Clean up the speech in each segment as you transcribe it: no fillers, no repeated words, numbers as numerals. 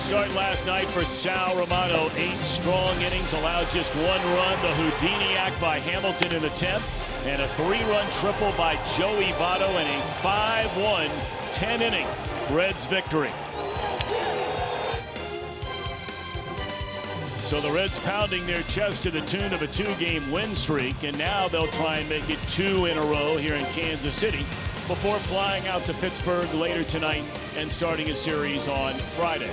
start last night for Sal Romano. 8 strong innings, allowed just 1 run. The Houdini act by Hamilton in the 10th, and a 3-run triple by Joey Votto, and a 5-1 10-inning Reds victory. So the Reds pounding their chest to the tune of a 2-game win streak, and now they'll try and make it 2 in a row here in Kansas City before flying out to Pittsburgh later tonight and starting a series on Friday.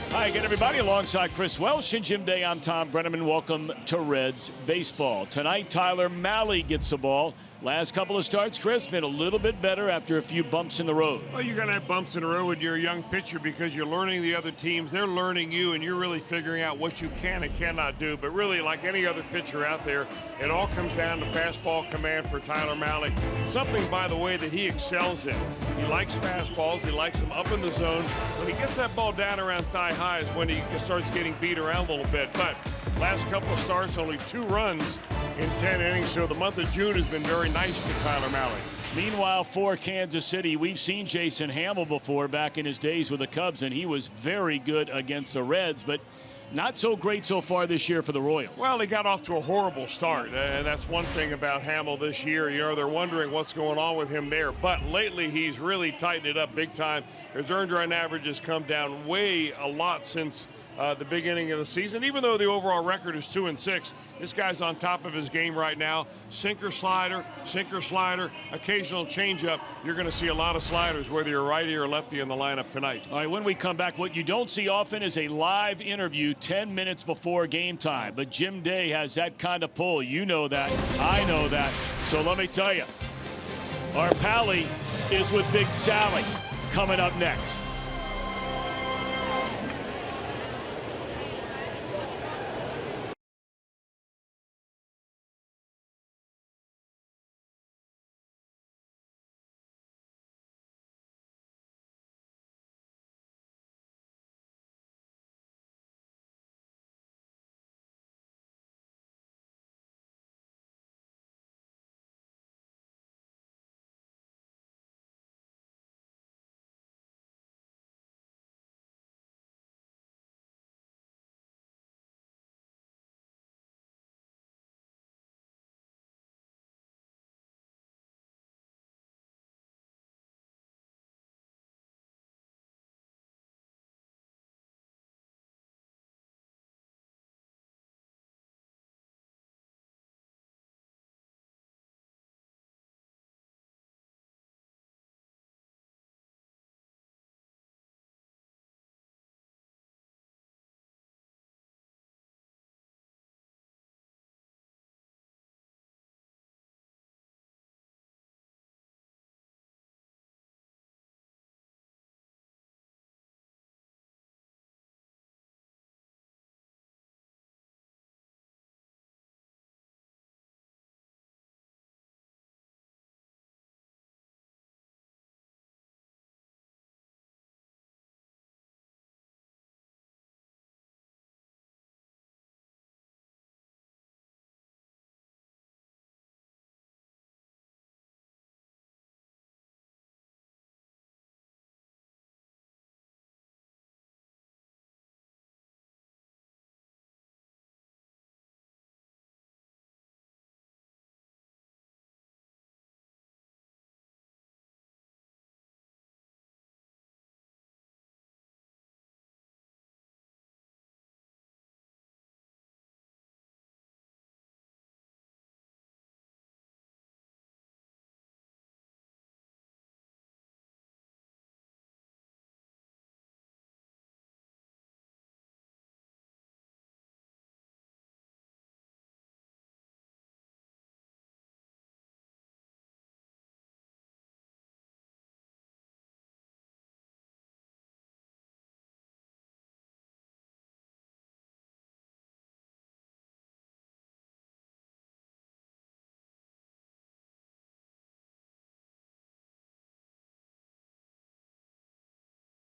Hi again, everybody. Alongside Chris Welsh and Jim Day, I'm Tom Brenneman. Welcome to Reds Baseball. Tonight, Tyler Mahle gets the ball. Last couple of starts, Chris, been a little bit better after a few bumps in the road. Well, you're going to have bumps in the road when you're a young pitcher because you're learning the other teams. They're learning you, and you're really figuring out what you can and cannot do. But really, like any other pitcher out there, it all comes down to fastball command for Tyler Mahle. Something, by the way, that he excels in. He likes fastballs. He likes them up in the zone. When he gets that ball down around thigh high is when he starts getting beat around a little bit. But last couple of starts, only 2 runs in 10 innings, so the month of June has been very nice to Tyler Mahle. Meanwhile, for Kansas City, we've seen Jason Hamill before back in his days with the Cubs, and he was very good against the Reds, but not so great so far this year for the Royals. Well, he got off to a horrible start, and that's one thing about Hamill this year. You know, they're wondering what's going on with him there, but lately he's really tightened it up big time. His earned run average has come down a lot since the beginning of the season. Even though the overall record is 2-6, this guy's on top of his game right now. Sinker, slider, occasional changeup. You're going to see a lot of sliders, whether you're righty or lefty in the lineup tonight. All right, when we come back, what you don't see often is a live interview 10 minutes before game time. But Jim Day has that kind of pull. You know that. I know that. So let me tell you, our Pally is with Big Sally coming up next.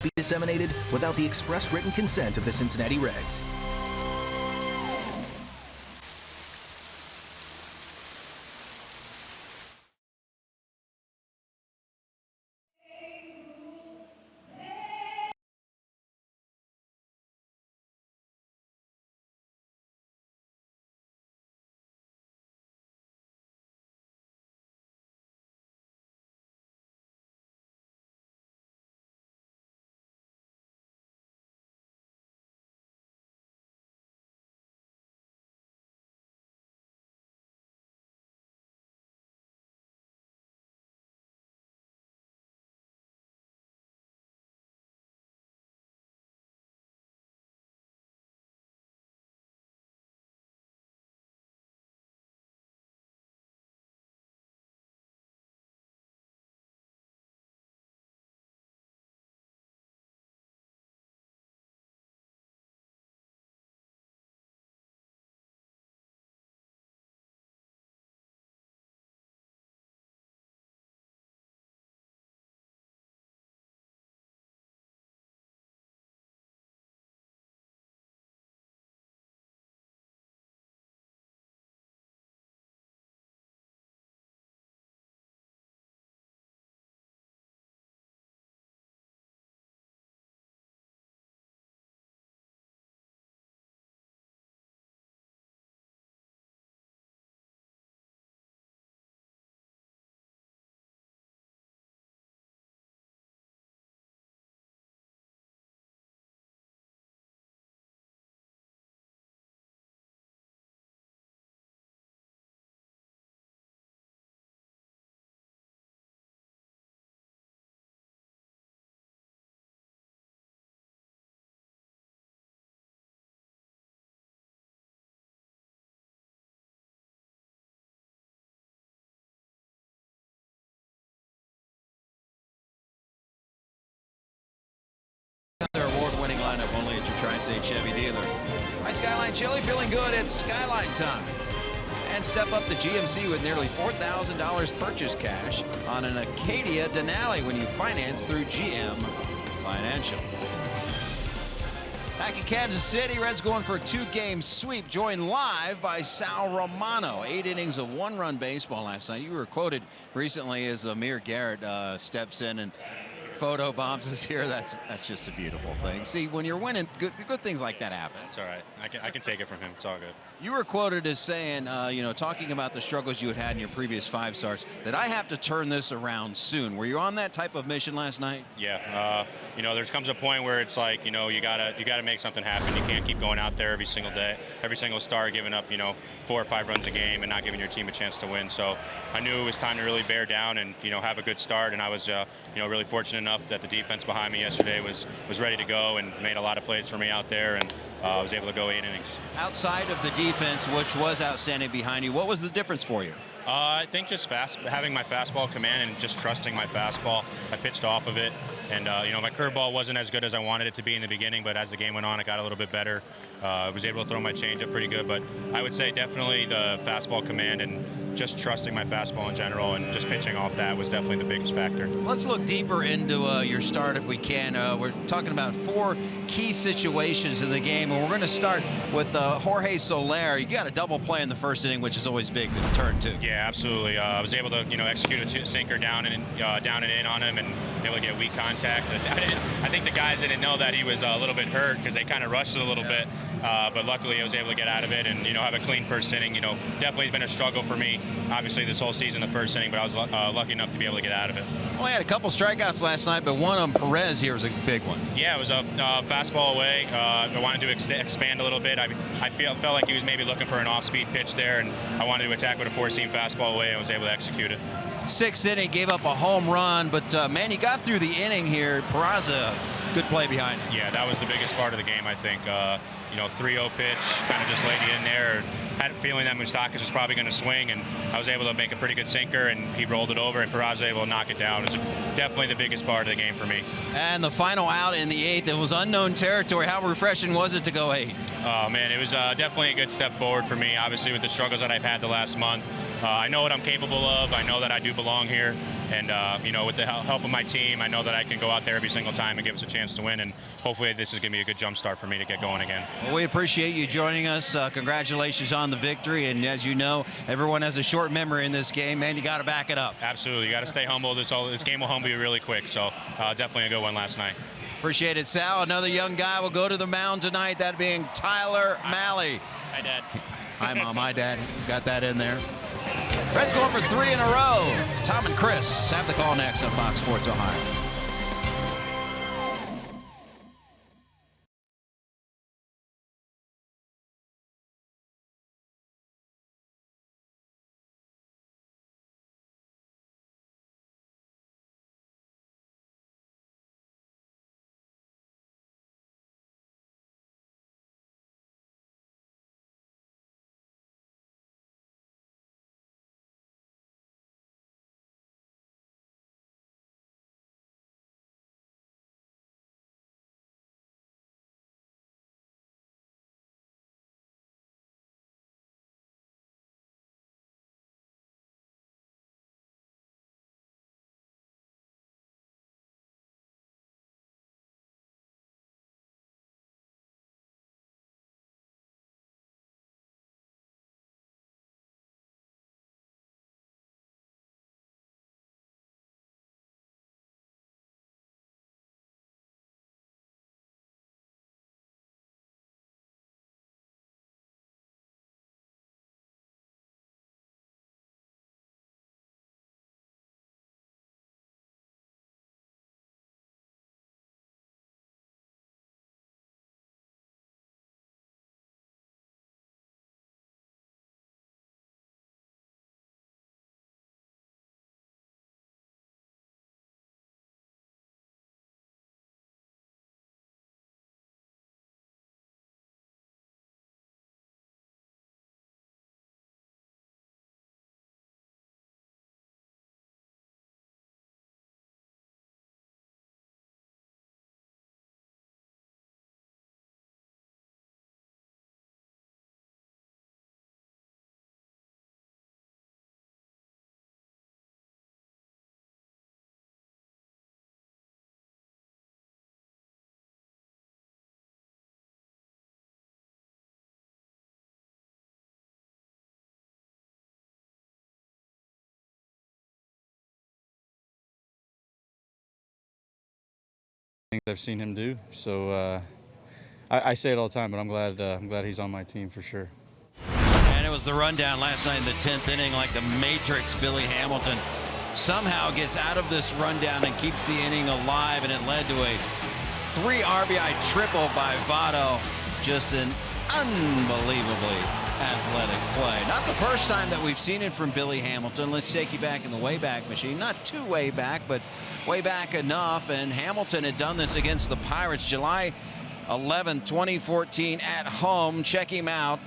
Be disseminated without the express written consent of the Cincinnati Reds. winning lineup only at your Tri-State Chevy dealer. My Skyline Chili feeling good. It's Skyline time. And step up to GMC with nearly $4,000 purchase cash on an Acadia Denali when you finance through GM Financial. Back in Kansas City, Reds going for a 2-game sweep, joined live by Sal Romano. 8 innings of 1-run baseball last night. You were quoted recently as Amir Garrett steps in and photo bombs us here. That's just a beautiful thing. See, when you're winning, good things like that happen. It's all right. I can take it from him. It's all good. You were quoted as saying, talking about the struggles you had in your previous 5 starts, that I have to turn this around soon. Were you on that type of mission last night? Yeah. There comes a point where it's like, you gotta make something happen. You can't keep going out there every single day, every single start, giving up, 4 or 5 runs a game and not giving your team a chance to win. So I knew it was time to really bear down and, have a good start. And I was, really fortunate enough that the defense behind me yesterday was ready to go and made a lot of plays for me out there, and I was able to go 8 innings. Outside of the defense, which was outstanding behind you, what was the difference for you? I think just having my fastball command and just trusting my fastball. I pitched off of it, and my curveball wasn't as good as I wanted it to be in the beginning, but as the game went on, it got a little bit better. I was able to throw my changeup pretty good, but I would say definitely the fastball command and just trusting my fastball in general and just pitching off that was definitely the biggest factor. Let's look deeper into your start if we can. We're talking about 4 key situations in the game, and we're going to start with Jorge Soler. You got a double play in the first inning, which is always big to turn to. Yeah, absolutely. I was able to, execute a sinker down and in on him and able to get weak contact. I think the guys didn't know that he was a little bit hurt because they kind of rushed it a little bit. But luckily, I was able to get out of it and, have a clean first inning. Definitely been a struggle for me, obviously, this whole season, the first inning, but I was lucky enough to be able to get out of it. Well, I had a couple strikeouts last night, but one of them, Perez, here was a big one. Yeah, it was a fastball away. I wanted to expand a little bit. I felt like he was maybe looking for an off-speed pitch there, and I wanted to attack with a 4-seam fastball away and was able to execute it. 6th inning, gave up a home run, but, man, you got through the inning here. Peraza, good play behind it. Yeah, that was the biggest part of the game, I think. 3-0 pitch, kind of just laid you in there. Had a feeling that Moustakas was probably going to swing, and I was able to make a pretty good sinker, and he rolled it over, and Peraza was able to knock it down. It was definitely the biggest part of the game for me. And the final out in the 8th, it was unknown territory. How refreshing was it to go 8? Oh, man, it was definitely a good step forward for me, obviously, with the struggles that I've had the last month. I know what I'm capable of. I know that I do belong here. And, with the help of my team, I know that I can go out there every single time and give us a chance to win. And hopefully this is going to be a good jump start for me to get going again. Well, we appreciate you joining us. Congratulations on the victory. And as you know, everyone has a short memory in this game, man. You got to back it up. Absolutely. You got to stay humble. This game will humble you really quick. So definitely a good one last night. Appreciate it, Sal. Another young guy will go to the mound tonight, that being Tyler Malley. Hi, Dad. Hi, Mom. Hi, Dad. Got that in there. Reds going for 3 in a row. Tom and Chris have the call next on Fox Sports Ohio. things I've seen him do. So I say it all the time, but I'm glad he's on my team for sure. And it was the rundown last night in the 10th inning, like the Matrix. Billy Hamilton somehow gets out of this rundown and keeps the inning alive, and it led to a 3 RBI triple by Votto. Just an unbelievably athletic play. Not the first time that we've seen it from Billy Hamilton. Let's take you back in the Wayback Machine. Not too way back, but way back enough. And Hamilton had done this against the Pirates July 11, 2014 at home. Check him out.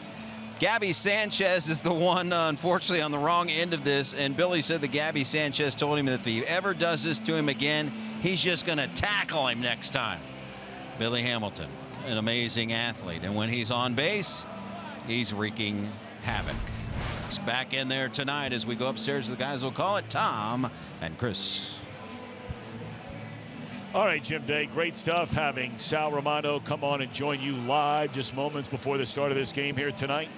Gabby Sanchez is the one, unfortunately, on the wrong end of this. And Billy said that Gabby Sanchez told him that if he ever does this to him again, he's just going to tackle him next time. Billy Hamilton, an amazing athlete. And when he's on base, he's wreaking havoc. He's back in there tonight as we go upstairs. The guys will call it Tom and Chris. All right, Jim Day, great stuff having Sal Romano come on and join you live just moments before the start of this game here tonight.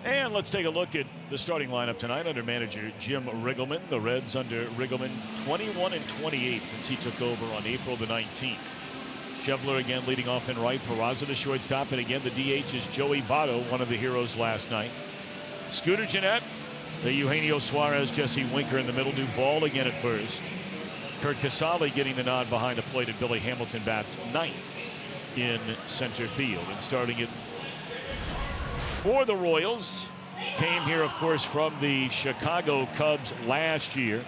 And let's take a look at the starting lineup tonight under manager Jim Riggleman. The Reds under Riggleman 21-28 since he took over on April the 19th. Schebler again leading off in right. Peraza the shortstop, and again the DH is Joey Votto, one of the heroes last night. Scooter Gennett, the Eugenio Suarez, Jesse Winker in the middle. Duvall again at first. Kurt Casale getting the nod behind the plate at Billy Hamilton bats ninth in center field. And starting it for the Royals, came here of course from the Chicago Cubs last year.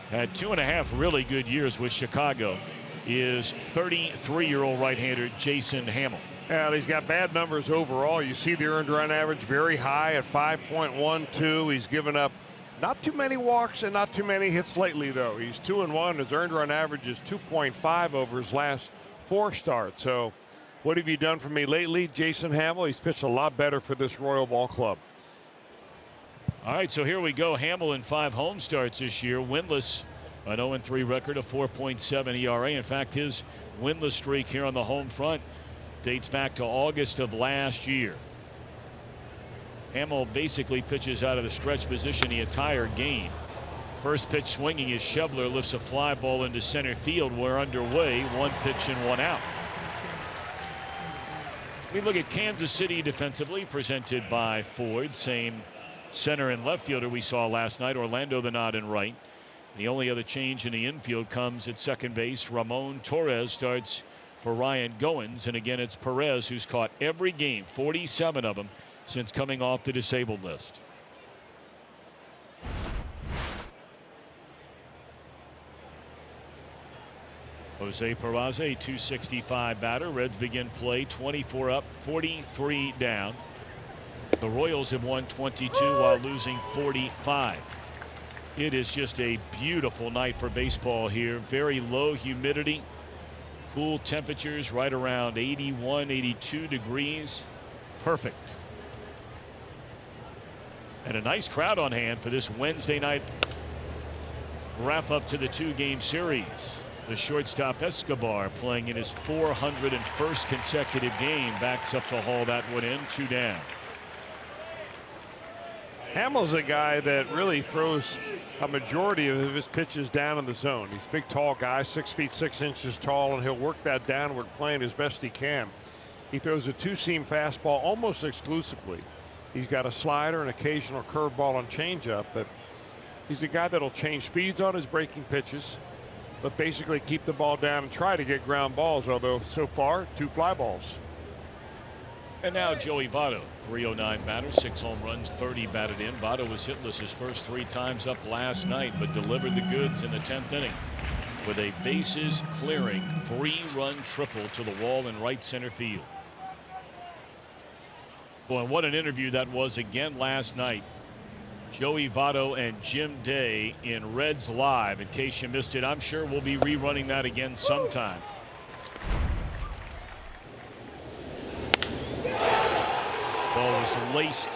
Had 2.5 really good years with Chicago. Is 33-year-old right-hander Jason Hamill. Well, he's got bad numbers overall. You see the earned run average very high at 5.12. He's given up not too many walks and not too many hits lately, though. He's 2-1. His earned run average is 2.5 over his last 4 starts. So what have you done for me lately, Jason Hamill? He's pitched a lot better for this Royal Ball Club. All right, so here we go. Hamill in 5 home starts this year, winless, an 0-3 record, a 4.7 ERA. In fact, his winless streak here on the home front dates back to August of last year. Hamill basically pitches out of the stretch position the entire game. First pitch swinging as Schebler lifts a fly ball into center field. We're underway, 1 pitch and 1 out. We look at Kansas City defensively, presented by Ford. Same center and left fielder we saw last night. Orlando the nod in right. The only other change in the infield comes at second base. Ramon Torres starts for Ryan Goins, and again it's Perez who's caught every game, 47 of them, since coming off the disabled list. Jose Peraza, a .265 batter. Reds begin play 24 up, 43 down. The Royals have won 22 while losing 45. It is just a beautiful night for baseball here. Very low humidity, cool temperatures right around 81, 82 degrees. Perfect. And a nice crowd on hand for this Wednesday night wrap up to the 2-game series. The shortstop Escobar, playing in his 401st consecutive game, backs up to haul that one in. 2 down. Hamill's a guy that really throws a majority of his pitches down in the zone. He's a big, tall guy, 6 feet 6 inches tall, and he'll work that downward plane as best he can. He throws a 2-seam fastball almost exclusively. He's got a slider, an occasional curveball and changeup, but he's a guy that'll change speeds on his breaking pitches, but basically keep the ball down and try to get ground balls, although so far 2 fly balls. And now Joey Votto, 309 batter, 6 home runs, 30 batted in. Votto was hitless his first 3 times up last night, but delivered the goods in the 10th inning with a bases clearing 3-run triple to the wall in right center field. Boy, and what an interview that was again last night. Joey Votto and Jim Day in Reds Live. In case you missed it, I'm sure we'll be rerunning that again sometime. Ball was laced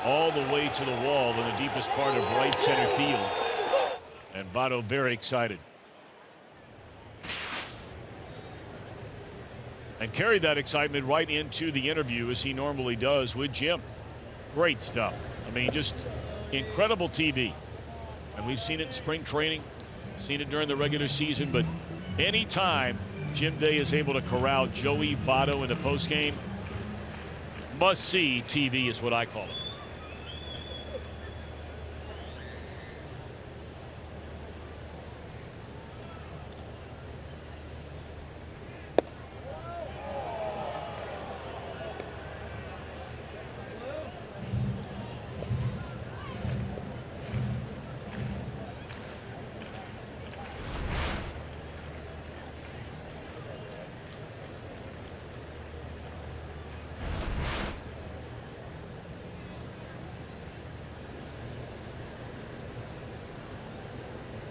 all the way to the wall in the deepest part of right center field. And Votto very excited. And carried that excitement right into the interview as he normally does with Jim. Great stuff. I mean, just incredible TV. And we've seen it in spring training, Seen it during the regular season, but anytime Jim Day is able to corral Joey Votto in the postgame, must-see TV is what I call it.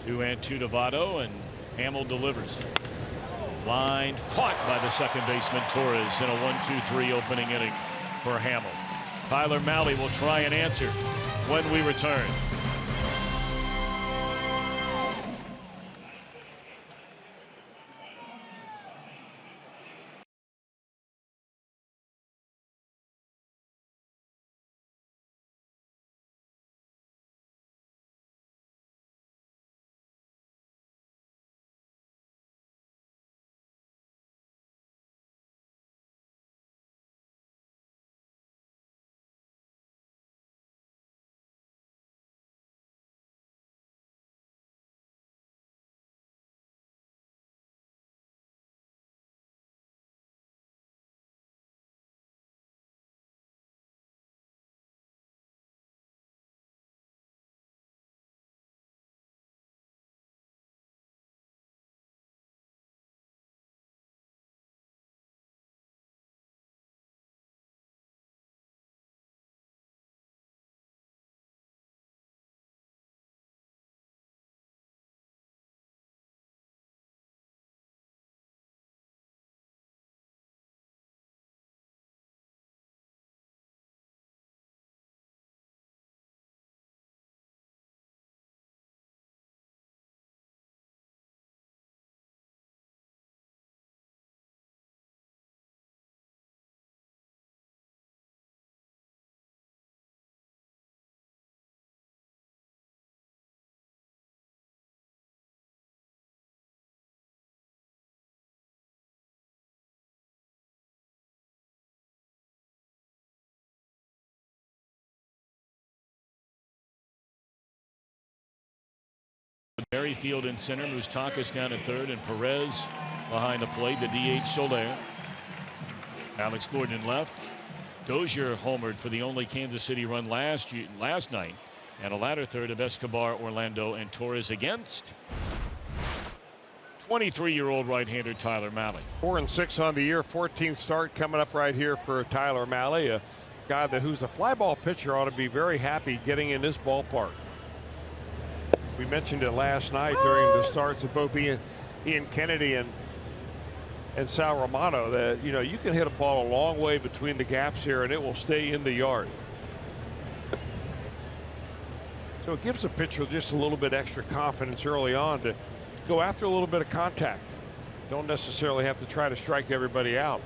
Two and two to Votto, and Hamill delivers. Line caught by the second baseman Torres in a 1-2-3 opening inning for Hamill. Tyler Mahle will try and answer when we return. Merrifield in center, Moustakas down at third, and Perez behind the plate. The DH Soler. Alex Gordon in left. Dozier homered for the only Kansas City run last night, and a latter third of Escobar, Orlando, and Torres against 23-year-old right-hander Tyler Mahle. 4-6 on the year, 14th start coming up right here for Tyler Mahle, a guy who's a fly ball pitcher, ought to be very happy getting in this ballpark. We mentioned it last night during the starts of both Ian Kennedy and Sal Romano that, you know, you can hit a ball a long way between the gaps here and it will stay in the yard. So it gives the pitcher just a little bit extra confidence early on to go after a little bit of contact. Don't necessarily have to try to strike everybody out.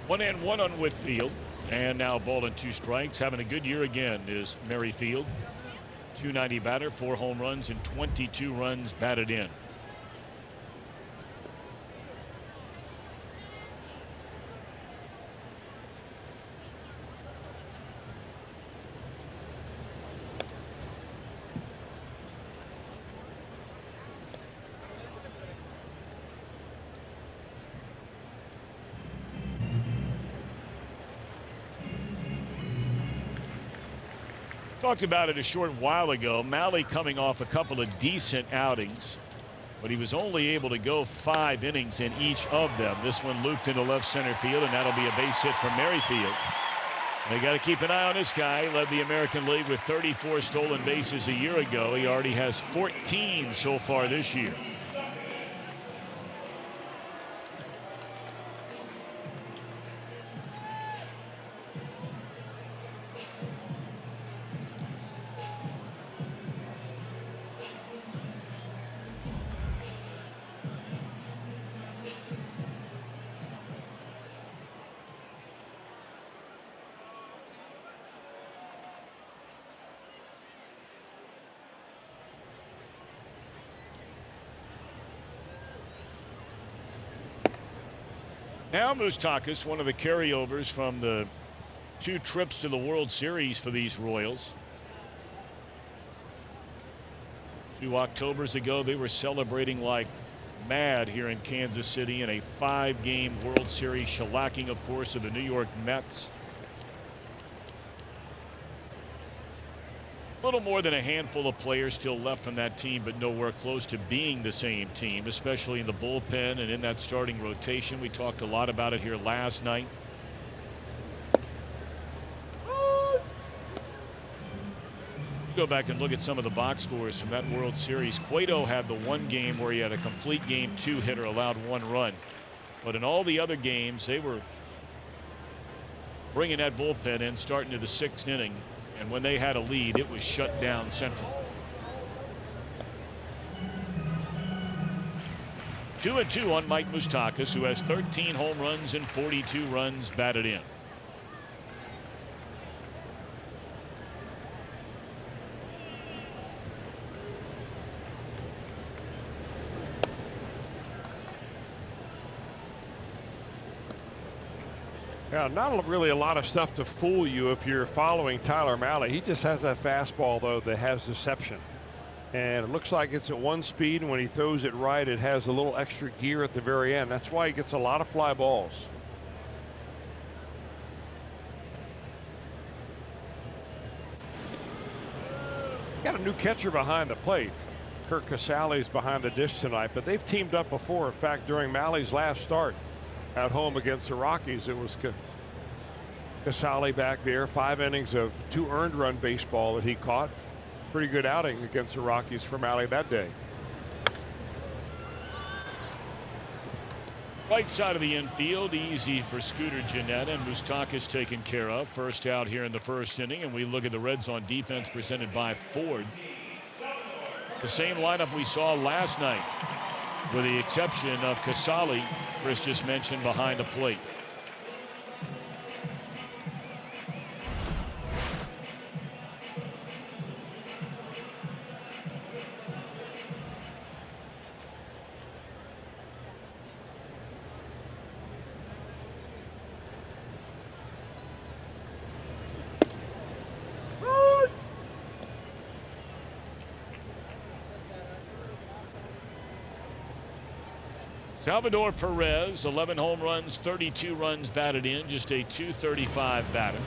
One and one on Whitfield, and now ball and 2 strikes. Having a good year again is Merrifield. .290 batter, 4 home runs, and 22 runs batted in. Talked about it a short while ago. Mahle coming off a couple of decent outings, but he was only able to go 5 innings in each of them. This one looped into left center field, and that'll be a base hit from Merrifield. They got to keep an eye on this guy. He led the American League with 34 stolen bases a year ago. He already has 14 so far this year. Now Moustakas, one of the carryovers from the 2 trips to the World Series for these Royals. 2 Octobers ago, they were celebrating like mad here in Kansas City in a 5-game World Series shellacking, of course, of the New York Mets. A little more than a handful of players still left from that team, but nowhere close to being the same team, especially in the bullpen and in that starting rotation. We talked a lot about it here last night. Go back and look at some of the box scores from that World Series. Cueto had the 1 game where he had a complete game 2 hitter, allowed 1 run. But in all the other games, they were bringing that bullpen in, starting to the 6th inning. And when they had a lead, it was shut down central. 2-2 on Mike Moustakas, who has 13 home runs and 42 runs batted in. Yeah, not really a lot of stuff to fool you if you're following Tyler Mahle. He just has that fastball, though, that has deception. And it looks like it's at 1 speed, and when he throws it right, it has a little extra gear at the very end. That's why he gets a lot of fly balls. Got a new catcher behind the plate. Kirk Casale's behind the dish tonight, but they've teamed up before. In fact, during Mahle's last start at home against the Rockies, it was Casale back there. 5 innings of 2 earned run baseball that he caught. Pretty good outing against the Rockies for Mahle that day. Right side of the infield, easy for Scooter Gennett, and Moustakas taken care of. First out here in the 1st inning, and we look at the Reds on defense presented by Ford. The same lineup we saw last night, with the exception of Casale, Chris just mentioned, behind the plate. Salvador Perez, 11 home runs, 32 runs batted in, just a .235 batter.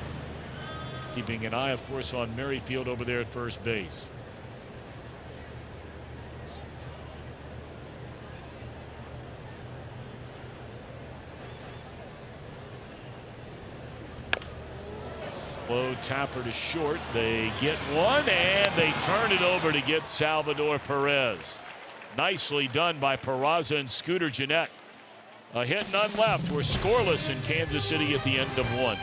Keeping an eye, of course, on Merrifield over there at first base. Slow tapper to short. They get one, and they turn it over to get Salvador Perez. Nicely done by Peraza and Scooter Gennett. A hit, none left. We're scoreless in Kansas City at the end of 1.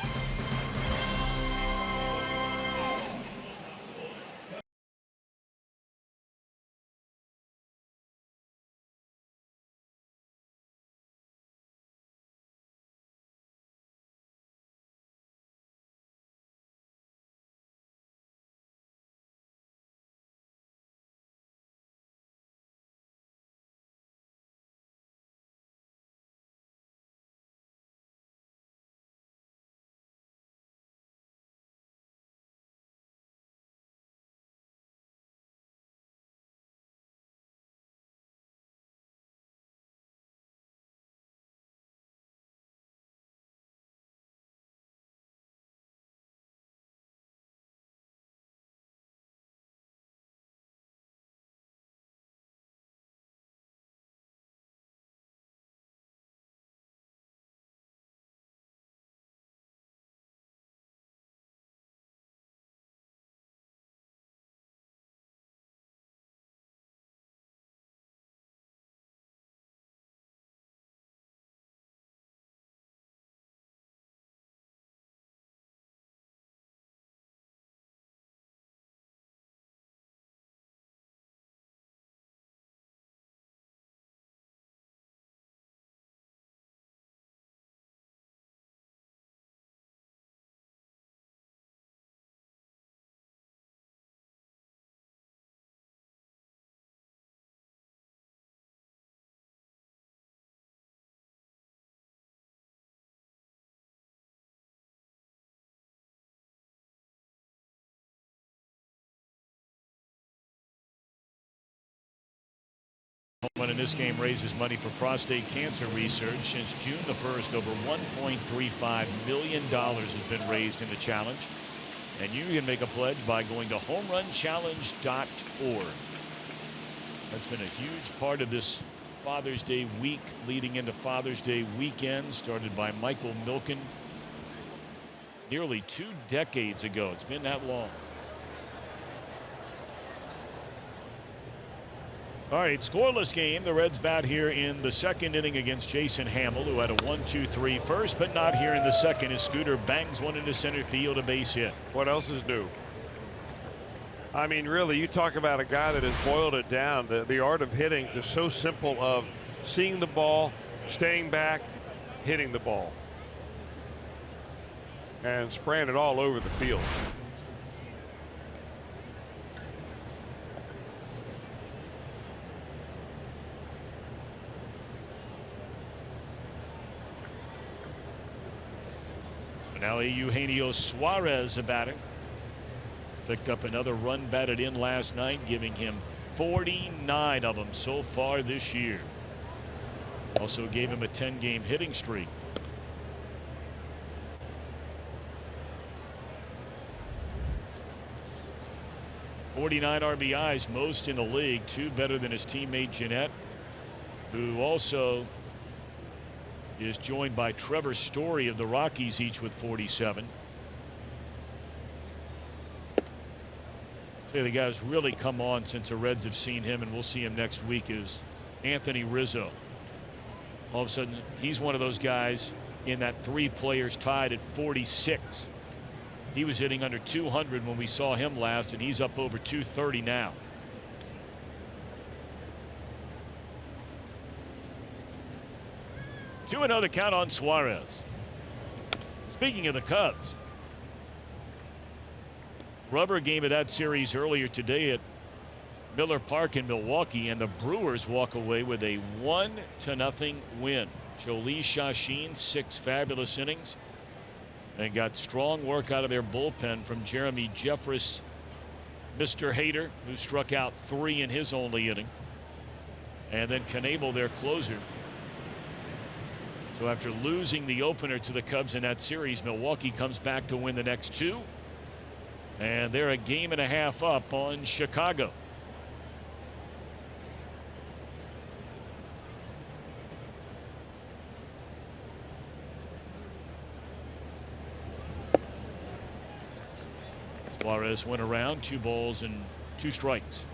run in this game raises money for prostate cancer research. Since June the 1st, over $1.35 million has been raised in the challenge. And you can make a pledge by going to homerunchallenge.org. That's been a huge part of this Father's Day week leading into Father's Day weekend, started by Michael Milken nearly 2 decades ago. It's been that long. All right, scoreless game. The Reds bat here in the second inning against Jason Hamill, who had a 1-2-3 first, but not here in the second. His scooter bangs one into center field, a base hit. What else is new? I mean, really, you talk about a guy that has boiled it down. The art of hitting is so simple, of seeing the ball, staying back, hitting the ball, and spraying it all over the field. Now Eugenio Suarez a batter. Picked up another run batted in last night, giving him 49 of them so far this year. Also gave him a 10-game hitting streak. .49 RBIs, most in the league, 2 better than his teammate Jeanette, who also is joined by Trevor Story of the Rockies, each with 47. So the guy's really come on since the Reds have seen him, and we'll see him next week, is Anthony Rizzo. All of a sudden, he's one of those guys in that 3 players tied at 46. He was hitting under 200 when we saw him last, and he's up over 230 now. Two and 0 the count on Suarez. Speaking of the Cubs, rubber game of that series earlier today at Miller Park in Milwaukee, and the Brewers walk away with a 1-0 win. Jolie Chachin, 6 fabulous innings, and got strong work out of their bullpen from Jeremy Jeffress, Mr. Hader, who struck out 3 in his only inning, and then Knebel, their closer. So after losing the opener to the Cubs in that series, Milwaukee comes back to win the next 2. And they're a game and a half up on Chicago. Suarez went around, 2 balls and 2 strikes.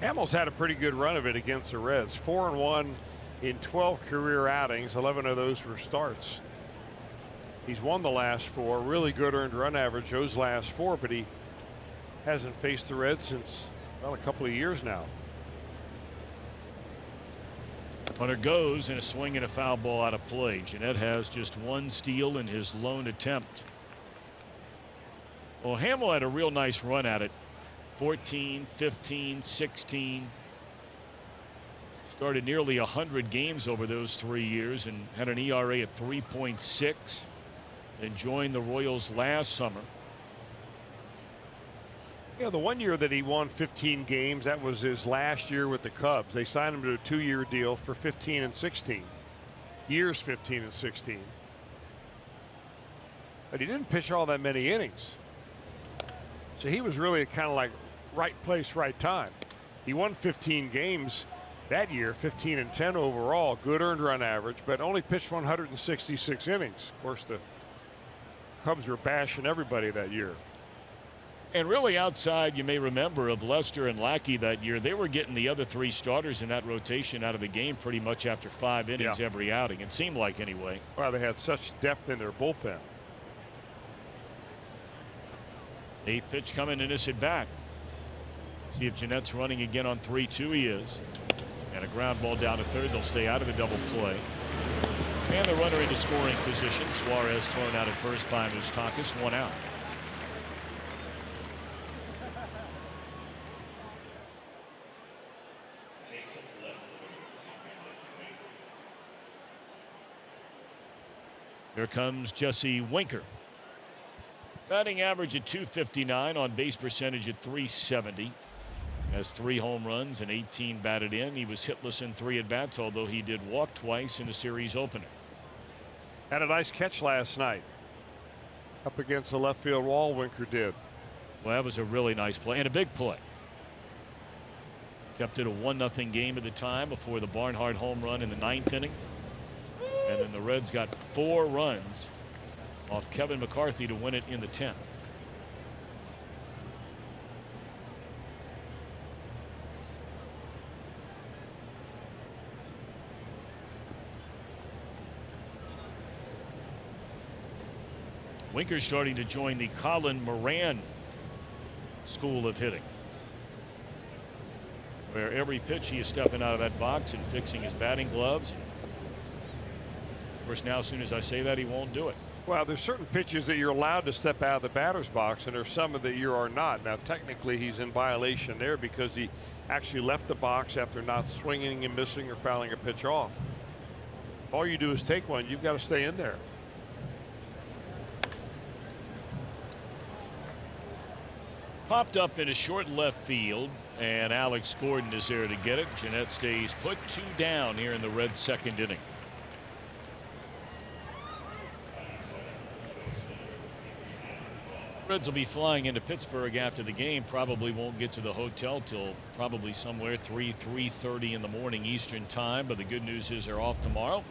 Hamill's had a pretty good run of it against the Reds. 4-1 in 12 career outings. 11 of those were starts. He's won the last 4. Really good earned run average those last 4, but he hasn't faced the Reds since, well, a couple of years now. Runner goes, and a swing and a foul ball out of play. Jeanette has just 1 steal in his lone attempt. Well, Hamill had a real nice run at it. 14, 15, 16. Started nearly 100 games over those 3 years and had an ERA at 3.6. Then joined the Royals last summer. Yeah, the one year that he won 15 games, that was his last year with the Cubs. They signed him to a 2-year deal for 15 and 16. Years 15 and 16. But he didn't pitch all that many innings. So he was really kind of like right place, right time. He won 15 games that year, 15 and 10 overall, good earned run average, but only pitched 166 innings. Of course, the Cubs were bashing everybody that year. And really outside, you may remember, of Lester and Lackey that year, they were getting the other 3 starters in that rotation out of the game pretty much after 5 innings every outing. It seemed like, anyway. Well, they had such depth in their bullpen. 8th pitch coming in this at bat. See if Jeanette's running again on 3-2. He is. And a ground ball down to third. They'll stay out of the double play. And the runner into scoring position. Suarez thrown out at first by Moustakas. 1 out. Here comes Jesse Winker. Batting average at .259, on base percentage at .370. Has 3 home runs and 18 batted in. He was hitless in 3 at-bats, although he did walk twice in the series opener. Had a nice catch last night. Up against the left field wall, Winker did. Well, that was a really nice play and a big play. Kept it a 1-0 game at the time before the Barnhart home run in the 9th inning. And then the Reds got 4 runs off Kevin McCarthy to win it in the 10th. Winker's starting to join the Colin Moran school of hitting, where every pitch he is stepping out of that box and fixing his batting gloves. Of course, now as soon as I say that, he won't do it. Well, there's certain pitches that you're allowed to step out of the batter's box, and there's some that you are not. Now, technically, he's in violation there because he actually left the box after not swinging and missing or fouling a pitch off. All you do is take one. You've got to stay in there. Popped up in a short left field, and Alex Gordon is there to get it. Jeanette stays put 2 down here in the Reds' 2nd inning. Reds will be flying into Pittsburgh after the game. Probably won't get to the hotel till probably somewhere 3:30 in the morning Eastern time. But the good news is they're off tomorrow.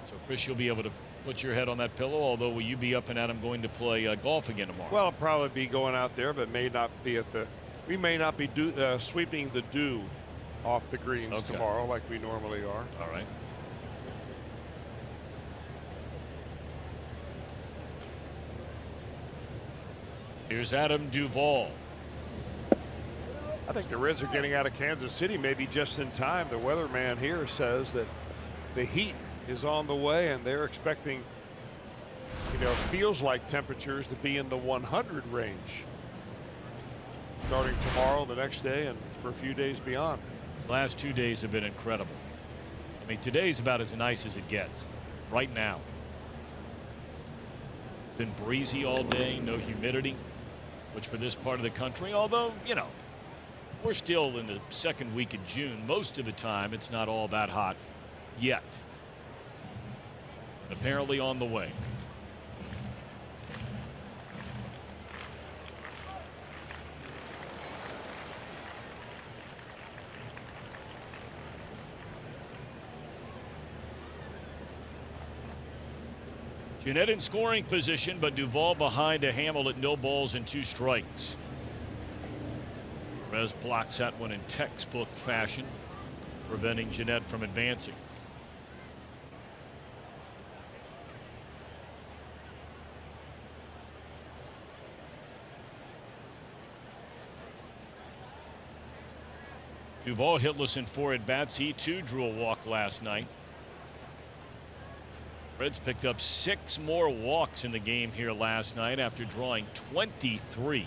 So Chris, you'll be able to put your head on that pillow. Although, will you be up and at 'em going to play golf again tomorrow? Well, I'll probably be going out there, but may not be at the. We may not be sweeping the dew off the greens tomorrow like we normally are. All right. Here's Adam Duvall. I think the Reds are getting out of Kansas City maybe just in time. The weatherman here says that the heat is on the way, and they're expecting, feels like temperatures to be in the 100 range starting tomorrow, the next day, and for a few days beyond. Last 2 days have been incredible. I mean, today's about as nice as it gets right now. Been breezy all day, no humidity, which for this part of the country, although, we're still in the 2nd week of June. Most of the time, it's not all that hot yet. Apparently on the way. Jeanette in scoring position, but Duvall behind a Hamill at 0 balls and 2 strikes. Perez blocks that one in textbook fashion, preventing Jeanette from advancing. Duvall hitless in 4 at-bats. He too drew a walk last night. Reds picked up 6 more walks in the game here last night after drawing 23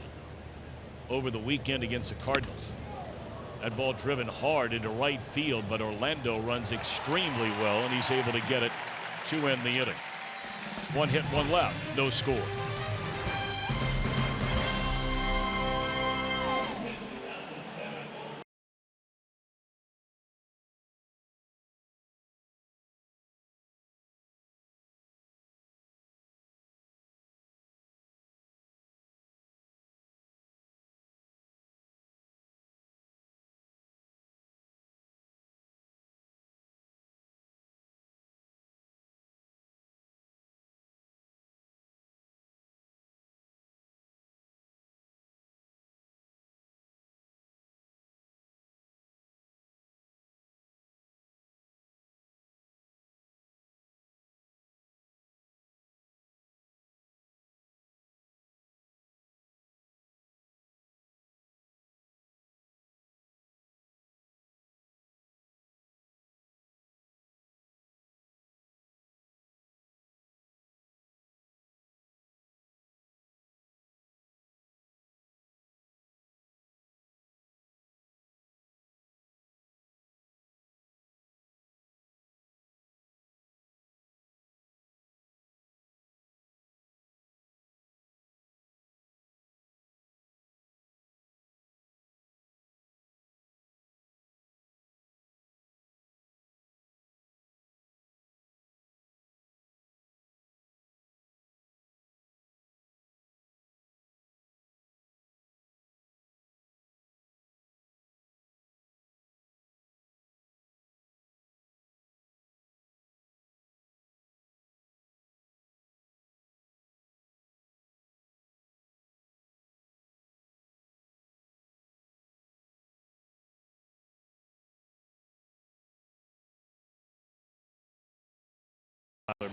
over the weekend against the Cardinals. That ball driven hard into right field, but Orlando runs extremely well, and he's able to get it to end the inning. 1 hit, 1 left, no score.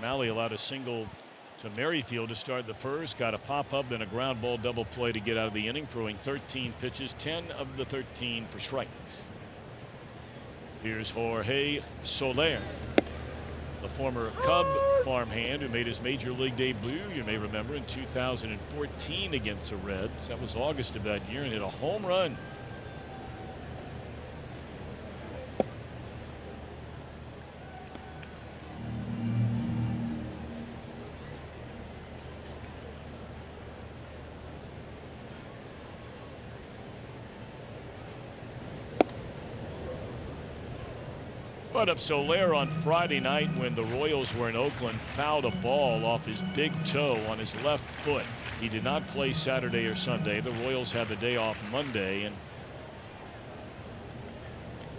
Malley allowed a single to Merrifield to start the first, got a pop-up, then a ground ball double play to get out of the inning, throwing 13 pitches, 10 of the 13 for strikes. Here's Jorge Soler, the former Cub farmhand who made his major league debut, you may remember, in 2014 against the Reds. That was August of that year, and hit a home run. Brought up Soler on Friday night when the Royals were in Oakland, fouled a ball off his big toe on his left foot. He did not play Saturday or Sunday. The Royals had the day off Monday, and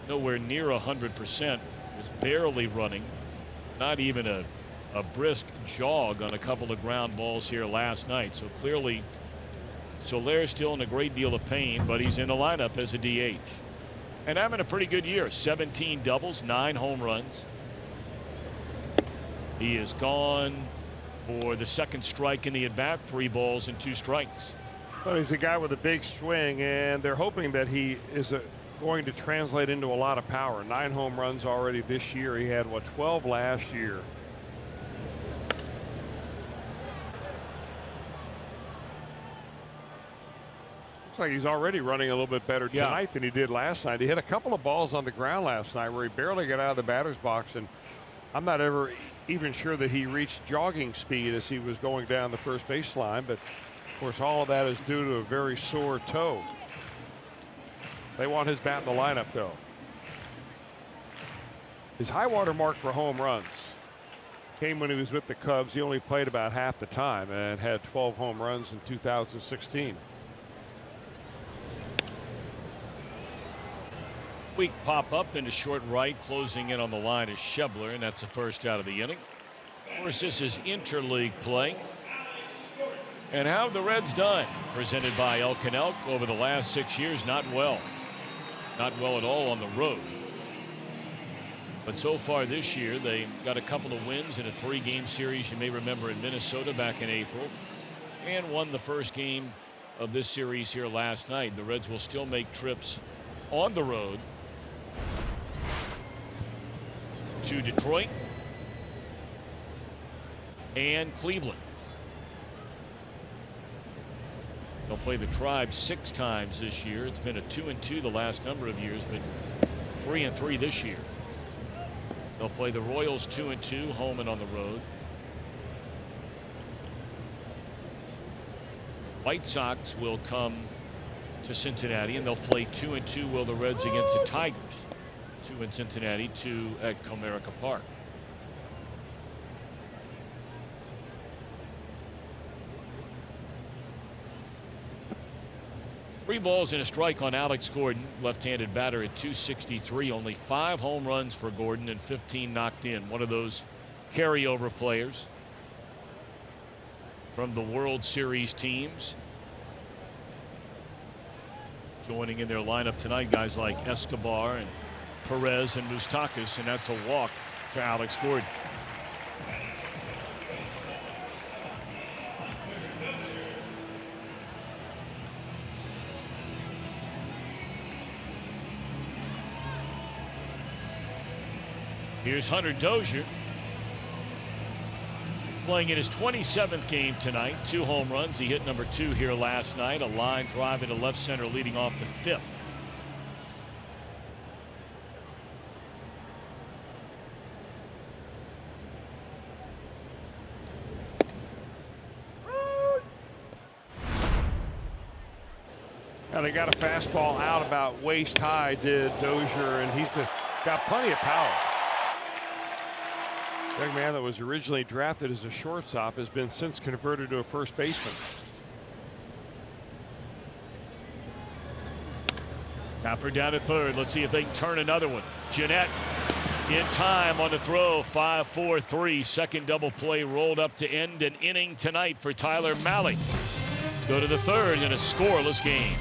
nowhere near 100%. Was barely running, not even a brisk jog on a couple of ground balls here last night. So clearly Soler still in a great deal of pain, but he's in the lineup as a DH. And having a pretty good year. 17 doubles, 9 home runs. He is gone for the second strike in the at-bat, 3 balls and 2 strikes. Well, he's a guy with a big swing, and they're hoping that he is going to translate into a lot of power. 9 home runs already this year. He had, what, 12 last year. Looks like he's already running a little bit better tonight than he did last night. He hit a couple of balls on the ground last night where he barely got out of the batter's box, and I'm not even sure that he reached jogging speed as he was going down the first base line, but of course all of that is due to a very sore toe. They want his bat in the lineup, though. His high water mark for home runs came when he was with the Cubs. He only played about half the time and had 12 home runs in 2016. Weak pop up into short right, closing in on the line is Schebler, and that's the first out of the inning. Of course, this is interleague play. And how have the Reds done? Presented by Elkin Elk over the last 6 years, not well. Not well at all on the road. But so far this year, they got a couple of wins in a 3-game series you may remember in Minnesota back in April, and won the first game of this series here last night. The Reds will still make trips on the road to Detroit and Cleveland. They'll play the Tribe 6 times this year. It's been a 2-2 the last number of years, but 3-3 this year. They'll play the Royals 2-2 home and on the road. White Sox will come to Cincinnati, and they'll play 2-2 will the Reds against the Tigers. 2 in Cincinnati, 2 at Comerica Park. Three balls and a strike on Alex Gordon, left-handed batter at 263. Only 5 home runs for Gordon and 15 knocked in. One of those carryover players from the World Series teams. Joining in their lineup tonight, guys like Escobar and Perez and Moustakas, and that's a walk to Alex Gordon. Here's Hunter Dozier, playing in his 27th game tonight. 2 home runs. He hit number 2 here last night. A line drive into left center leading off the 5th. Now they got a fastball out about waist high, did Dozier, and he's got plenty of power. The young man that was originally drafted as a shortstop has been since converted to a first baseman. Tapper down at third. Let's see if they can turn another one. Jeanette in time on the throw. 5-4-3. Second double play rolled up to end an inning tonight for Tyler Malley. Go to the third in a scoreless game.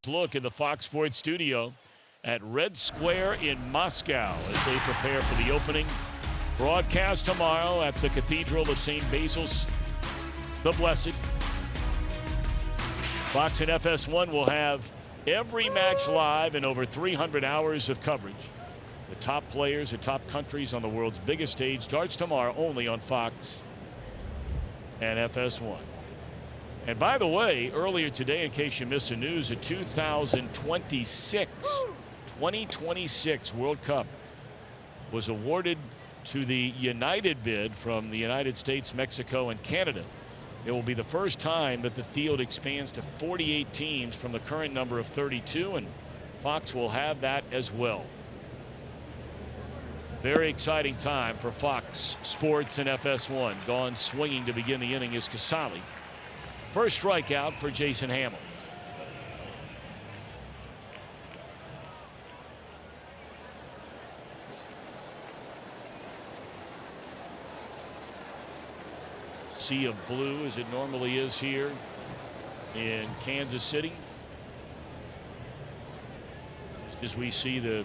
look in the Fox Sports studio at Red Square in Moscow as they prepare for the opening broadcast tomorrow at the Cathedral of St. Basil's the Blessed. Fox and FS1 will have every match live and over 300 hours of coverage. The top players, the top countries on the world's biggest stage starts tomorrow only on Fox and FS1. And by the way, earlier today, in case you missed the news, the 2026 World Cup was awarded to the United bid from the United States, Mexico, and Canada. It will be the first time that the field expands to 48 teams from the current number of 32, and Fox will have that as well. Very exciting time for Fox Sports and FS1. Gone swinging to begin the inning is Casale. First strikeout for Jason Hamill. Sea of blue as it normally is here in Kansas City. Just as we see the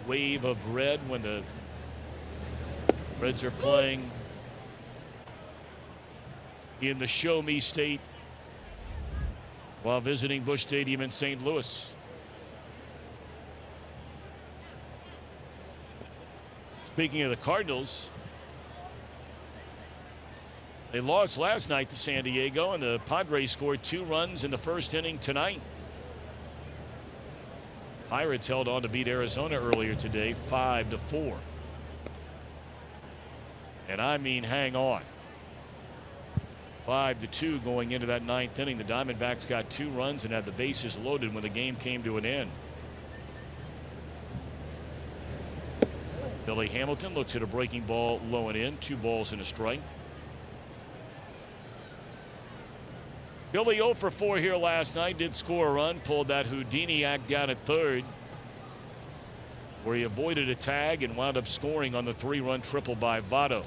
wave of red when the Reds are playing in the Show Me State while visiting Busch Stadium in St. Louis. Speaking of the Cardinals, they lost last night to San Diego, and the Padres scored 2 runs in the first inning tonight. Pirates held on to beat Arizona earlier today 5-4. And I mean hang on. 5-2 going into that 9th inning. The Diamondbacks got 2 runs and had the bases loaded when the game came to an end. Billy Hamilton looks at a breaking ball low and in. 2 balls and a strike. Billy 0 for 4 here last night. Did score a run. Pulled that Houdini act down at third, where he avoided a tag and wound up scoring on the 3-run triple by Votto.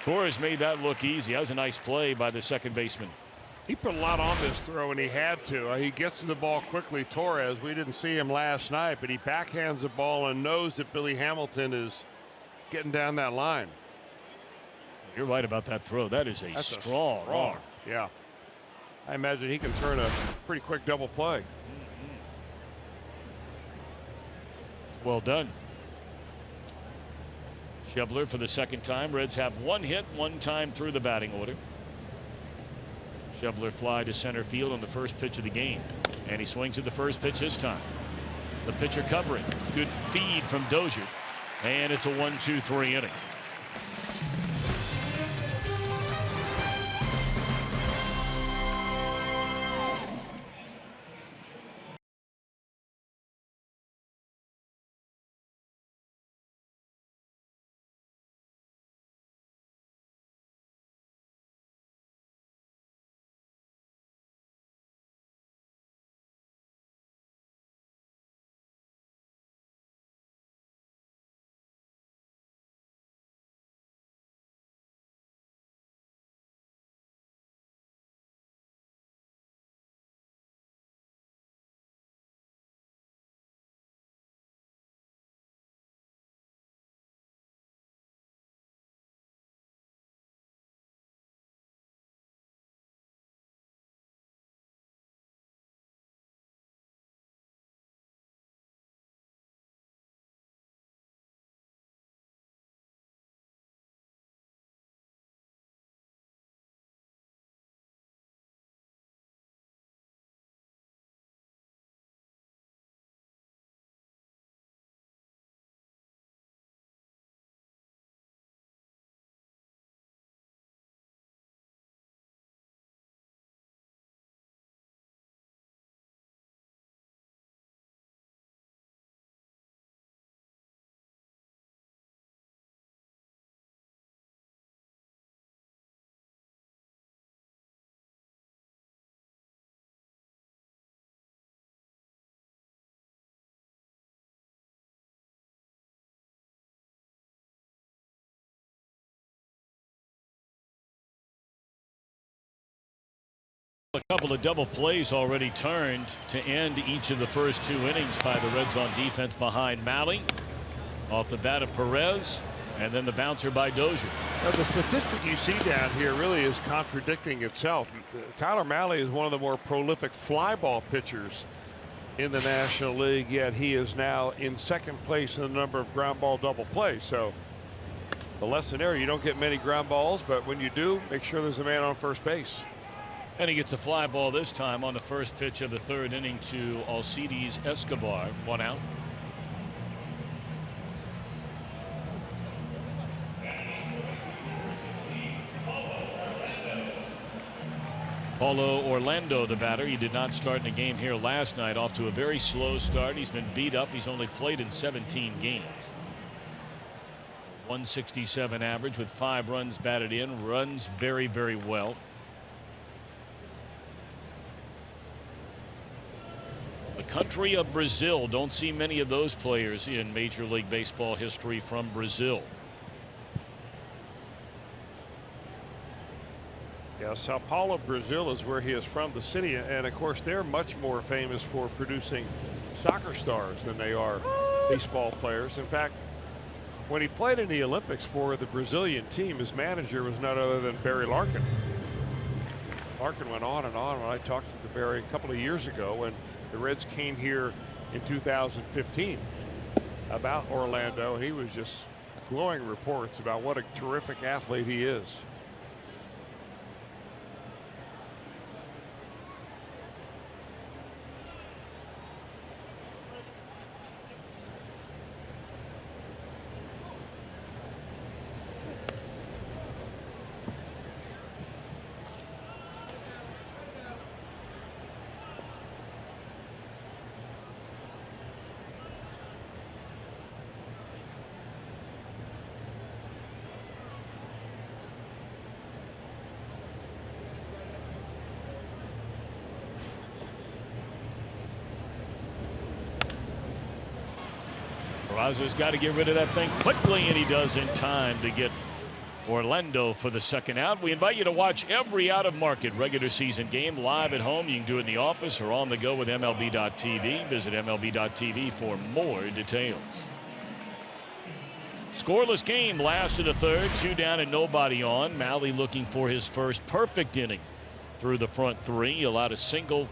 Torres made that look easy. That was a nice play by the second baseman. He put a lot on this throw, and he had to. He gets to the ball quickly. Torres, we didn't see him last night, but he backhands the ball and knows that Billy Hamilton is getting down that line. You're right about that throw. That is a strong arm. Yeah. I imagine he can turn a pretty quick double play. Well done. Schebler for the second time. Reds have 1 hit, 1 time through the batting order. Schebler fly to center field on the first pitch of the game, and he swings at the first pitch this time. The pitcher covering. Good feed from Dozier, and it's a 1-2-3 inning. A couple of double plays already turned to end each of the first 2 innings by the Reds on defense behind Malley. Off the bat of Perez, and then the bouncer by Dozier. Now, the statistic you see down here really is contradicting itself. Tyler Malley is one of the more prolific fly ball pitchers in the National League, yet he is now in second place in the number of ground ball double plays. So the lesson there, you don't get many ground balls, but when you do, make sure there's a man on first base. And he gets a fly ball this time on the first pitch of the 3rd inning to Alcides Escobar. 1 out. Paulo Orlando, the batter. He did not start in the game here last night. Off to a very slow start. He's been beat up. He's only played in 17 games. 167 average with 5 runs batted in. Runs very, very well. The country of Brazil. Don't see many of those players in Major League Baseball history from Brazil. Yeah, Sao Paulo, Brazil is where he is from, the city, and of course they're much more famous for producing soccer stars than they are baseball players. In fact, when he played in the Olympics for the Brazilian team, his manager was none other than Barry Larkin. Larkin went on and on. When I talked to Barry a couple of years ago when the Reds came here in 2015 about Orlando, he was just glowing reports about what a terrific athlete he is. Peraza's got to get rid of that thing quickly, and he does in time to get Orlando for the 2nd out. We invite you to watch every out-of-market regular season game live at home. You can do it in the office or on the go with MLB.tv. Visit MLB.tv for more details. Scoreless game, last of the 3rd. 2 down and nobody on. Malley looking for his first perfect inning through the front 3. He allowed a single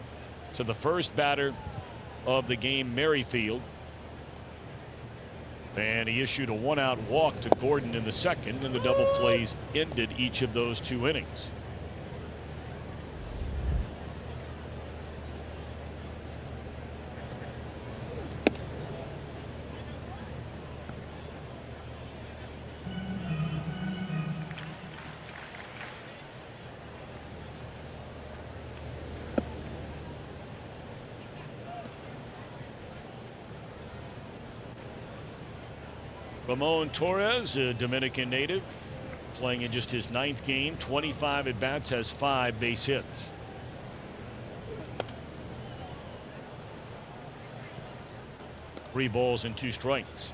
to the first batter of the game, Merrifield. And he issued a 1-out walk to Gordon in the 2nd, and the double plays ended each of those 2 innings. Ramon Torres, a Dominican native, playing in just his 9th game, 25 at bats, has 5 base hits. Three balls and 2 strikes.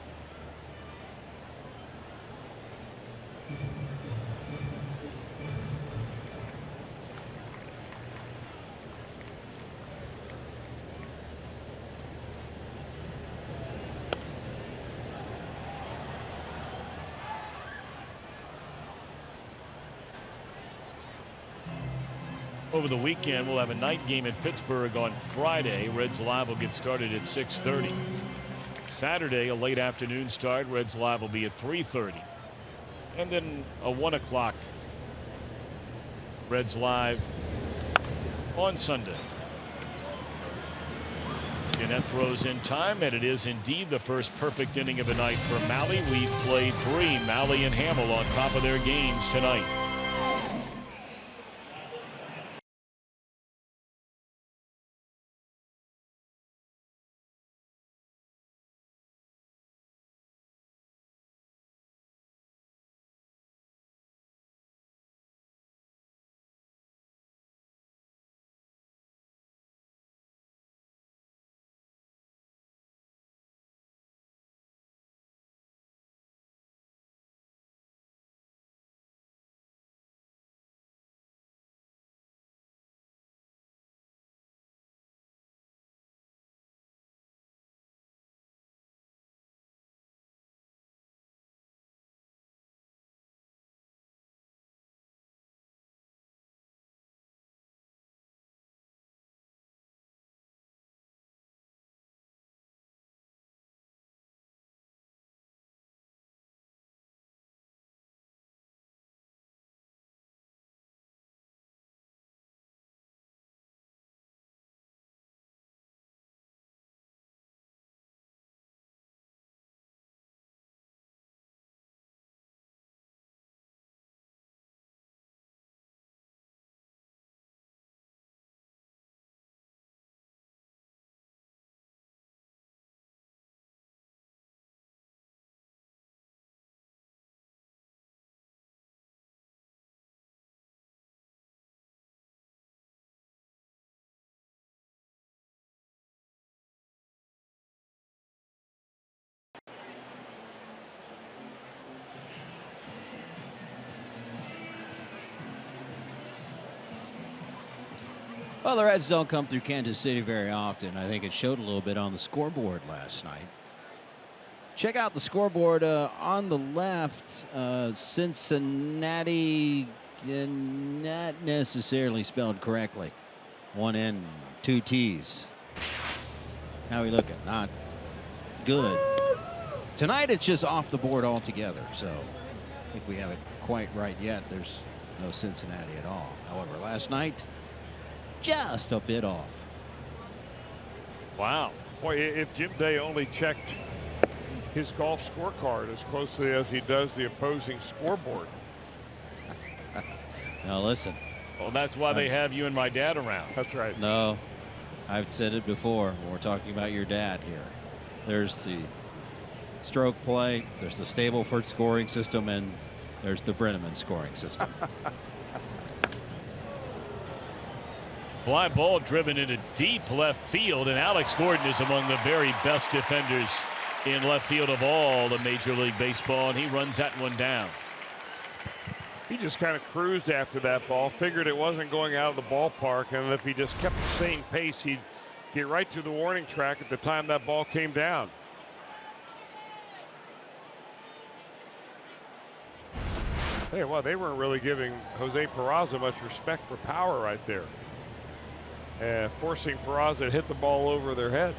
Over the weekend, we'll have a night game in Pittsburgh on Friday. Reds Live will get started at 6:30. Saturday, a late afternoon start. Reds Live will be at 3:30. And then a 1 o'clock Reds Live on Sunday. And that throws in time, and it is indeed the first perfect inning of the night for Malley. We've played 3. Malley and Hamill on top of their games tonight. Well, the Reds don't come through Kansas City very often. I think it showed a little bit on the scoreboard last night. Check out the scoreboard on the left. Cincinnati, not necessarily spelled correctly. 1 N, 2 T's. How we looking? Not good. Tonight it's just off the board altogether, so I think we have it quite right yet. There's no Cincinnati at all. However, last night, just a bit off. Wow. Boy, if Jim Day only checked his golf scorecard as closely as he does the opposing scoreboard. Now listen. Well, that's why they have you and my dad around. That's right. No, I've said it before when we're talking about your dad here. There's the stroke play, there's the Stableford scoring system, and there's the Brenneman scoring system. Fly ball driven into deep left field, and Alex Gordon is among the very best defenders in left field of all the Major League Baseball, and he runs that one down. He just kind of cruised after that ball, figured it wasn't going out of the ballpark, and if he just kept the same pace, he'd get right to the warning track at the time that ball came down. Hey, well, they weren't really giving Jose Peraza much respect for power right there. Forcing Peraza to hit the ball over their head.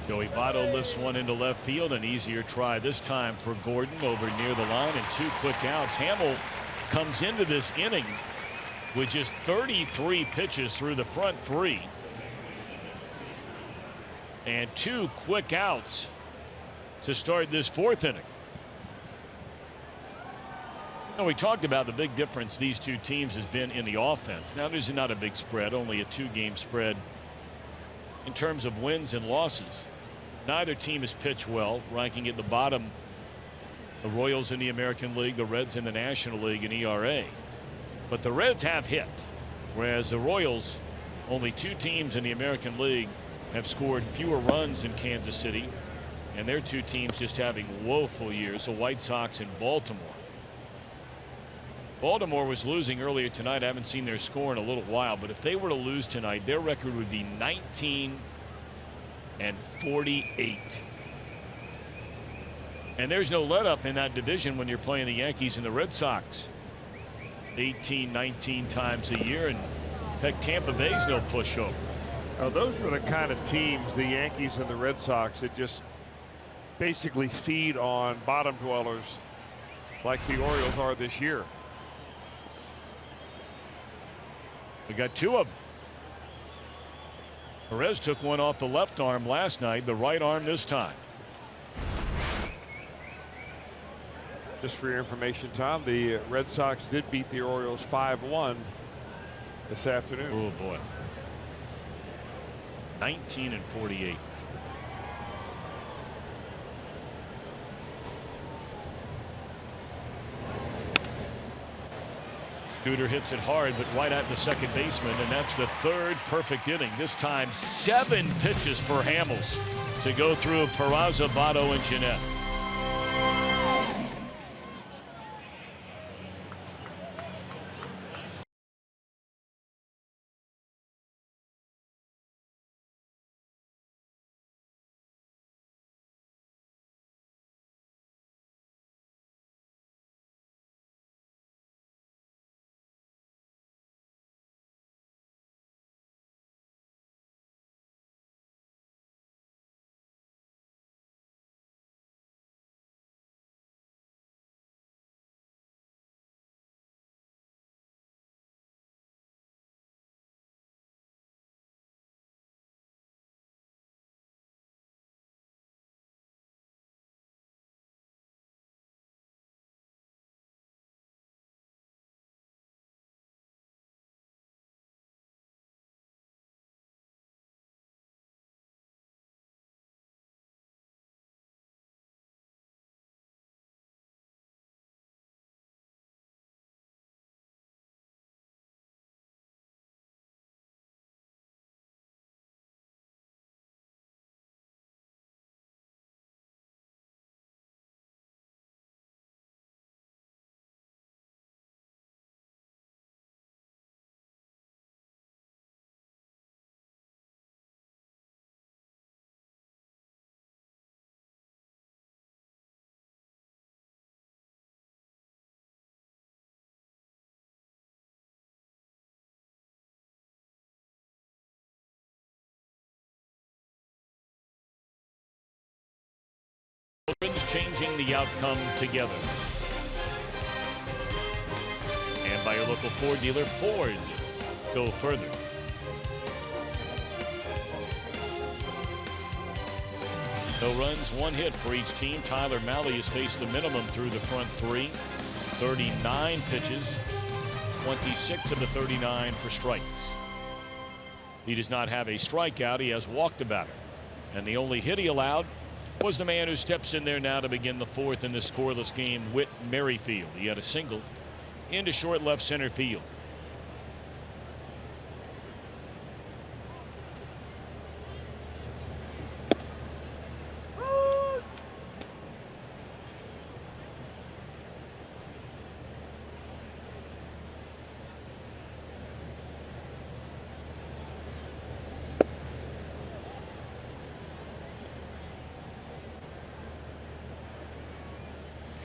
Joey Votto lifts one into left field. An easier try this time for Gordon over near the line, and 2 quick outs. Hamill comes into this inning with just 33 pitches through the front 3 and 2 quick outs to start this 4th inning. Now, we talked about the big difference these two teams has been in the offense. Now, there's not a big spread, only a 2-game spread in terms of wins and losses. Neither team has pitched well, ranking at the bottom. The Royals in the American League, the Reds in the National League in ERA. But the Reds have hit, whereas the Royals, only 2 teams in the American League have scored fewer runs in Kansas City, and their 2 teams just having woeful years, the White Sox and Baltimore. Baltimore was losing earlier tonight. I haven't seen their score in a little while, but if they were to lose tonight, their record would be 19-48. And there's no let up in that division when you're playing the Yankees and the Red Sox 18, 19 times a year, and heck, Tampa Bay's no pushover. Oh, those are the kind of teams, the Yankees and the Red Sox, that just basically feed on bottom dwellers like the Orioles are this year. We got 2 of them. Perez took one off the left arm last night, the right arm this time. Just for your information, Tom, the Red Sox did beat the Orioles 5-1 this afternoon. Oh boy. 19-48. Scooter hits it hard, but right at the second baseman, and that's the 3rd perfect inning. This time 7 pitches for Hamels to go through Peraza, Votto, and Jeanette. changing the outcome together. And by your local Ford dealer, Ford, go further. No runs, one hit for each team. Tyler Mahle has faced the minimum through the front three. 39 pitches, 26 of the 39 for strikes. He does not have a strikeout. He has walked a batter. And the only hit he allowed was the man who steps in there now to begin the fourth in this scoreless game, Whit Merrifield. He had a single into short left center field.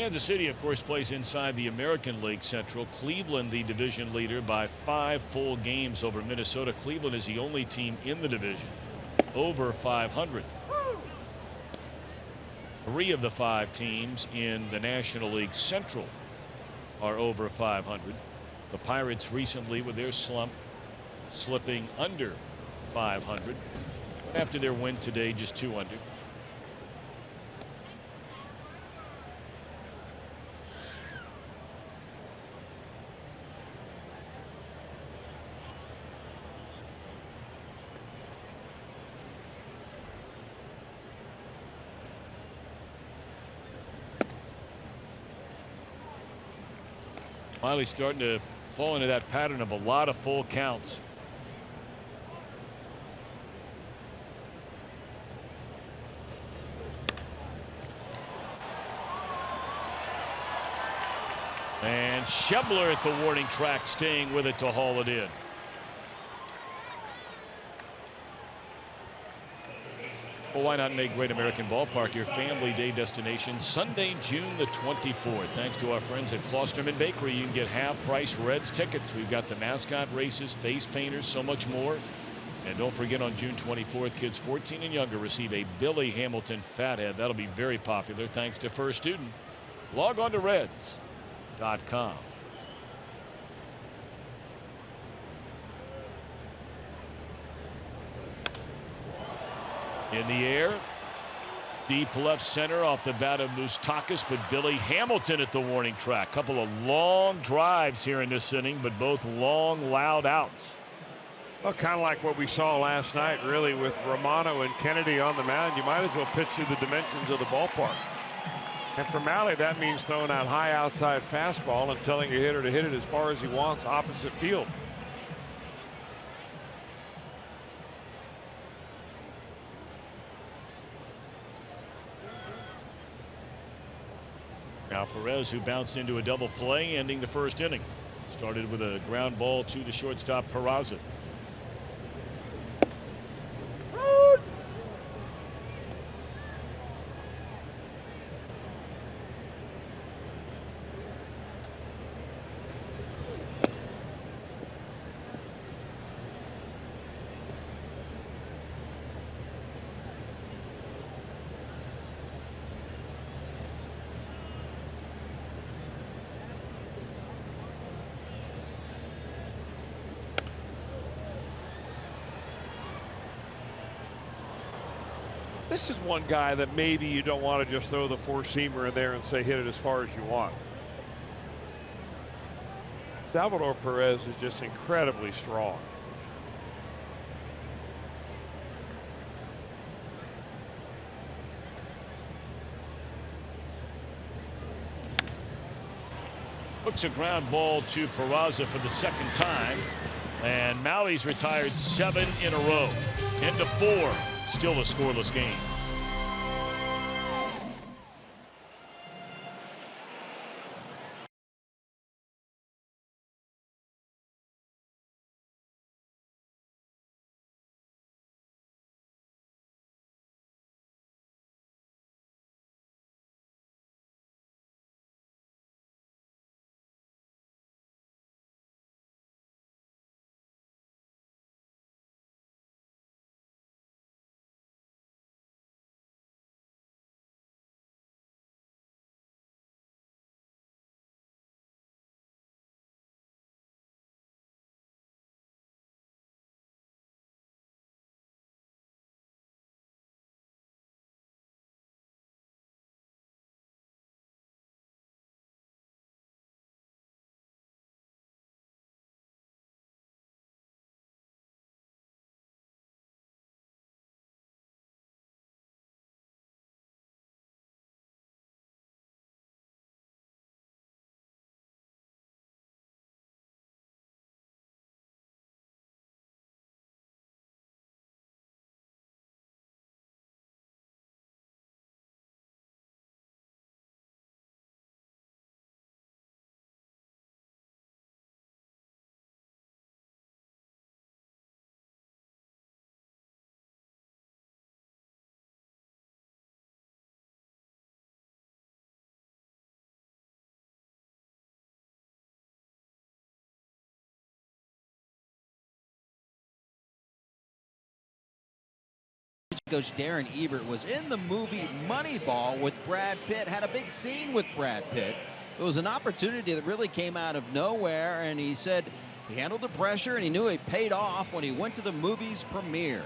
Kansas City, of course, plays inside the American League Central. Cleveland, the division leader, by 5 full games over Minnesota. Cleveland is the only team in the division over 500. 3 of the 5 teams in the National League Central are over 500. The Pirates recently, with their slump, slipping under 500. After their win today, just 2 under. Miley's starting to fall into that pattern of a lot of full counts. And Schebler at the warning track, staying with it to haul it in. Well, why not make Great American Ballpark your family day destination Sunday, June the 24th? Thanks to our friends at Klosterman Bakery, you can get half-price Reds tickets. We've got the mascot races, face painters, so much more. And don't forget, on June 24th, kids 14 and younger receive a Billy Hamilton Fathead. That'll be very popular thanks to First Student. Log on to Reds.com. In the air, deep left center off the bat of Moustakas, but Billy Hamilton at the warning track. Couple of long drives here in this inning, but both long, loud outs. Well, kind of like what we saw last night, really, with Romano and Kennedy on the mound. You might as well pitch through the dimensions of the ballpark. And for Mahle, that means throwing out high outside fastball and telling your hitter to hit it as far as he wants opposite field. Now Perez, who bounced into a double play, ending the first inning. Started with a ground ball to the shortstop, Peraza. This is one guy that maybe you don't want to just throw the four-seamer in there and say hit it as far as you want. Salvador Perez is just incredibly strong. Hooks a ground ball to Peraza for the second time. And Mahle's retired 7 in a row. Into 4. Still a scoreless game. Coach Darren Ebert was in the movie Moneyball with Brad Pitt, had a big scene with Brad Pitt. It was an opportunity that really came out of nowhere, and he said he handled the pressure and he knew it paid off when he went to the movie's premiere.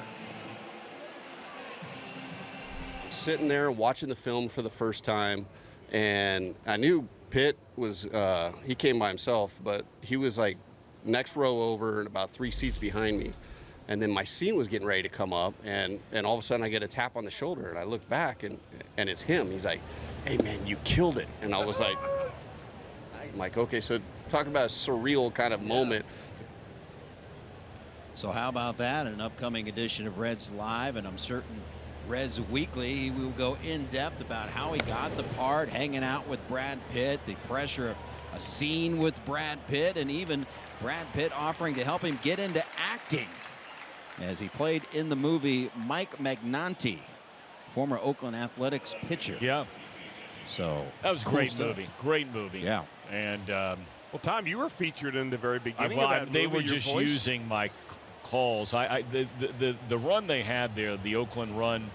Sitting there watching the film for the first time, and I knew Pitt was, he came by himself, but he was like next row over and about 3 seats behind me. And then my scene was getting ready to come up, and all of a sudden I get a tap on the shoulder, and I look back, and it's him. He's like, "Hey man, you killed it." And I was like, I'm like, okay, so talk about a surreal kind of moment. So how about that? An upcoming edition of Reds Live, and I'm certain Reds Weekly, he will go in depth about how he got the part, hanging out with Brad Pitt, the pressure of a scene with Brad Pitt, and even Brad Pitt offering to help him get into acting, as he played in the movie Mike Magnanti, former Oakland Athletics pitcher. Yeah. So that was a cool great stuff. movie. Great movie. Yeah. And Well, Tom, you were featured in the very beginning well, of that they movie, were your just voice. using my calls. The run they had there, the Oakland run,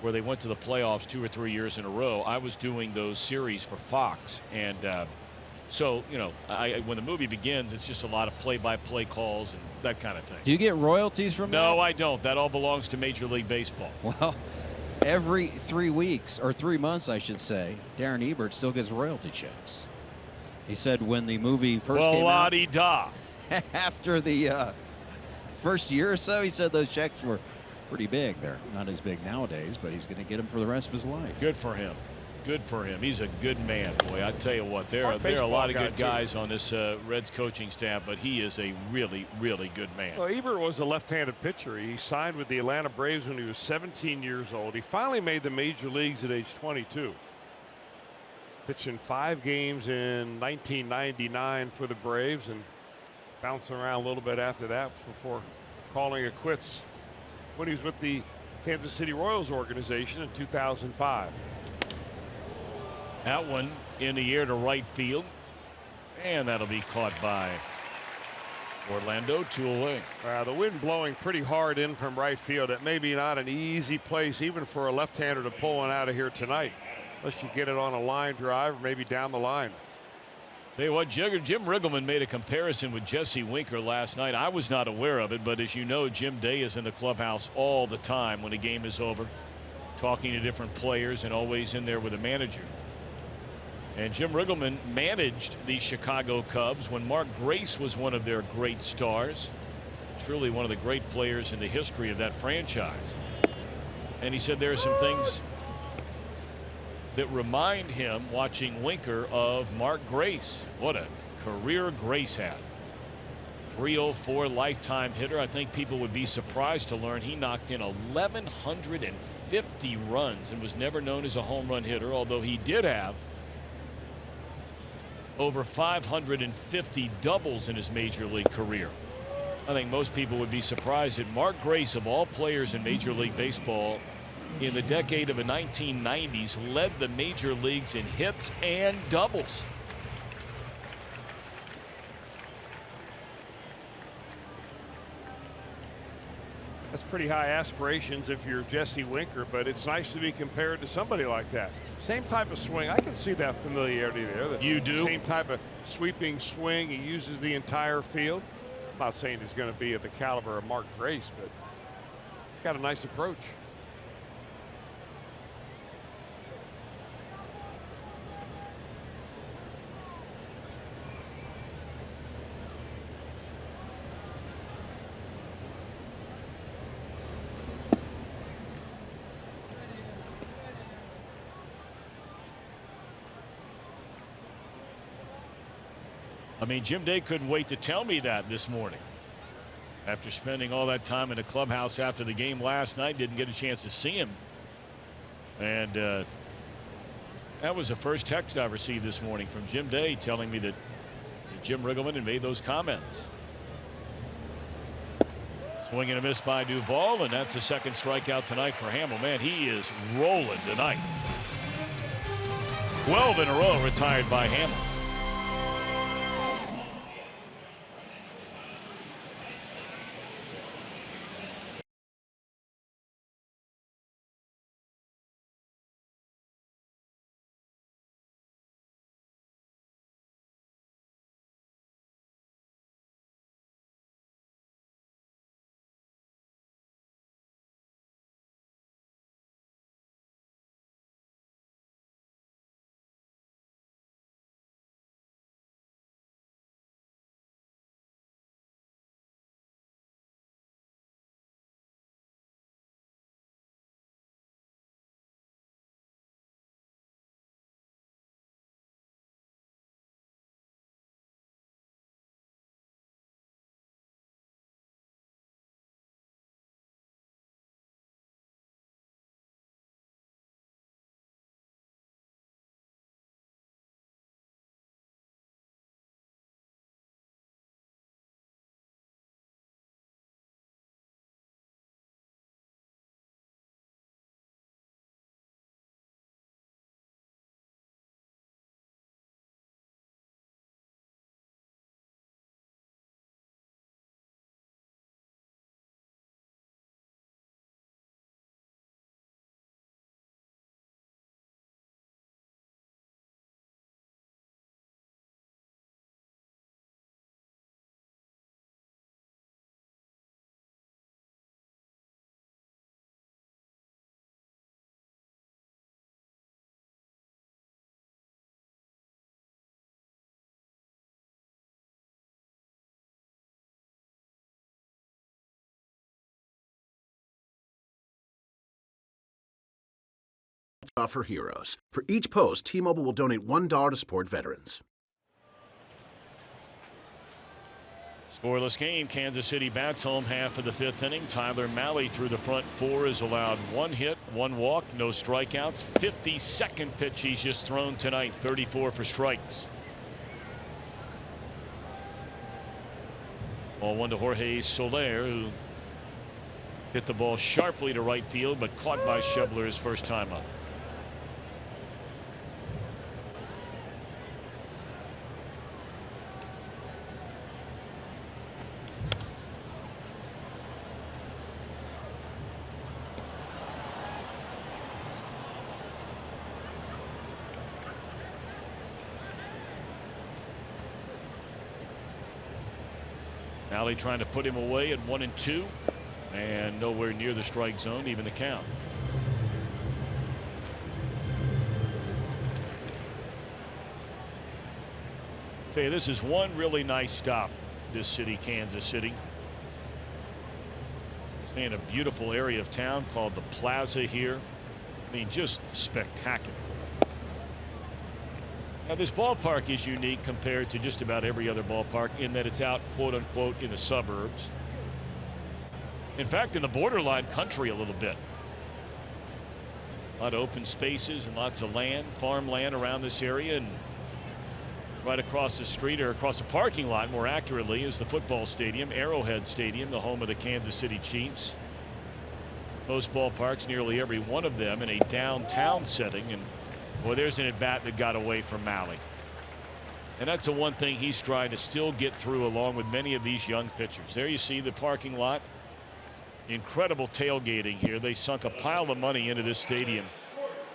where they went to the playoffs 2 or 3 years in a row. I was doing those series for Fox, and so you know, when the movie begins, it's just a lot of play-by-play calls and that kind of thing. Do you get royalties from that? No, I don't. That all belongs to Major League Baseball. Well, every 3 weeks, or 3 months, I should say, Darren Ebert still gets royalty checks. He said when the movie first Well, came out, la-di-da. after the first year or so, he said those checks were pretty big. They're not as big nowadays, but he's going to get them for the rest of his life. Good for him. Good for him. He's a good man, boy. I tell you what, there are a baseball lot of guy, good too. guys on this Reds coaching staff, but he is a really, really good man. Well, Ebert was a left-handed pitcher. He signed with the Atlanta Braves when he was 17 years old. He finally made the major leagues at age 22. Pitched in 5 games in 1999 for the Braves and bouncing around a little bit after that before calling it quits when he was with the Kansas City Royals organization in 2005. That one in the air to right field, and that'll be caught by Orlando, 2 away. The wind blowing pretty hard in from right field. It may be not an easy place even for a left-hander to pull one out of here tonight, unless you get it on a line drive or maybe down the line. Tell you what, Jim Riggleman made a comparison with Jesse Winker last night. I was not aware of it, but as you know, Jim Day is in the clubhouse all the time when a game is over, talking to different players and always in there with a manager. And Jim Riggleman managed the Chicago Cubs when Mark Grace was one of their great stars, truly one of the great players in the history of that franchise. And he said there are some things that remind him, watching Winker, of Mark Grace. What a career Grace had. 304 lifetime hitter. I think people would be surprised to learn he knocked in 1,150 runs and was never known as a home run hitter, although he did have over 550 doubles in his major league career. I think most people would be surprised that Mark Grace, of all players in Major League Baseball in the decade of the 1990s, led the major leagues in hits and doubles. That's pretty high aspirations if you're Jesse Winker, but it's nice to be compared to somebody like that. Same type of swing. I can see that familiarity there. You do? Same type of sweeping swing. He uses the entire field. I'm not saying he's going to be at the caliber of Mark Grace, but he's got a nice approach. I mean, Jim Day couldn't wait to tell me that this morning. After spending all that time in the clubhouse after the game last night, didn't get a chance to see him. And that was the first text I received this morning from Jim Day telling me that Jim Riggleman had made those comments. Swing and a miss by Duvall, and that's a second strikeout tonight for Hamill. Man, he is rolling tonight. 12 in a row retired by Hamill. off for heroes. For each post, T-Mobile will donate $1 to support veterans. Scoreless game. Kansas City bats home half of the 5th inning. Tyler Mahle through the front 4 has allowed 1 hit, 1 walk, no strikeouts. 52nd pitch he's just thrown tonight. 34 for strikes. Ball 1 to Jorge Soler, who hit the ball sharply to right field, but caught by Schebler his first time up. Mahle trying to put him away at 1-2, and nowhere near the strike zone, even the count. Tell you, this is one really nice stop. This city, Kansas City. Stay in a beautiful area of town called the Plaza here. I mean, just spectacular. Now, this ballpark is unique compared to just about every other ballpark in that it's out, quote unquote, in the suburbs. In fact, in the borderline country a little bit. A lot of open spaces and lots of land, farmland around this area, and right across the street, or across the parking lot more accurately, is the football stadium, Arrowhead Stadium, the home of the Kansas City Chiefs. Most ballparks, nearly every one of them, in a downtown setting, and boy, there's an at-bat that got away from Mahle. And that's the one thing he's trying to still get through, along with many of these young pitchers. There you see the parking lot. Incredible tailgating here. They sunk a pile of money into this stadium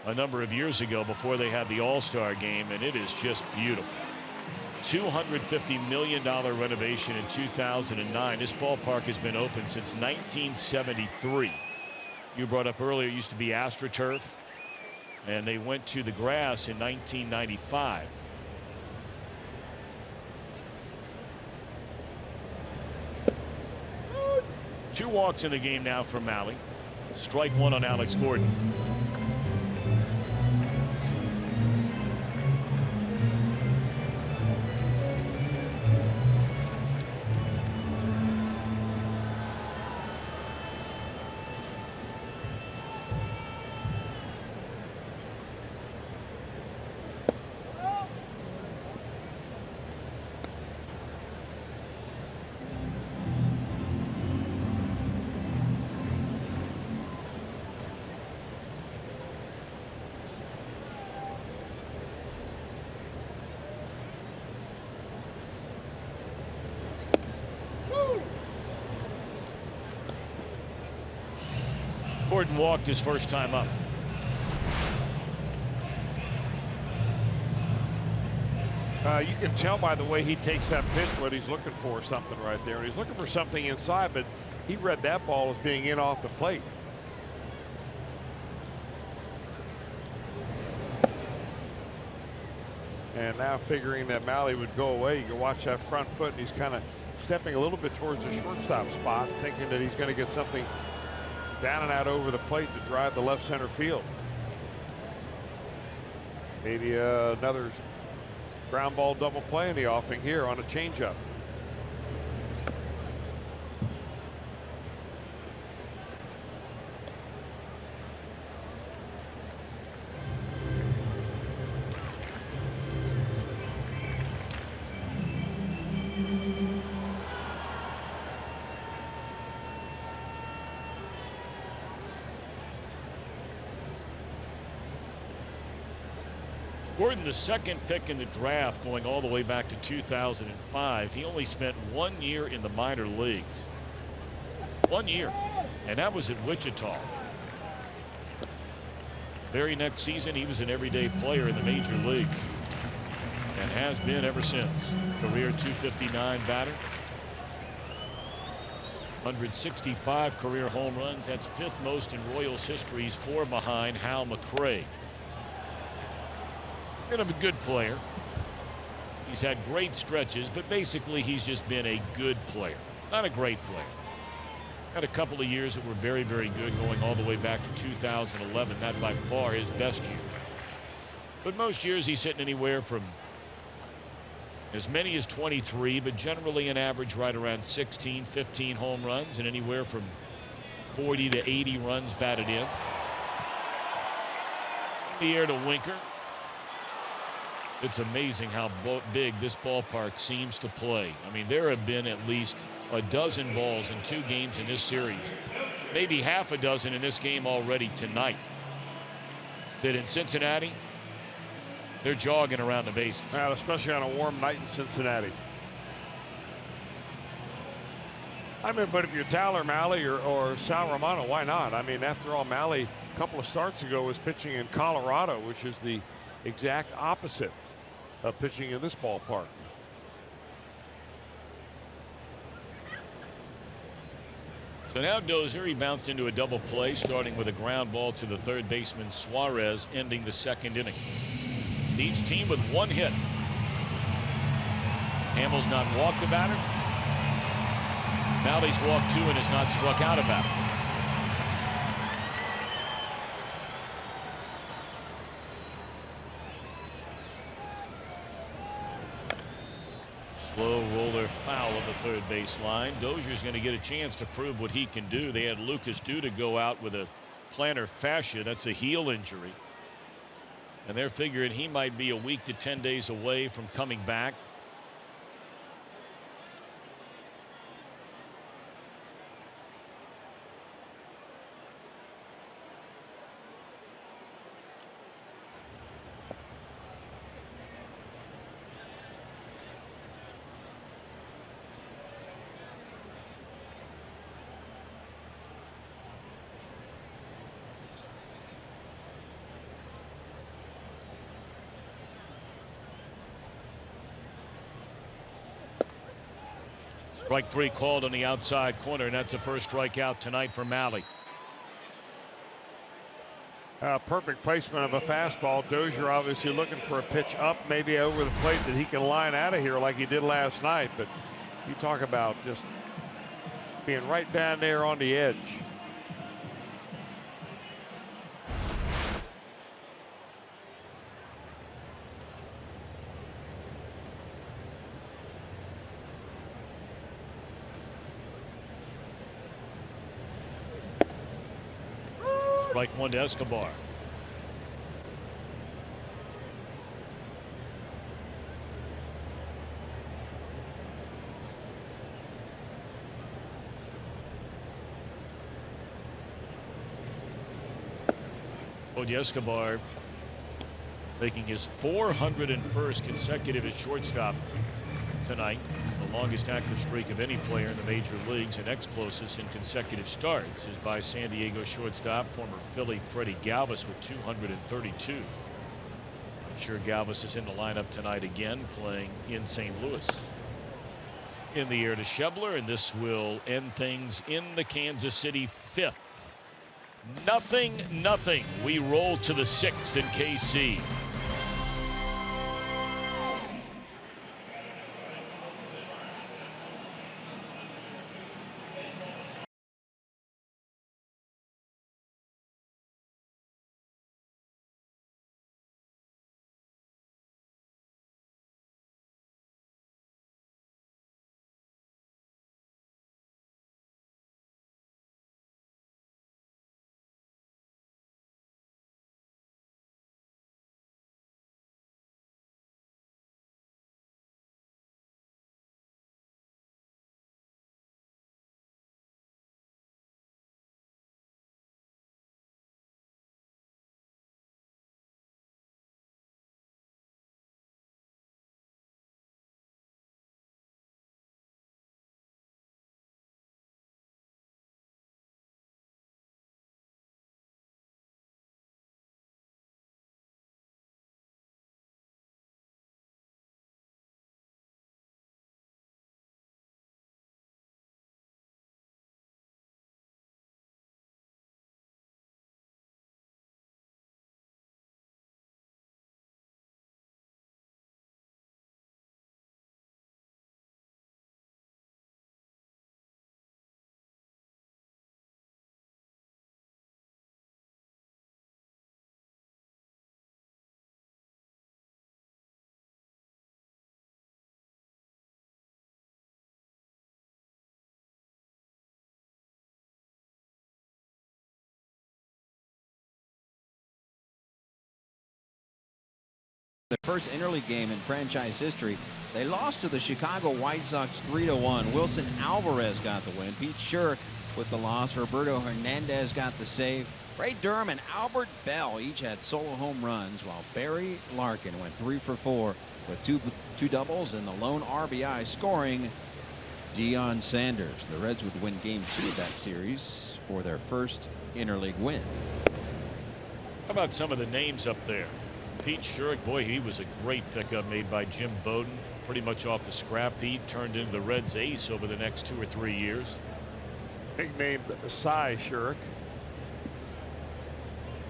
a number of years ago before they had the All-Star game, and it is just beautiful. $250 million renovation in 2009. This ballpark has been open since 1973. You brought up earlier, it used to be AstroTurf, and they went to the grass in 1995. Two walks in the game now for Mahle. Strike 1 on Alex Gordon. Gordon walked his first time up. You can tell by the way he takes that pitch what he's looking for, something right there. And he's looking for something inside, but he read that ball as being in off the plate. And now figuring that Mahle would go away, you can watch that front foot, and he's kind of stepping a little bit towards the shortstop spot, thinking that he's going to get something down and out over the plate to drive the left center field. Maybe another ground ball double play in the offing here on a changeup. Gordon, the second pick in the draft, going all the way back to 2005. He only spent 1 year in the minor leagues. 1 year, and that was at Wichita. Very next season, he was an everyday player in the major leagues, and has been ever since. Career .259 batter. 165 career home runs. That's 5th most in Royals history. He's 4 behind Hal McRae. Been a good player. He's had great stretches, but basically he's just been a good player, not a great player. Had a couple of years that were very, very good, going all the way back to 2011. That by far his best year. But most years he's hitting anywhere from as many as 23, but generally an average right around 16, 15 home runs, and anywhere from 40 to 80 runs batted in. The air to Winker. It's amazing how big this ballpark seems to play. I mean, there have been at least a dozen balls in 2 games in this series, maybe half a dozen in this game already tonight, that in Cincinnati, they're jogging around the bases. Well, especially on a warm night in Cincinnati. I mean, but if you're Tyler Mahle or Sal Romano, why not? I mean, after all, Mahle a couple of starts ago was pitching in Colorado, which is the exact opposite of pitching in this ballpark. So now Dozier, he bounced into a double play, starting with a ground ball to the third baseman Suarez, ending the 2nd inning. Each team with 1 hit. Hamels not walked a batter. Malle's walked 2 and has not struck out a batter. Slow roller foul of the third base line. Dozier's going to get a chance to prove what he can do. They had Lucas Duda go out with a plantar fascia. That's a heel injury. And they're figuring he might be a week to 10 days away from coming back. Strike 3 called on the outside corner, and that's the first strikeout tonight for Mahle. Perfect placement of a fastball. Dozier obviously looking for a pitch up, maybe over the plate that he can line out of here like he did last night. But you talk about just being right down there on the edge. Strike 1 to Escobar. Escobar making his 401st consecutive at shortstop tonight. The longest active streak of any player in the major leagues, and next closest in consecutive starts is by San Diego shortstop, former Philly Freddie Galvis with 232. I'm sure Galvis is in the lineup tonight again, playing in St. Louis. In the air to Schebler, and this will end things in the Kansas City 5th. 0-0. We roll to the 6th in KC. the first interleague game in franchise history. They lost to the Chicago White Sox 3-1. Wilson Alvarez got the win. Pete Sherrick with the loss. Roberto Hernandez got the save. Ray Durham and Albert Bell each had solo home runs, while Barry Larkin went 3 for 4 with two doubles and the lone RBI, scoring Deion Sanders. The Reds would win Game 2 of that series for their first interleague win. How about some of the names up there? Pete Sherrick, boy, he was a great pickup made by Jim Bowden. Pretty much off the scrap heap, turned into the Reds' ace over the next 2 or 3 years. Nicknamed Cy Sherrick.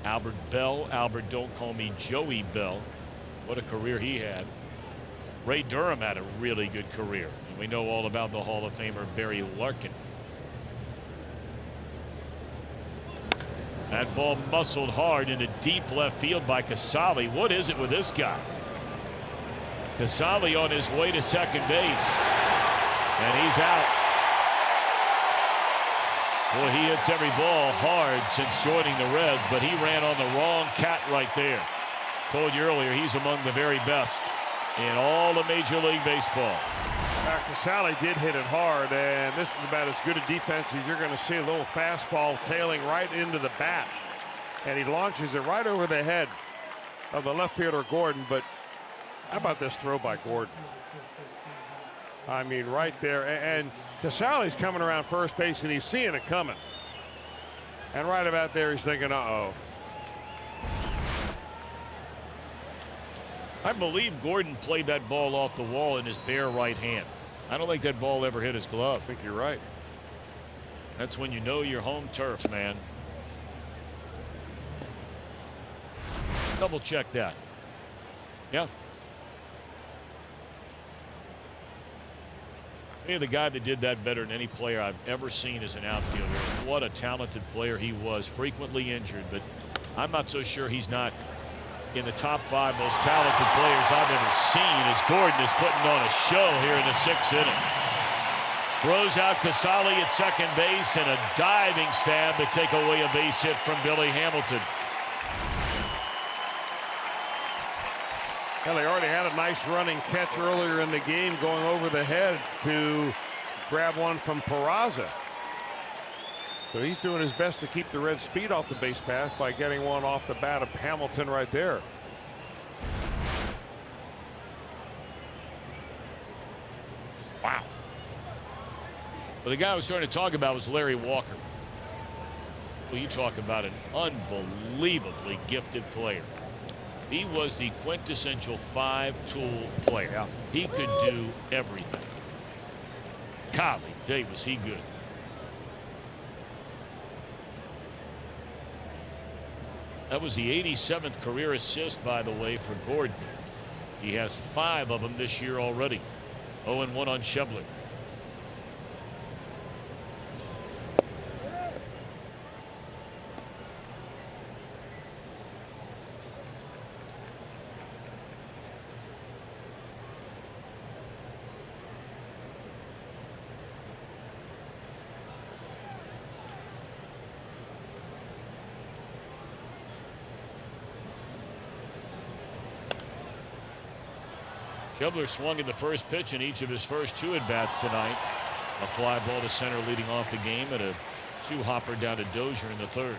Albert Bell. Albert, don't call me Joey Bell. What a career he had. Ray Durham had a really good career. And we know all about the Hall of Famer Barry Larkin. That ball muscled hard into deep left field by Casali. What is it with this guy? Casali on his way to second base. And he's out. Boy, he hits every ball hard since joining the Reds, but he ran on the wrong cat right there. Told you earlier, he's among the very best in all of Major League Baseball. Casali did hit it hard, and this is about as good a defense as you're going to see. A little fastball tailing right into the bat, and he launches it right over the head of the left fielder Gordon. But how about this throw by Gordon? I mean, right there. And Casali's coming around first base, and he's seeing it coming. And right about there, he's thinking, uh-oh. I believe Gordon played that ball off the wall in his bare right hand. I don't think that ball ever hit his glove. I think you're right. That's when you know your home turf, man. Double check that. Yeah. The guy that did that better than any player I've ever seen as an outfielder. What a talented player he was. Frequently injured, but I'm not so sure he's not in the top 5 most talented players I've ever seen, as Gordon is putting on a show here in the 6th inning. Throws out Casali at second base, and a diving stab to take away a base hit from Billy Hamilton. Well, they already had a nice running catch earlier in the game, going over the head to grab one from Peraza. So he's doing his best to keep the Reds' speed off the base pass by getting one off the bat of Hamilton right there. Wow. Well, the guy I was starting to talk about was Larry Walker. Well, you talk about an unbelievably gifted player. He was the quintessential 5-tool player. Yeah. He could do everything. Golly, day was he good. That was the 87th career assist, by the way, for Gordon. He has 5 of them this year already. 0-1 on Shevler. Shevler swung at the first pitch in each of his first 2 at-bats tonight. A fly ball to center leading off the game, and a 2-hopper down to Dozier in the 3rd.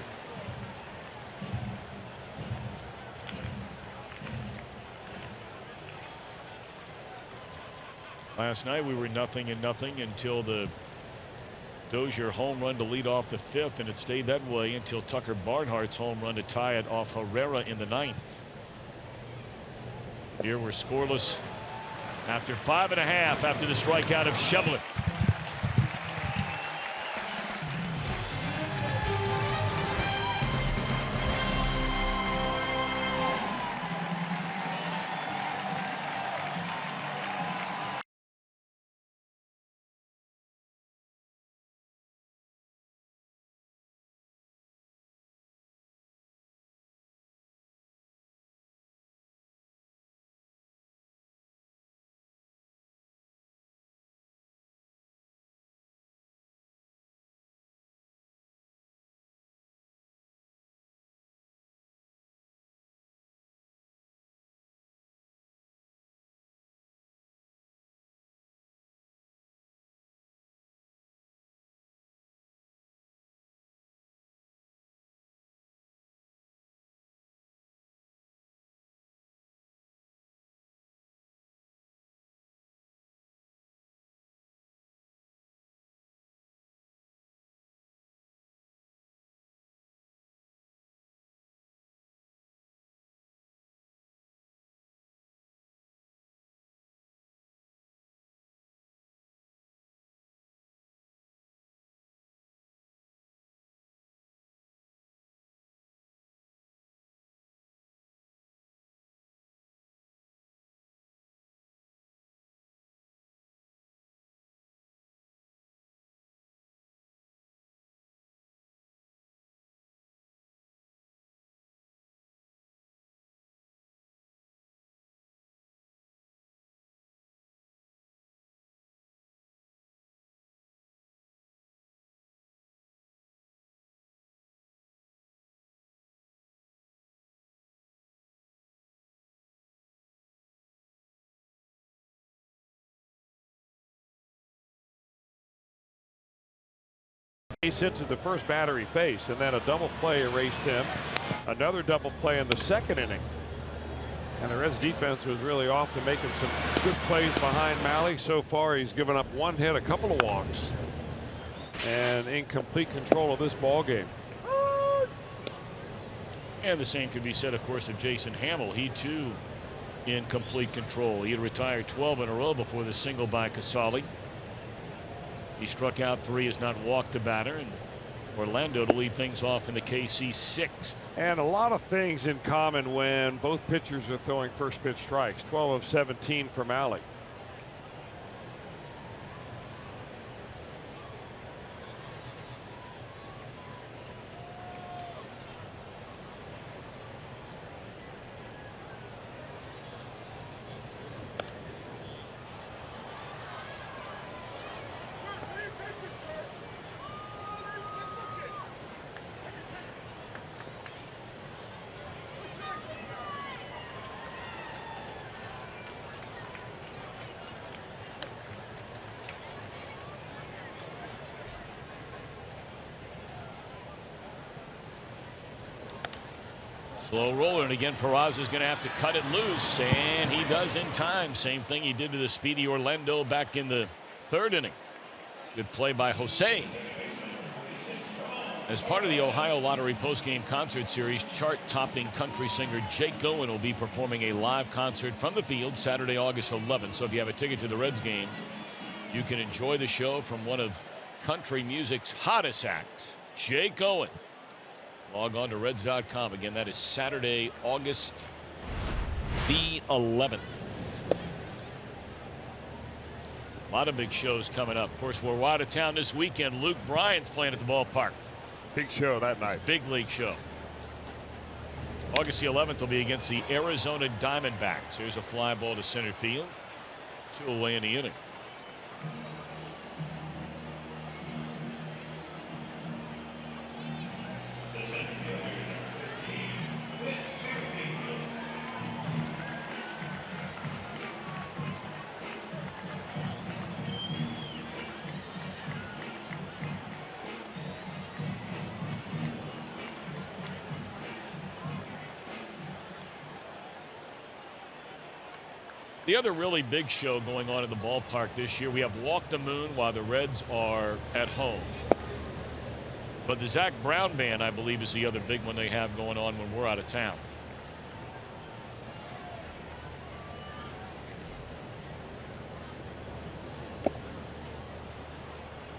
Last night we were 0-0 until the Dozier home run to lead off the 5th, and it stayed that way until Tucker Barnhart's home run to tie it off Herrera in the 9th. Here we're scoreless after 5.5 after the strikeout of Shevler. base hits at the first batter he faced, and then a double play erased him. Another double play in the second inning. And the Reds defense was really off to making some good plays behind Malley. So far, he's given up 1 hit, a couple of walks, and in complete control of this ball game. And the same could be said, of course, of Jason Hamill. He too in complete control. He had retired 12 in a row before the single by Casale. He struck out 3, has not walked a batter, and Orlando to lead things off in the KC 6th. And a lot of things in common when both pitchers are throwing first pitch strikes. 12 of 17 for Malley. Slow roller, and again Peraza's going to have to cut it loose, and he does in time. Same thing he did to the speedy Orlando back in the 3rd inning. Good play by Jose. As part of the Ohio Lottery postgame concert series, chart-topping country singer Jake Owen will be performing a live concert from the field Saturday, August 11th. So if you have a ticket to the Reds game, you can enjoy the show from one of country music's hottest acts, Jake Owen. Log on to Reds.com. Again, that is Saturday, August the 11th. A lot of big shows coming up. Of course, we're out of town this weekend. Luke Bryan's playing at the ballpark. Big show that night. It's a big league show. August the 11th will be against the Arizona Diamondbacks. Here's a fly ball to center field. 2 away in the inning. The other really big show going on at the ballpark this year, we have Walk the Moon while the Reds are at home. But the Zach Brown Band, I believe, is the other big one they have going on when we're out of town.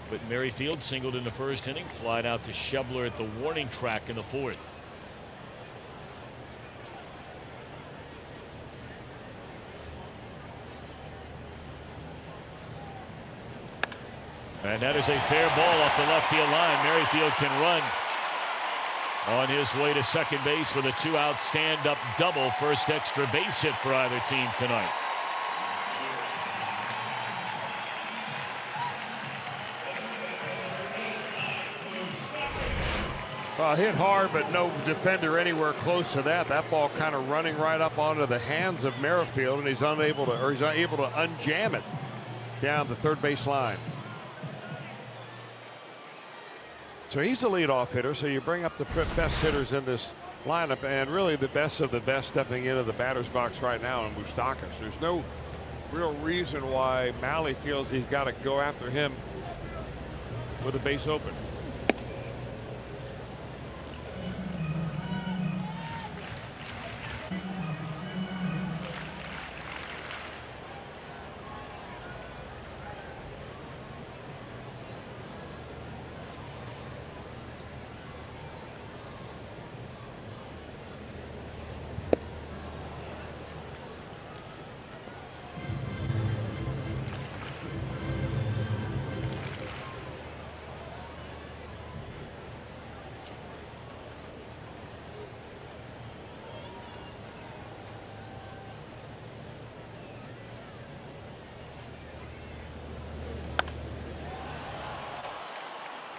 But Merrifield singled in the 1st inning, flied out to Shebler at the warning track in the 4th. And that is a fair ball off the left field line. Merrifield can run on his way to second base with a 2-out stand-up double. First extra base hit for either team tonight. Hit hard, but no defender anywhere close to that. That ball kind of running right up onto the hands of Merrifield, and he's unable to unjam it down the third base line. So he's the leadoff hitter. So you bring up the best hitters in this lineup, and really the best of the best stepping into the batter's box right now in Moustakas. There's no real reason why Malley feels he's got to go after him with a base open.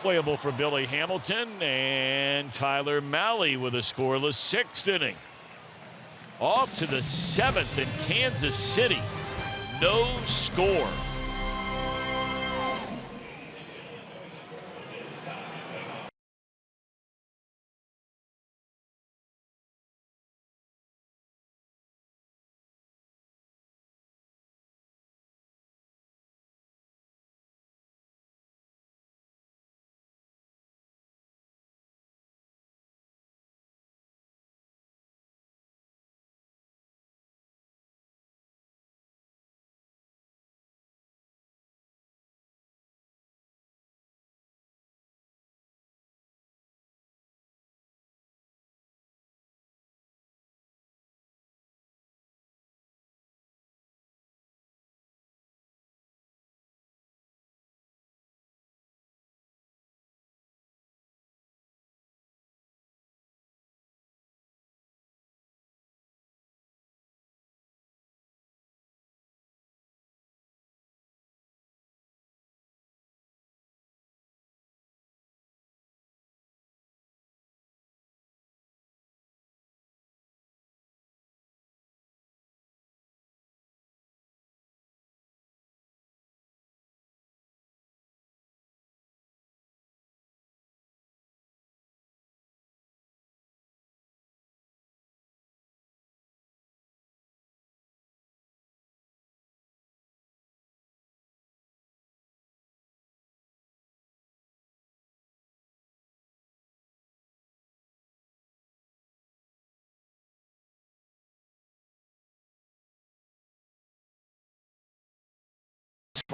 Playable for Billy Hamilton, and Tyler Malley with a scoreless 6th inning. Off to the 7th in Kansas City. No score.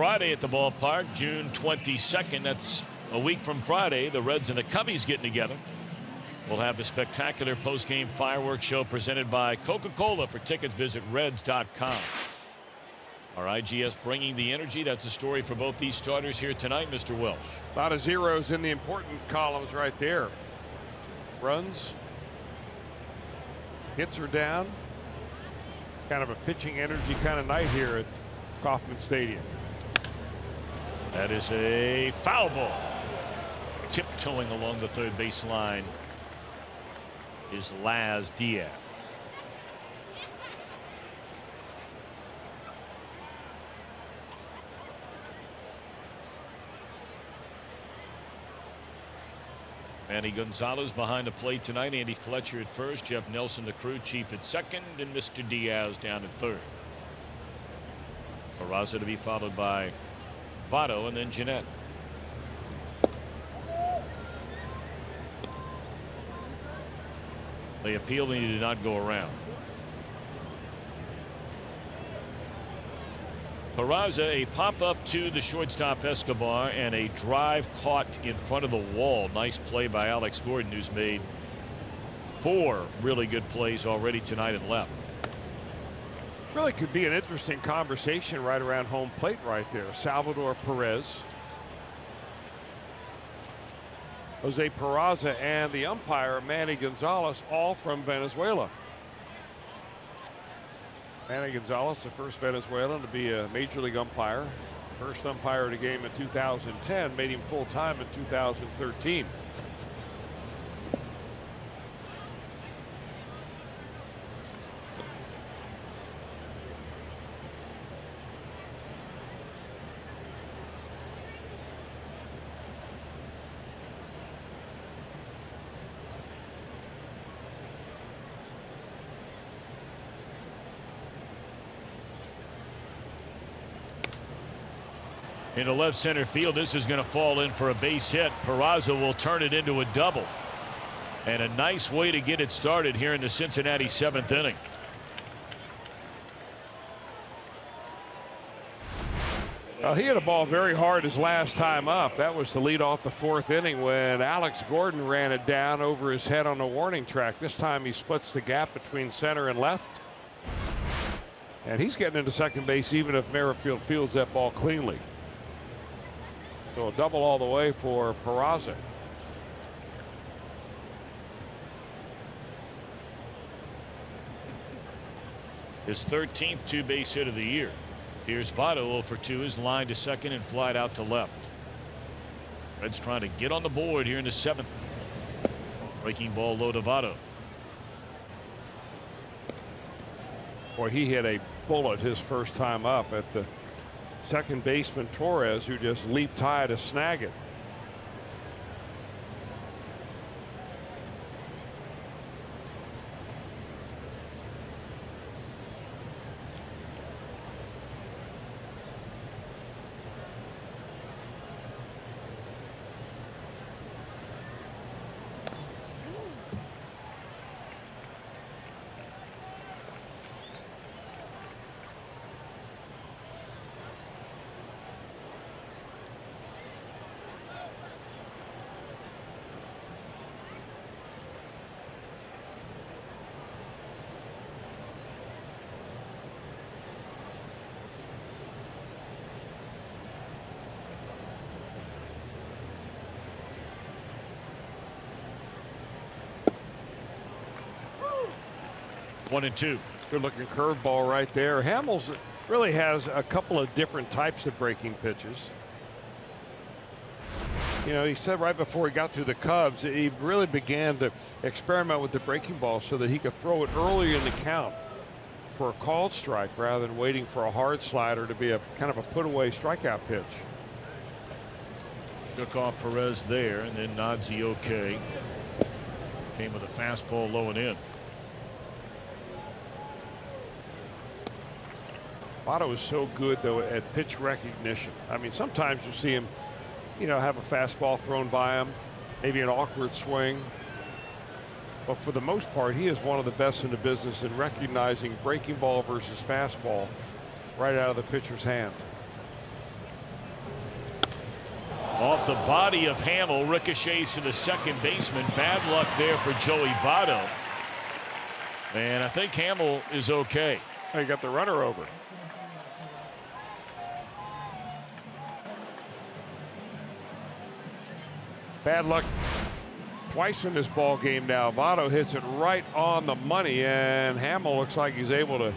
Friday at the ballpark, June 22nd. That's a week from Friday. The Reds and the Cubbies getting together. We'll have a spectacular post-game fireworks show presented by Coca-Cola. For tickets, visit Reds.com. Our IGS bringing the energy. That's a story for both these starters here tonight, Mr. Welsh. A lot of zeros in the important columns right there. Runs. Hits are down. It's kind of a pitching energy kind of night here at Kauffman Stadium. That is a foul ball. Tiptoeing along the third base line is Laz Diaz. Manny Gonzalez behind the plate tonight. Andy Fletcher at first. Jeff Nelson, the crew chief, at second. And Mr. Diaz down at third. Peraza to be followed by Votto and then Jeanette. They appealed and he did not go around. Peraza, a pop-up to the shortstop Escobar and a drive caught in front of the wall. Nice play by Alex Gordon, who's made 4 really good plays already tonight and left. Really could be an interesting conversation right around home plate right there. Salvador Perez, Jose Peraza, and the umpire Manny Gonzalez, all from Venezuela. Manny Gonzalez, the first Venezuelan to be a major league umpire. First umpire at a game in 2010, made him full time in 2013. Into left center field. This is going to fall in for a base hit. Peraza will turn it into a double. And a nice way to get it started here in the Cincinnati 7th inning. Well, he hit a ball very hard his last time up. That was to lead off the 4th inning when Alex Gordon ran it down over his head on the warning track. This time he splits the gap between center and left. And he's getting into second base even if Merrifield fields that ball cleanly. So a double all the way for Peraza. His 13th two-base hit of the year. Here's Votto, 0 for 2, is lined to second and flied out to left. Reds trying to get on the board here in the 7th. Breaking ball low to Votto. Boy, he hit a bullet his first time up at the second baseman Torres, who just leaped high to snag it. One and two. Good looking curveball right there. Hamels really has a couple of different types of breaking pitches. You know, he said right before he got to the Cubs, he really began to experiment with the breaking ball so that he could throw it early in the count for a called strike rather than waiting for a hard slider to be a kind of a put away strikeout pitch. Shook off Perez there and then nods the okay. Came with a fastball low and in. Votto is so good though at pitch recognition. I mean, sometimes you see him, you know, have a fastball thrown by him, maybe an awkward swing. But for the most part, he is one of the best in the business in recognizing breaking ball versus fastball right out of the pitcher's hand. Off the body of Hamill, ricochets to the second baseman. Bad luck there for Joey Votto. And I think Hamill is okay. He got the runner over. Bad luck twice in this ball game now. Votto hits it right on the money, and Hamill looks like he's able to.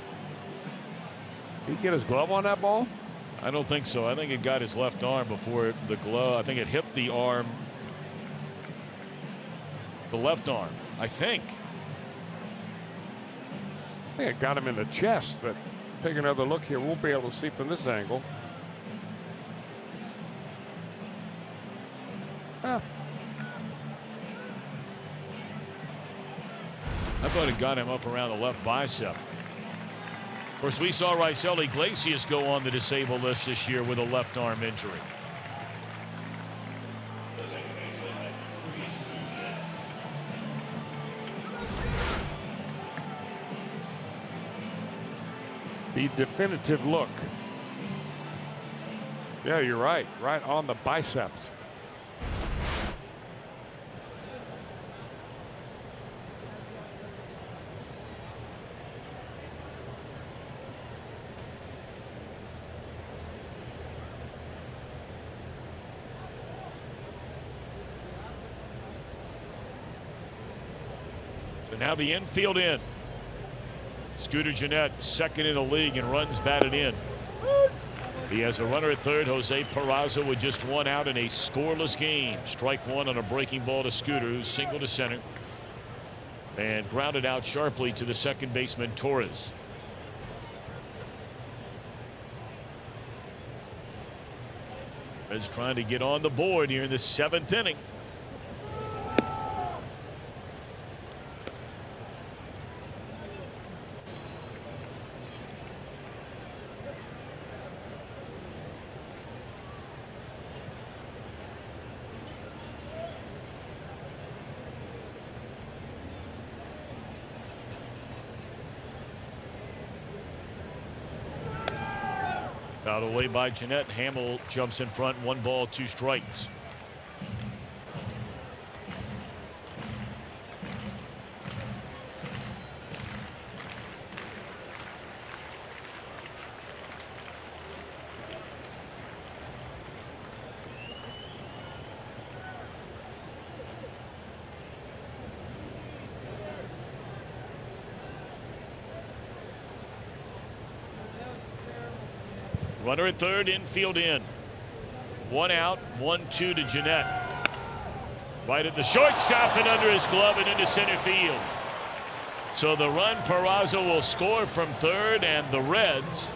Did he get his glove on that ball? I don't think so. I think it got his left arm before the glove. I think it hit the arm. The left arm, I think. I think it got him in the chest, but take another look here. We'll be able to see from this angle. Ah. I thought it got him up around the left bicep. Of course, we saw Raisel Iglesias go on the disabled list this year with a left arm injury. The definitive look. Yeah, you're right. Right on the biceps. So now the infield in. Scooter Gennett, second in the league in runs batted in. He has a runner at third. Jose Peraza with just one out in a scoreless game. Strike one on a breaking ball to Scooter, who's single to center. And grounded out sharply to the second baseman, Torres. Reds trying to get on the board here in the seventh inning. Fouled away by Gennett. Hamill jumps in front. 1 ball, 2 strikes. Runner at third, infield in. 1 out, 1-2 to Gennett. Right at the shortstop and under his glove and into center field. So the run, Peraza will score from third, and the Reds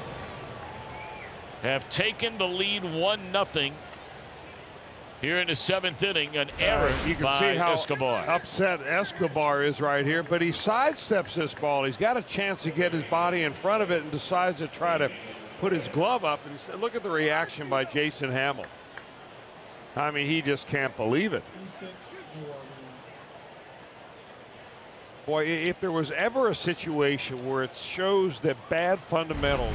have taken the lead 1-0 here in the seventh inning. An error you can by see how Escobar. upset Escobar is right here, but he sidesteps this ball. He's got a chance to get his body in front of it and decides to try to put his glove up, and look at the reaction by Jason Hamill. I mean, he just can't believe it. Boy, if there was ever a situation where it shows that bad fundamentals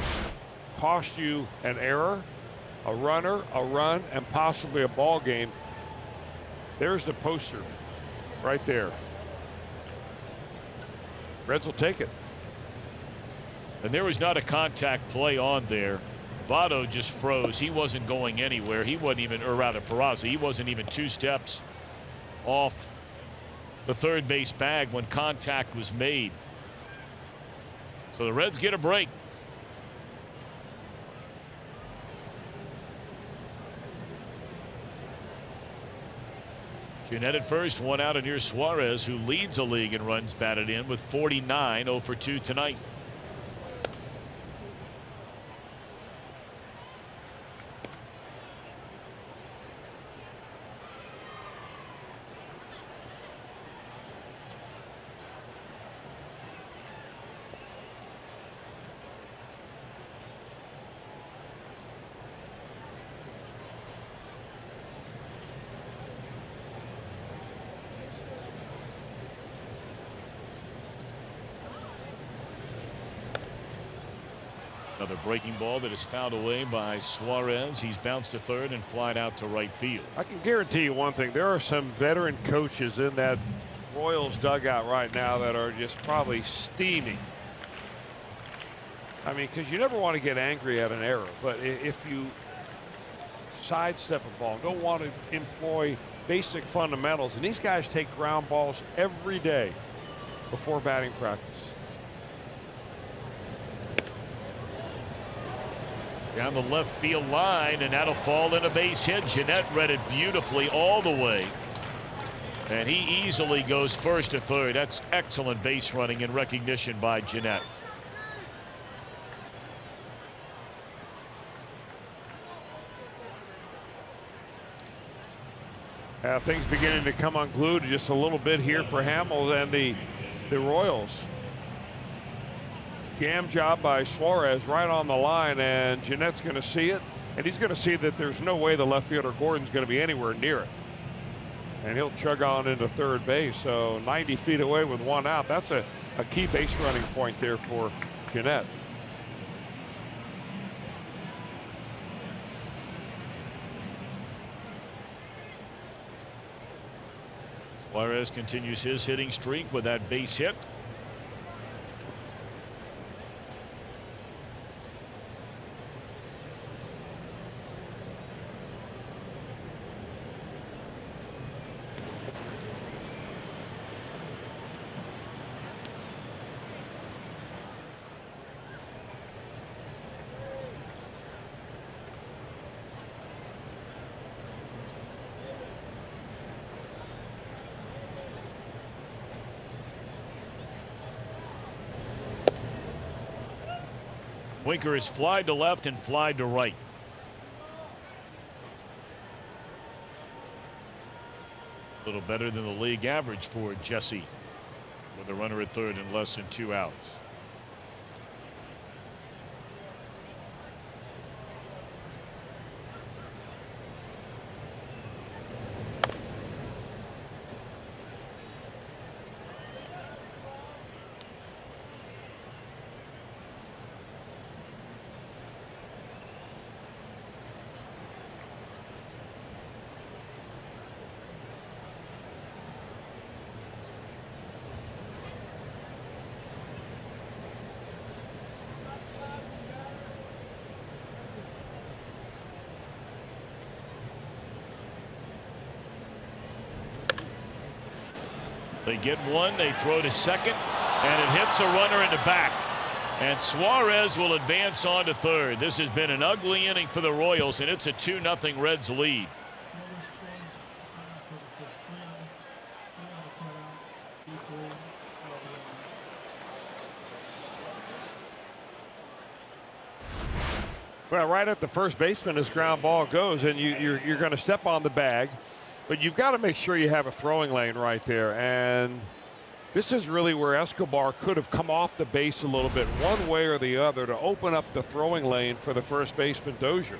cost you an error, a runner, a run, and possibly a ball game, there's the poster right there. Reds will take it. And there was not a contact play on there. Votto just froze. He wasn't going anywhere. He wasn't even, or rather Peraza, he wasn't even 2 steps off the third base bag when contact was made. So the Reds get a break. Gennett at first, 1 out, and here's Suarez, who leads the league in runs batted in with 49, 0 for 2 tonight. Another breaking ball that is fouled away by Suarez. He's bounced to third and flied out to right field. I can guarantee you one thing. There are some veteran coaches in that Royals dugout right now that are just probably steaming. I mean, because you never want to get angry at an error, but if you sidestep a ball, don't want to employ basic fundamentals, and these guys take ground balls every day before batting practice. Down the left field line, and that'll fall in a base hit. Jeanette read it beautifully all the way, and he easily goes first to third. That's excellent base running and recognition by Jeanette. Things beginning to come unglued just a little bit here for Hamels and the Royals. Jam job by Suarez right on the line, and Jeanette's going to see it, and he's going to see that there's no way the left fielder Gordon's going to be anywhere near it. And he'll chug on into third base, so 90 feet away with one out. That's a key base running point there for Jeanette. Suarez continues his hitting streak with that base hit. Winker is flied to left and flied to right. A little better than the league average for Jesse, with a runner at third and less than 2 outs. They get one, they throw to second, and it hits a runner in the back. And Suarez will advance on to third. This has been an ugly inning for the Royals, and it's a 2-0 Reds lead. Well, right at the first baseman, as ground ball goes, and you're going to step on the bag. But you've got to make sure you have a throwing lane right there. And this is really where Escobar could have come off the base a little bit, one way or the other, to open up the throwing lane for the first baseman, Dozier.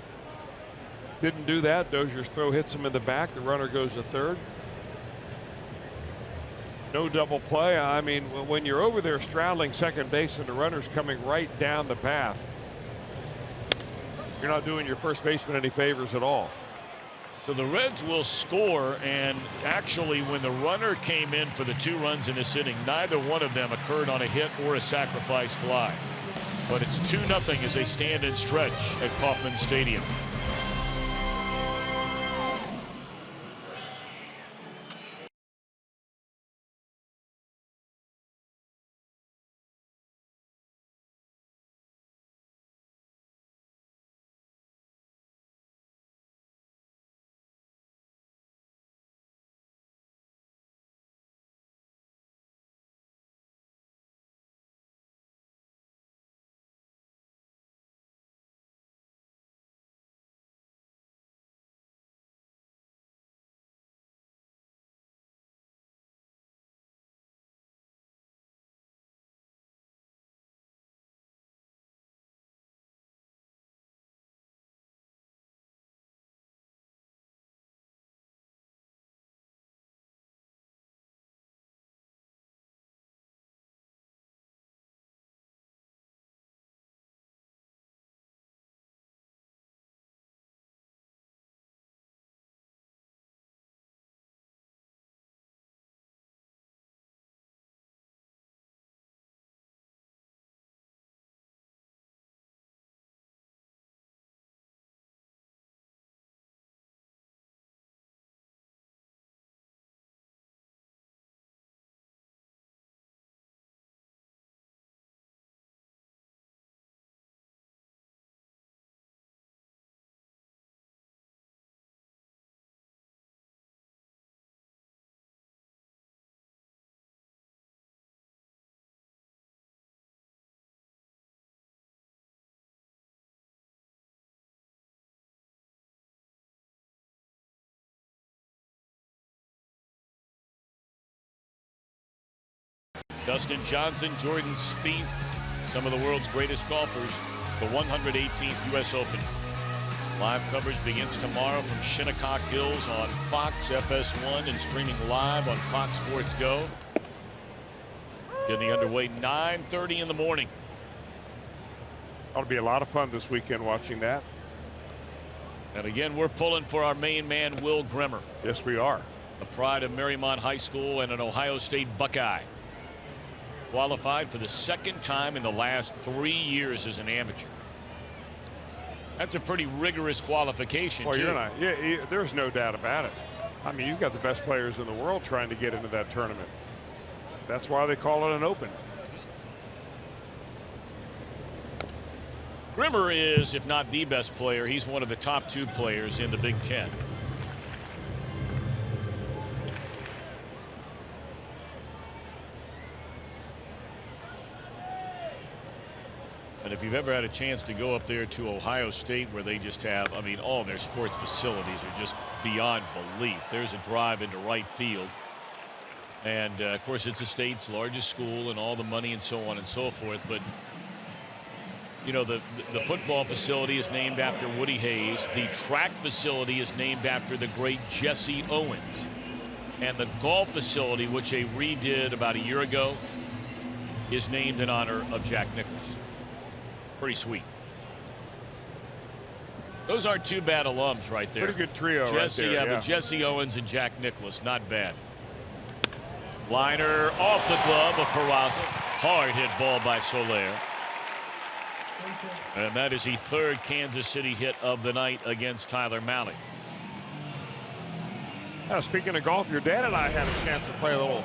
Didn't do that. Dozier's throw hits him in the back. The runner goes to third. No double play. I mean, when you're over there straddling second base and the runner's coming right down the path, you're not doing your first baseman any favors at all. So the Reds will score, and actually when the runner came in for the 2 runs in this inning, neither one of them occurred on a hit or a sacrifice fly. But it's 2-0 as they stand and stretch at Kauffman Stadium. Dustin Johnson, Jordan Spieth, some of the world's greatest golfers, the 118th U.S. Open. Live coverage begins tomorrow from Shinnecock Hills on Fox FS1 and streaming live on Fox Sports Go. Getting underway 9:30 in the morning. Ought to be a lot of fun this weekend watching that. And again, we're pulling for our main man, Will Grimmer. Yes, we are. The pride of Marymount High School and an Ohio State Buckeye. Qualified for the second time in the last 3 years as an amateur. That's a pretty rigorous qualification, well, too. There's no doubt about it. I mean, you've got the best players in the world trying to get into that tournament. That's why they call it an Open. Grimmer is, if not the best player, he's one of the top 2 players in the Big Ten. And if you've ever had a chance to go up there to Ohio State, where they just have, I mean, all their sports facilities are just beyond belief. There's a drive into right field. And of course, it's the state's largest school and all the money and so on and so forth. But you know, the football facility is named after Woody Hayes. The track facility is named after the great Jesse Owens. And the golf facility, which they redid about a year ago, is named in honor of Jack Nicklaus. Pretty sweet. Those aren't too bad alums right there. Pretty good trio Jesse, right there. yeah, but Jesse Owens and Jack Nicklaus, not bad. Liner off the glove of Peraza. Hard hit ball by Soler. And that is the 3rd Kansas City hit of the night against Tyler Malley. Now, speaking of golf, your dad and I had a chance to play a little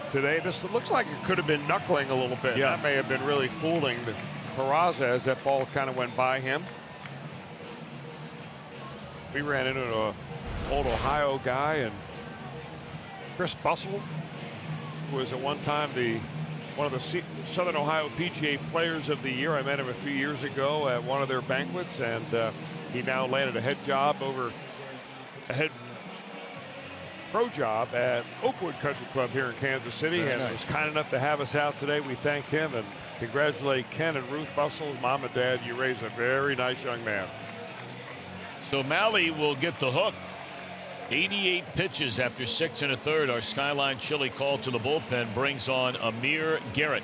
today. This looks like it could have been knuckling a little bit. Yeah. That may have been really fooling Peraza as that ball kind of went by him. We ran into an old Ohio guy, and Chris Bussell, who was at one time one of the Southern Ohio PGA Players of the Year. I met him a few years ago at one of their banquets, and he now landed a head pro job at Oakwood Country Club here in Kansas City. Very and nice. was kind enough to have us out today. We thank him and congratulate Ken and Ruth Bussell. Mom and Dad, you raised a very nice young man. So Malley will get the hook. 88 pitches after 6 1/3. Our Skyline Chili call to the bullpen brings on Amir Garrett.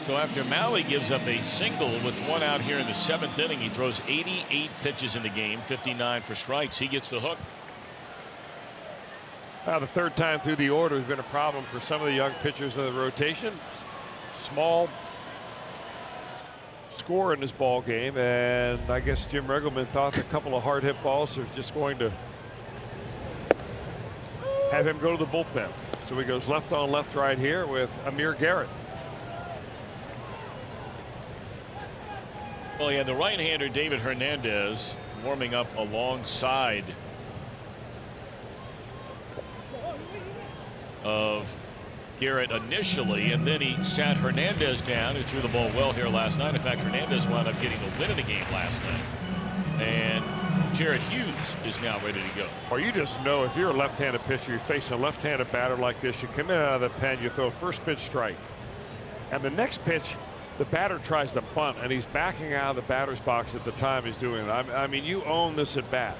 So after Malley gives up a single with 1 out here in the 7th inning, he throws 88 pitches in the game, 59 for strikes. He gets the hook. The 3rd time through the order has been a problem for some of the young pitchers in the rotation. Small score in this ball game, and I guess Jim Regelman thought a couple of hard hit balls are just going to have him go to the bullpen. So he goes left on left right here with Amir Garrett. Well, yeah, the right-hander David Hernandez warming up alongside of Garrett initially, and then he sat Hernandez down, who threw the ball well here last night. In fact, Hernandez wound up getting the win of the game last night. And Jared Hughes is now ready to go. Or you just know if you're a left-handed pitcher, you're facing a left-handed batter like this, you come in out of the pen, you throw a first pitch strike. And the next pitch, the batter tries to bunt, and he's backing out of the batter's box at the time he's doing it. I mean, you own this at bat.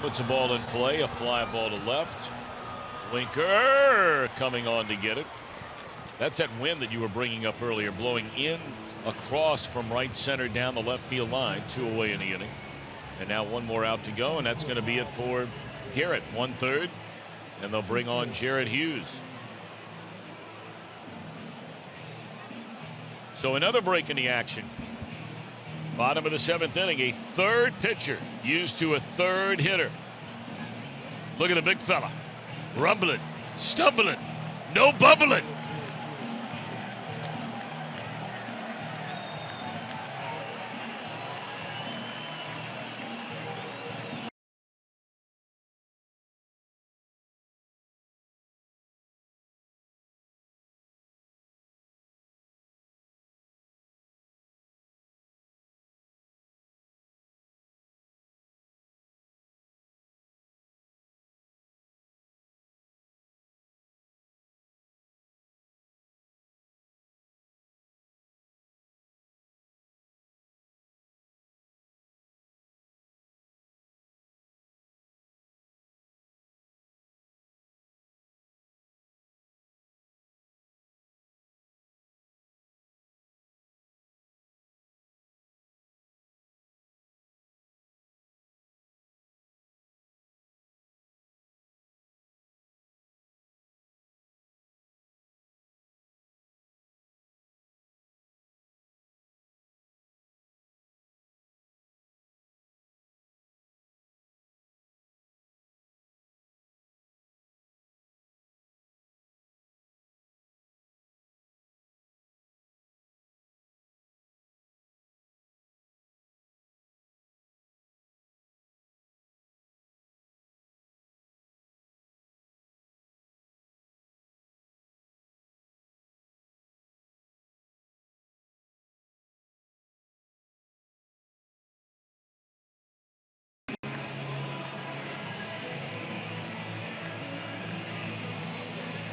Puts a ball in play, a fly ball to left. Winker coming on to get it. That's that wind that you were bringing up earlier, blowing in across from right center down the left field line. 2 away in the inning. And now 1 more out to go, and that's going to be it for Garrett. 1/3, and they'll bring on Jared Hughes. So another break in the action. Bottom of the 7th inning, a 3rd pitcher used to a 3rd hitter. Look at the big fella. Rumbling, stumbling, no bubbling.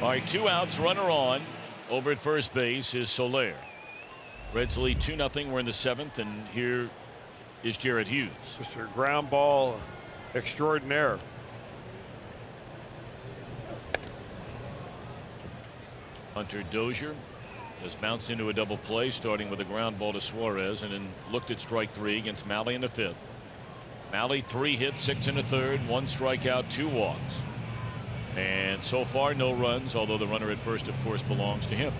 All right, 2 outs, runner on. Over at first base is Soler. Reds lead 2-0. We're in the 7th, and here is Jared Hughes. Mr. Ground ball extraordinaire. Hunter Dozier has bounced into a double play, starting with a ground ball to Suarez, and then looked at strike 3 against Malley in the 5th. Malley 3 hits, 6 1/3, 1 strikeout, 2 walks. And so far, no runs, although the runner at first, of course, belongs to him.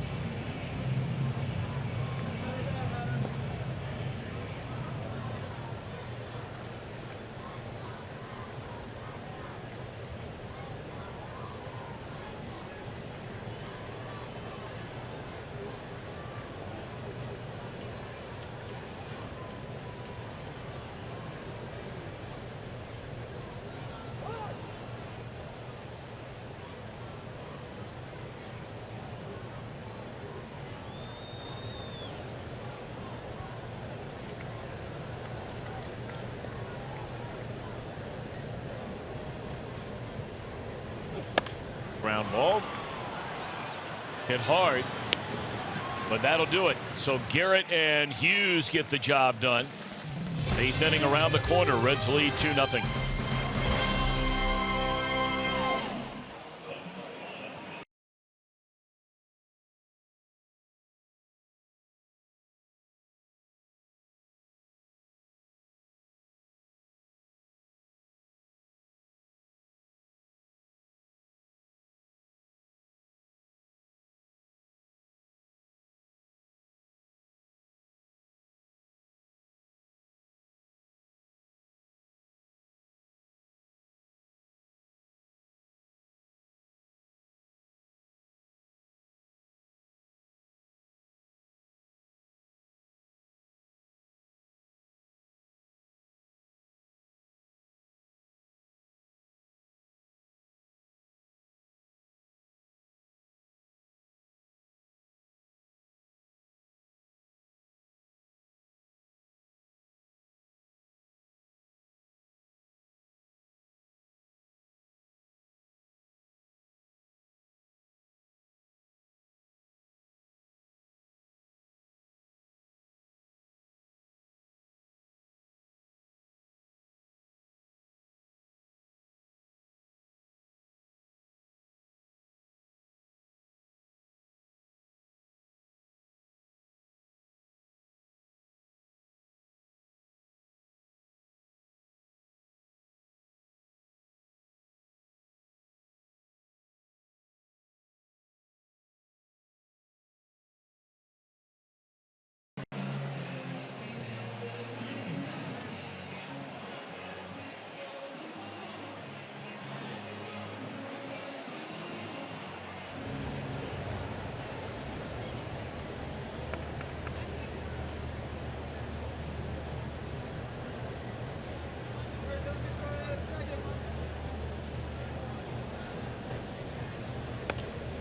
Ground ball. Hit hard, but that'll do it. So Garrett and Hughes get the job done. 8th inning around the corner. Reds lead 2-0.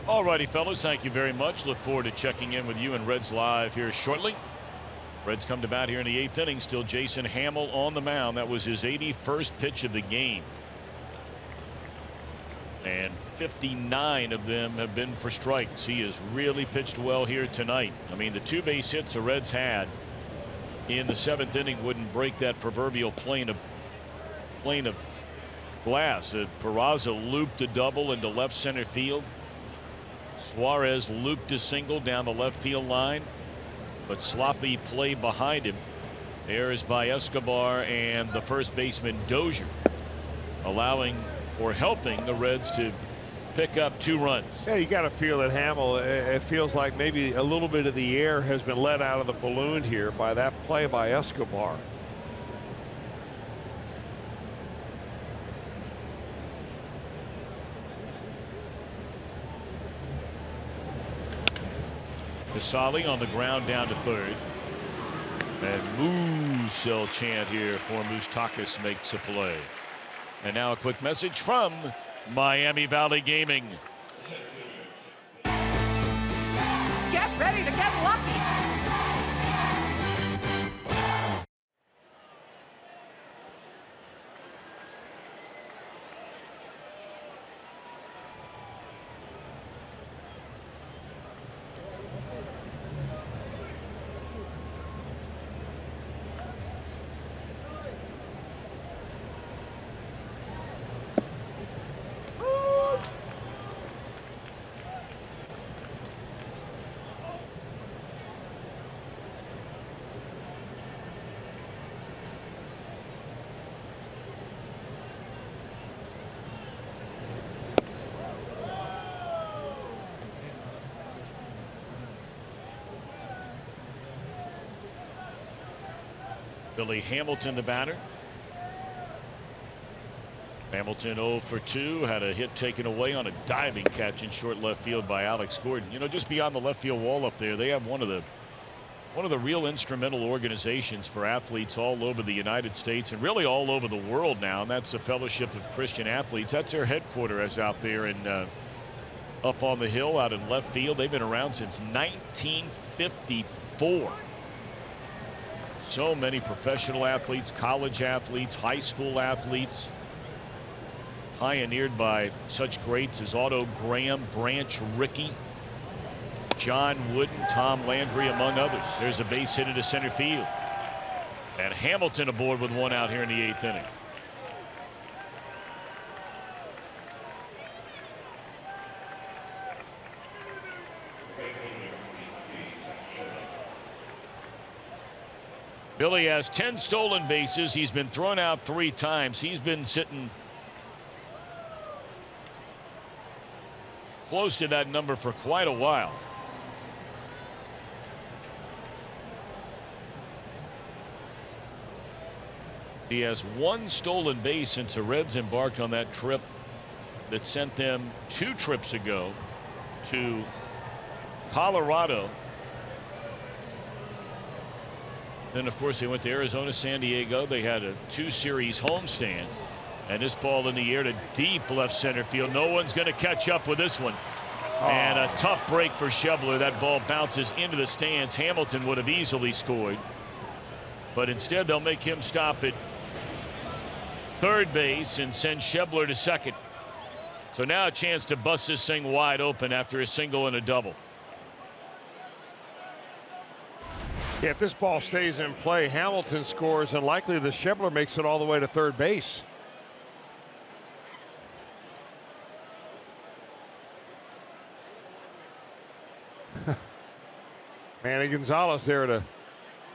All righty, fellas, thank you very much. Look forward to checking in with you and Reds Live here shortly. Reds come to bat here in the 8th inning. Still Jason Hamill on the mound. That was his 81st pitch of the game. And 59 of them have been for strikes. He has really pitched well here tonight. I mean, the 2 base hits the Reds had in the 7th inning wouldn't break that proverbial plane of glass. Peraza looped a double into left center field. Suarez looped a single down the left field line, but sloppy play behind him. Errors by Escobar and the first baseman Dozier, allowing or helping the Reds to pick up 2 runs. Yeah, you got to feel that Hamill, it feels like maybe a little bit of the air has been let out of the balloon here by that play by Escobar. Casali on the ground down to third. And Moose shall chant here for Moustakas makes a play. And now a quick message from Miami Valley Gaming. Get ready to get lucky. Billy Hamilton, the batter. Hamilton 0 for 2, had a hit taken away on a diving catch in short left field by Alex Gordon. You know, just beyond the left field wall up there, they have one of the real instrumental organizations for athletes all over the United States and really all over the world now, and that's the Fellowship of Christian Athletes. That's their headquarters out there in up on the hill out in left field. They've been around since 1954. So many professional athletes, college athletes, high school athletes, pioneered by such greats as Otto Graham, Branch Rickey, John Wooden, Tom Landry, among others. There's a base hit into center field. And Hamilton aboard with 1 out here in the 8th inning. Billy has 10 stolen bases. He's been thrown out 3 times. He's been sitting close to that number for quite a while. He has 1 stolen base since the Reds embarked on that trip that sent them 2 trips ago to Colorado. Then, of course, they went to Arizona, San Diego. They had a 2-series homestand. And this ball in the air to deep left center field. No one's going to catch up with this one. And a tough break for Schebler. That ball bounces into the stands. Hamilton would have easily scored. But instead, they'll make him stop at third base and send Schebler to second. So now a chance to bust this thing wide open after a single and a double. Yeah, if this ball stays in play, Hamilton scores, and likely the Schebler makes it all the way to third base. Manny Gonzalez there to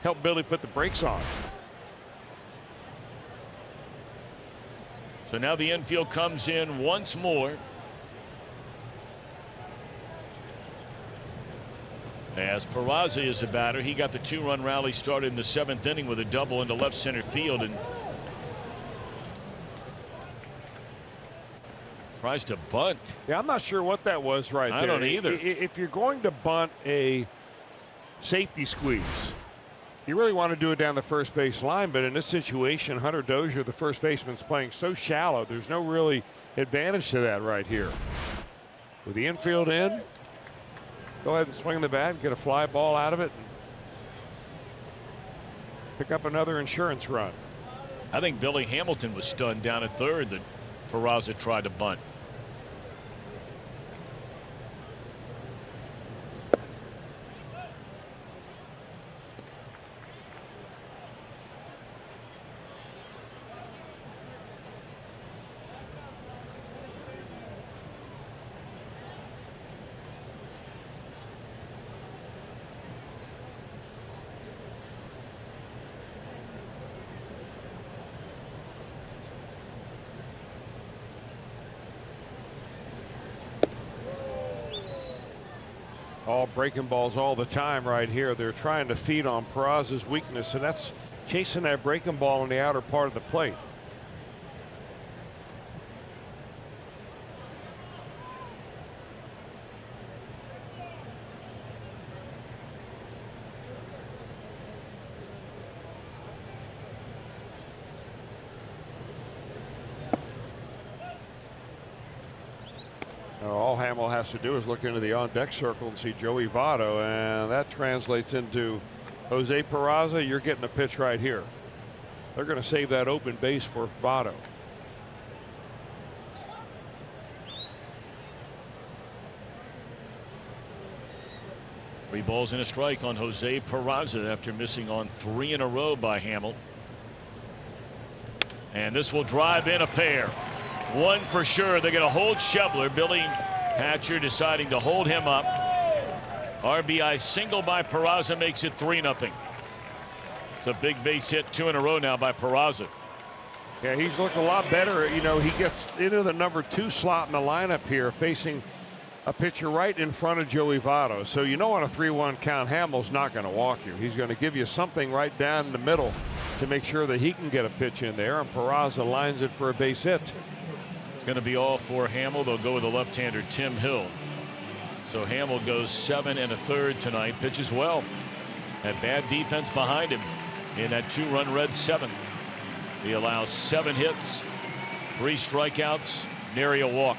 help Billy put the brakes on. So now the infield comes in once more. As Peraza is the batter, he got the 2-run rally started in the 7th inning with a double into left center field and tries to bunt. Yeah, I'm not sure what that was right there. I don't either. If you're going to bunt a safety squeeze, you really want to do it down the first base line, but in this situation, Hunter Dozier, the first baseman's playing so shallow, there's no really advantage to that right here. With the infield in, go ahead and swing the bat, get a fly ball out of it, and pick up another insurance run. I think Billy Hamilton was stunned down at third that Peraza tried to bunt. All breaking balls all the time right here. They're trying to feed on Peraza's weakness, and that's chasing that breaking ball in the outer part of the plate. All Hamill has to do is look into the on-deck circle and see Joey Votto, and that translates into Jose Peraza, you're getting a pitch right here. They're going to save that open base for Votto. Three balls and a strike on Jose Peraza after missing on 3 in a row by Hamill. And this will drive in a pair. One for sure. They're going to hold Schebler. Billy Hatcher deciding to hold him up. RBI single by Peraza makes it 3-0. It's a big base hit, 2 in a row now by Peraza. Yeah, he's looked a lot better. You know, he gets into the number 2 slot in the lineup here, facing a pitcher right in front of Joey Votto. So you know on a 3-1 count, Hamill's not going to walk you. He's going to give you something right down the middle to make sure that he can get a pitch in there, and Peraza lines it for a base hit. Going to be all for Hamill. They'll go with the left-hander Tim Hill. So Hamill goes 7 1/3 tonight. Pitches well. Had bad defense behind him in that 2-run Red 7th. He allows 7 hits, 3 strikeouts, nary a walk.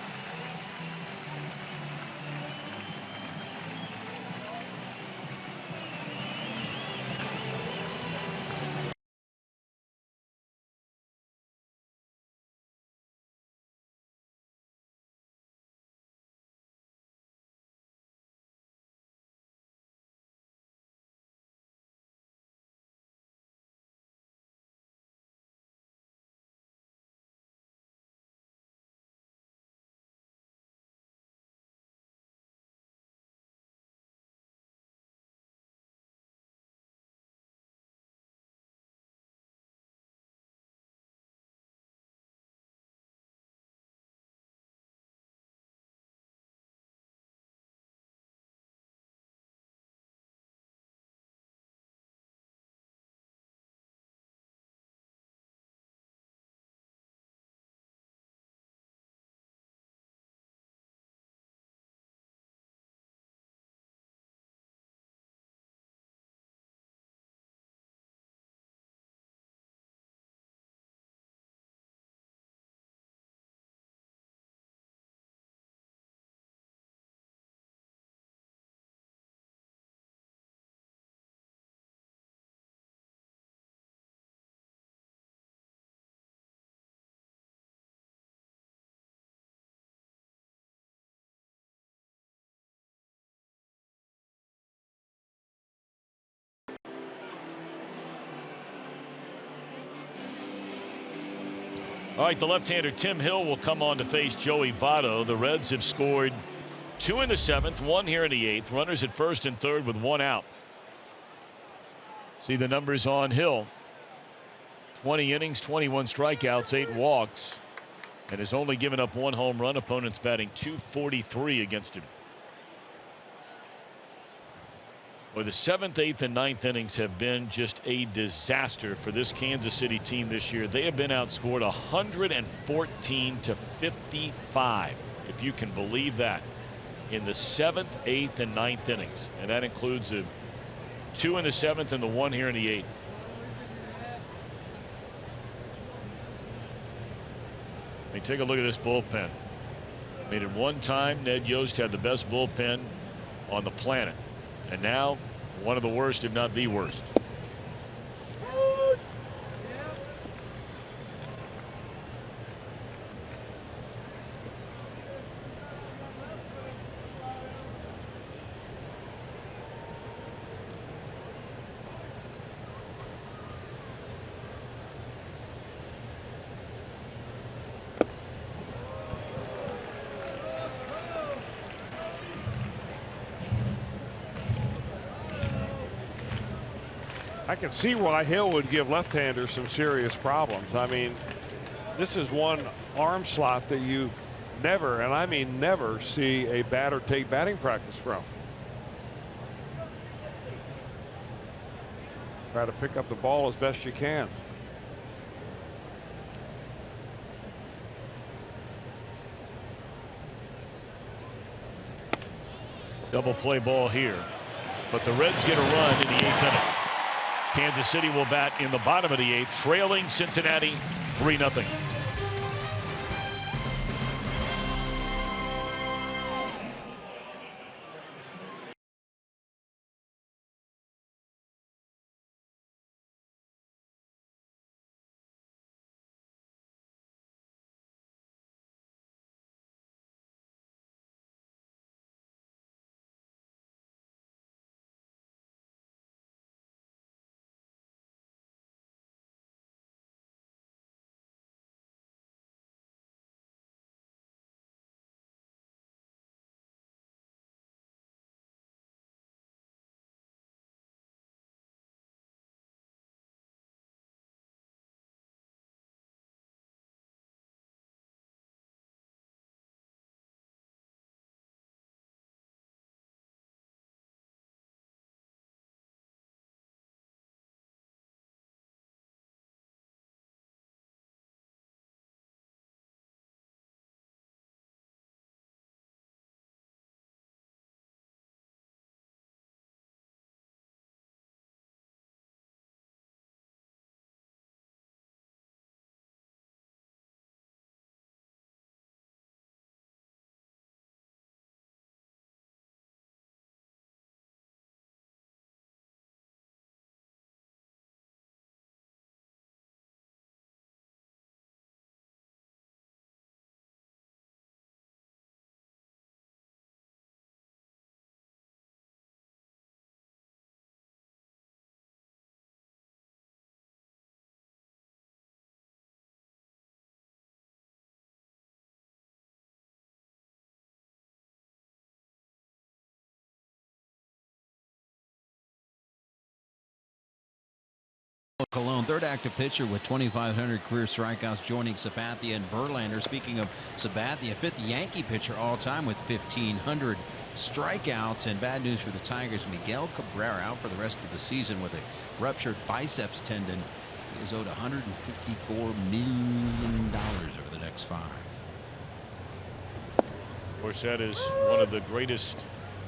All right, the left-hander Tim Hill will come on to face Joey Votto. The Reds have scored 2 in the 7th, 1 here in the 8th. Runners at first and third with 1 out. See the numbers on Hill. 20 innings, 21 strikeouts, 8 walks, and has only given up 1 home run. Opponents batting .243 against him. Well, the 7th, 8th, and 9th innings have been just a disaster for this Kansas City team this year. They have been outscored 114-55, if you can believe that, in the 7th, 8th, and 9th innings. And that includes the 2 in the 7th and the 1 here in the 8th. I mean, take a look at this bullpen. I mean, at one time, Ned Yost had the best bullpen on the planet. And now, one of the worst, if not the worst. I can see why Hill would give left-handers some serious problems. I mean, this is one arm slot that you never, and I mean never, see a batter take batting practice from. Try to pick up the ball as best you can. Double play ball here, but the Reds get a run in the 8th inning. Kansas City will bat in the bottom of the 8th, trailing Cincinnati 3-0. Cologne, third active pitcher with 2,500 career strikeouts, joining Sabathia and Verlander. Speaking of Sabathia, 5th Yankee pitcher all-time with 1,500 strikeouts. And bad news for the Tigers, Miguel Cabrera out for the rest of the season with a ruptured biceps tendon. He is owed $154 million over the next 5. Of course, that is one of the greatest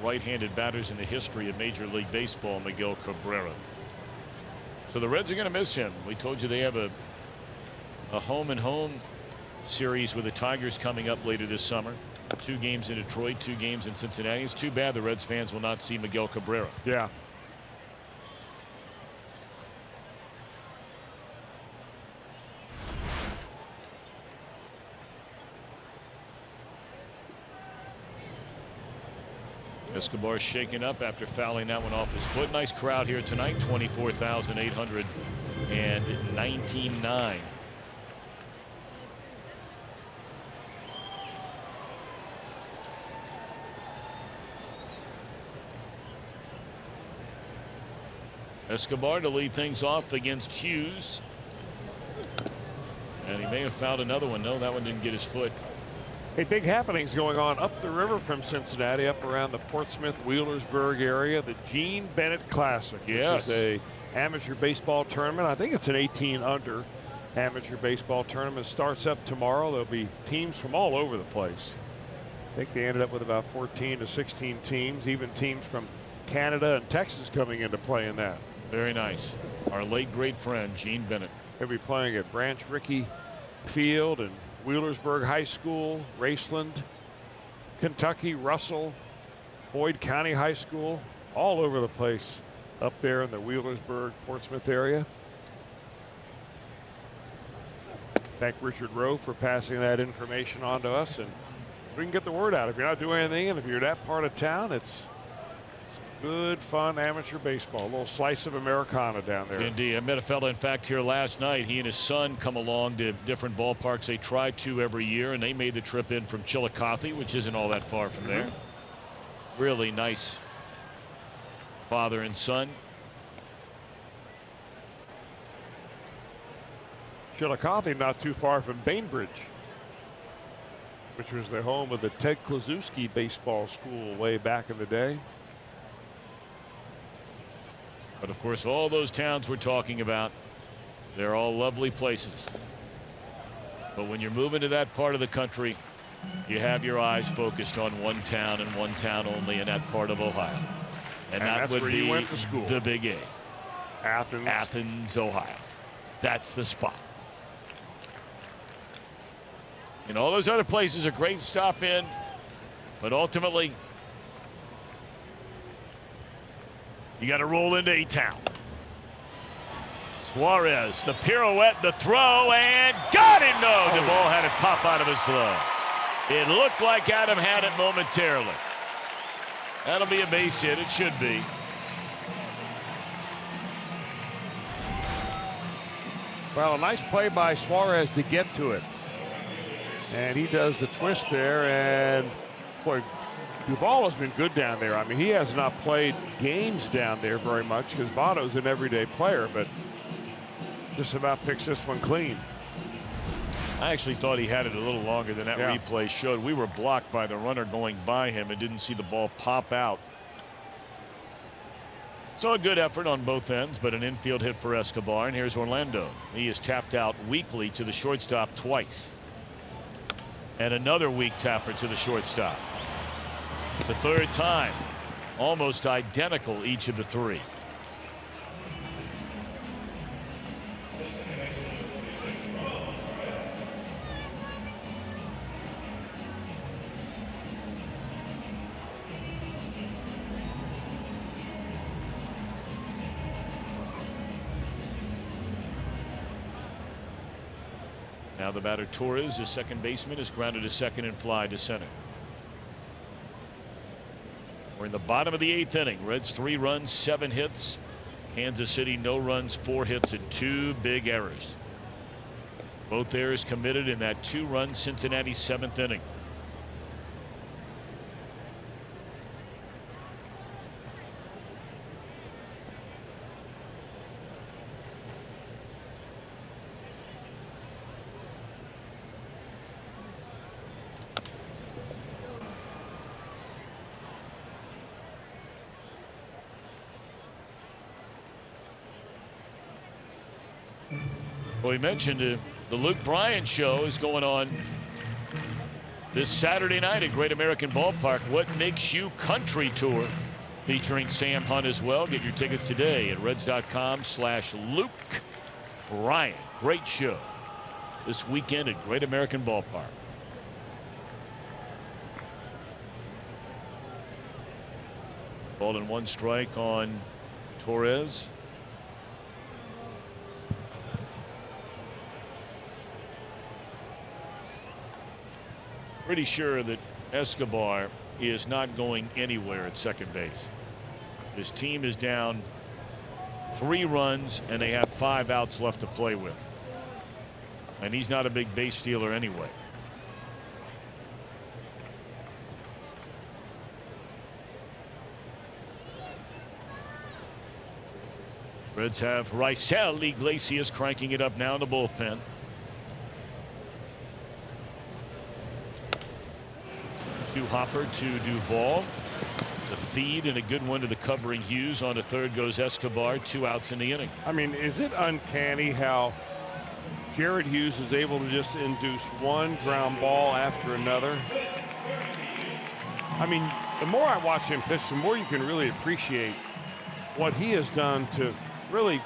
right-handed batters in the history of Major League Baseball, Miguel Cabrera. So the Reds are going to miss him. We told you they have a home-and-home series with the Tigers coming up later this summer. 2 games in Detroit, 2 games in Cincinnati. It's too bad the Reds fans will not see Miguel Cabrera. Yeah. Escobar shaken up after fouling that one off his foot. Nice crowd here tonight, 24,899. Escobar to lead things off against Hughes. And he may have fouled another one. No, that one didn't get his foot. Hey, big happenings going on up the river from Cincinnati, up around the Portsmouth Wheelersburg area. The Gene Bennett Classic, yes, which is a amateur baseball tournament. I think it's an 18 under amateur baseball tournament. Starts up tomorrow. There'll be teams from all over the place. I think they ended up with about 14 to 16 teams, even teams from Canada and Texas coming into play in that. Very nice. Our late great friend Gene Bennett. They'll be playing at Branch Rickey Field and Wheelersburg High School, Raceland, Kentucky, Russell, Boyd County High School, all over the place up there in the Wheelersburg, Portsmouth area. Thank Richard Rowe for passing that information on to us, and we can get the word out. If you're not doing anything, and if you're that part of town, it's good, fun amateur baseball. A little slice of Americana down there. Indeed. I met a fella, in fact, here last night. He and his son come along to different ballparks. They try to every year, and they made the trip in from Chillicothe, which isn't all that far from there. Really nice father and son. Chillicothe, not too far from Bainbridge, which was the home of the Ted Kluszewski baseball school way back in the day. But of course, all those towns we're talking about, they're all lovely places. But when you're moving to that part of the country, you have your eyes focused on one town and one town only in that part of Ohio. And that would be the Big A. Athens, Ohio. That's the spot. And all those other places are great stop in, but ultimately you got to roll into A-Town. Suarez, the pirouette, the throw, and got him. No, the ball had it pop out of his glove. It looked like Adam had it momentarily. That'll be a base hit. It should be. Well, a nice play by Suarez to get to it. And he does the twist there, and boy, Duvall has been good down there. I mean, he has not played games down there very much because Votto's an everyday player, but just about picks this one clean. I actually thought he had it a little longer than that replay showed. We were blocked by the runner going by him and didn't see the ball pop out. So a good effort on both ends, but an infield hit for Escobar. And here's Orlando. He is tapped out weakly to the shortstop twice. And another weak tapper to the shortstop. It's the third time. Almost identical, each of the three. Now the batter Torres, the second baseman, is grounded to second and fly to center. We're in the bottom of the 8th inning. Reds 3 runs, 7 hits. Kansas City no runs, 4 hits, and 2 big errors. Both errors committed in that 2-run Cincinnati 7th inning. Well, we mentioned the Luke Bryan show is going on this Saturday night at Great American Ballpark. What Makes You Country Tour, featuring Sam Hunt as well. Get your tickets today at Reds.com/Luke Bryan. Great show this weekend at Great American Ballpark. Ball and 1 strike on Torres. Pretty sure that Escobar is not going anywhere at second base. His team is down 3 runs and they have 5 outs left to play with. And he's not a big base stealer anyway. Reds have Raisel Iglesias cranking it up now in the bullpen. To Hopper to Duvall. The feed and a good one to the covering Hughes. On to third goes Escobar. 2 outs in the inning. I mean, is it uncanny how Jared Hughes is able to just induce one ground ball after another? I mean, the more I watch him pitch, the more you can really appreciate what he has done to really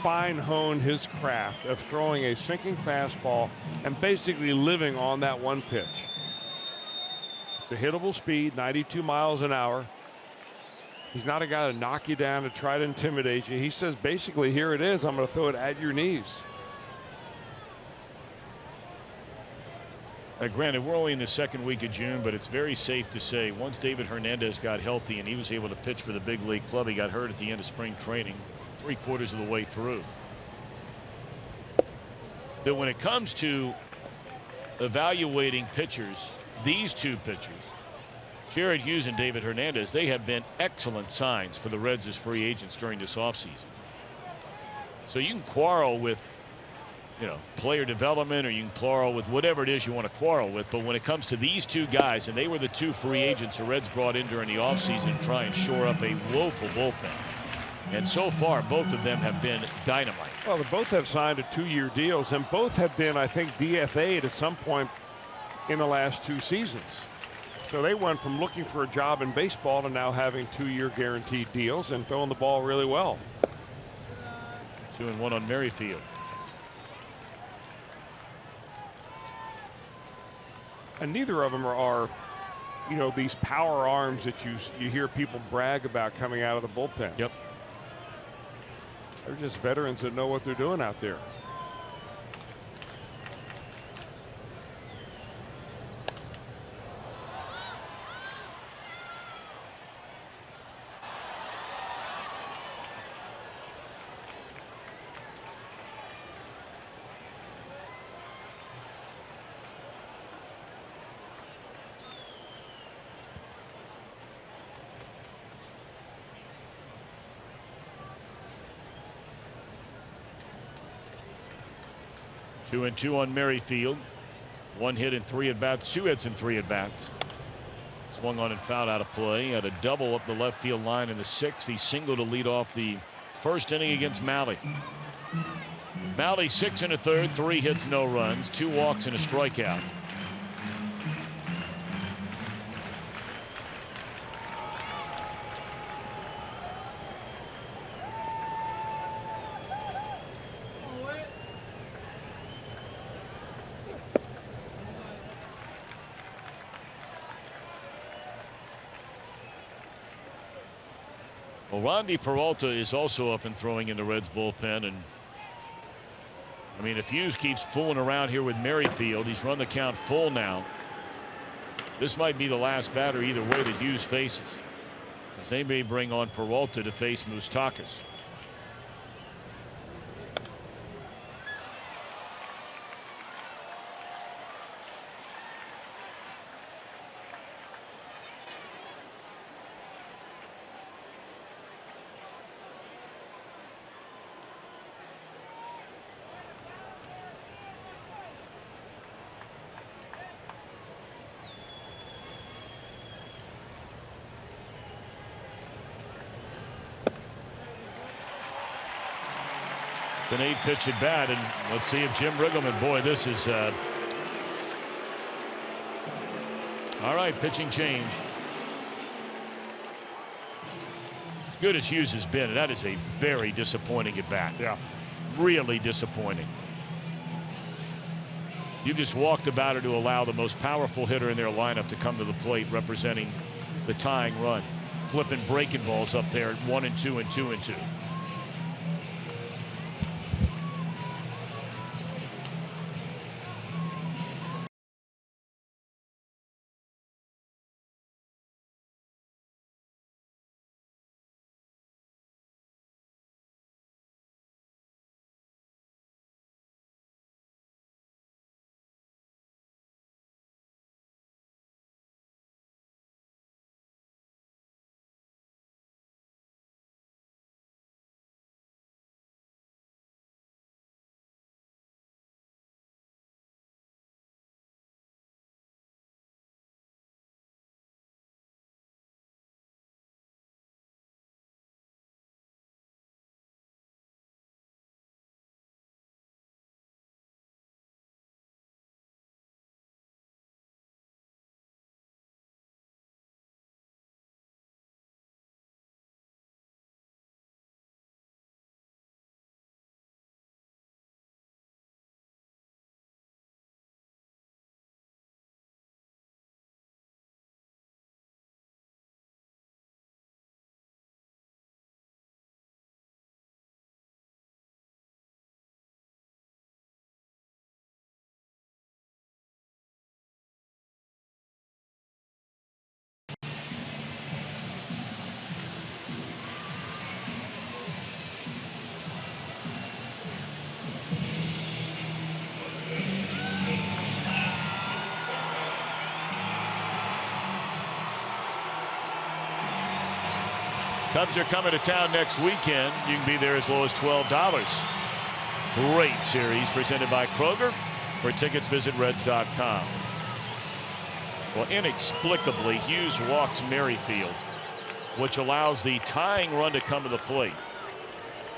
fine hone his craft of throwing a sinking fastball and basically living on that one pitch. It's a hittable speed, 92 miles an hour. He's not a guy to knock you down to try to intimidate you. He says, basically, here it is. I'm going to throw it at your knees. Granted, we're only in the second week of June, but it's very safe to say once David Hernandez got healthy and he was able to pitch for the big league club, he got hurt at the end of spring training, 3/4 of the way through. But when it comes to evaluating pitchers, these two pitchers, Jared Hughes and David Hernandez, they have been excellent signs for the Reds as free agents during this offseason. So you can quarrel with, player development, or you can quarrel with whatever it is you want to quarrel with. But when it comes to these two guys, and they were the two free agents the Reds brought in during the offseason to try and shore up a woeful bullpen. And so far, both of them have been dynamite. Well, they both have signed a 2-year deals, and both have been, I think, DFA'd at some point in the last 2 seasons. So they went from looking for a job in baseball to now having 2-year guaranteed deals and throwing the ball really well. 2-1 on Merrifield. And neither of them are these power arms that you hear people brag about coming out of the bullpen. Yep. They're just veterans that know what they're doing out there. Two and two on Merrifield. 1 hit in 3 at bats, 2 hits in 3 at bats. Swung on and fouled out of play. Had a double up the left field line in the 6th. He singled to lead off the first inning against Malley. Malley 6 1/3, 3 hits, no runs, 2 walks and a strikeout. Well, Rondy Peralta is also up and throwing in the Reds bullpen, and I mean, if Hughes keeps fooling around here with Merrifield, he's run the count full now. This might be the last batter either way that Hughes faces, because they may bring on Peralta to face Moustakas. An 8-pitch at bat, and let's see if Jim Riggleman, boy, this is all right. Pitching change. As good as Hughes has been, that is a very disappointing at bat. Yeah, really disappointing. You just walked the batter to allow the most powerful hitter in their lineup to come to the plate, representing the tying run, flipping breaking balls up there at 1 and 2 and 2 and 2. Cubs are coming to town next weekend. You can be there as low as $12. Great series presented by Kroger. For tickets, visit Reds.com. Well, inexplicably, Hughes walks Merrifield, which allows the tying run to come to the plate.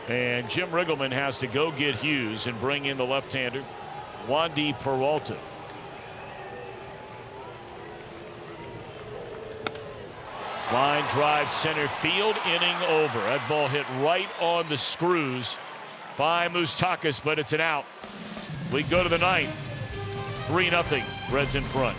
And Jim Riggleman has to go get Hughes and bring in the left-hander, Wandy Peralta. Line drive center field, inning over. That ball hit right on the screws by Moustakas, but it's an out. We go to the ninth. 3-0. Reds in front.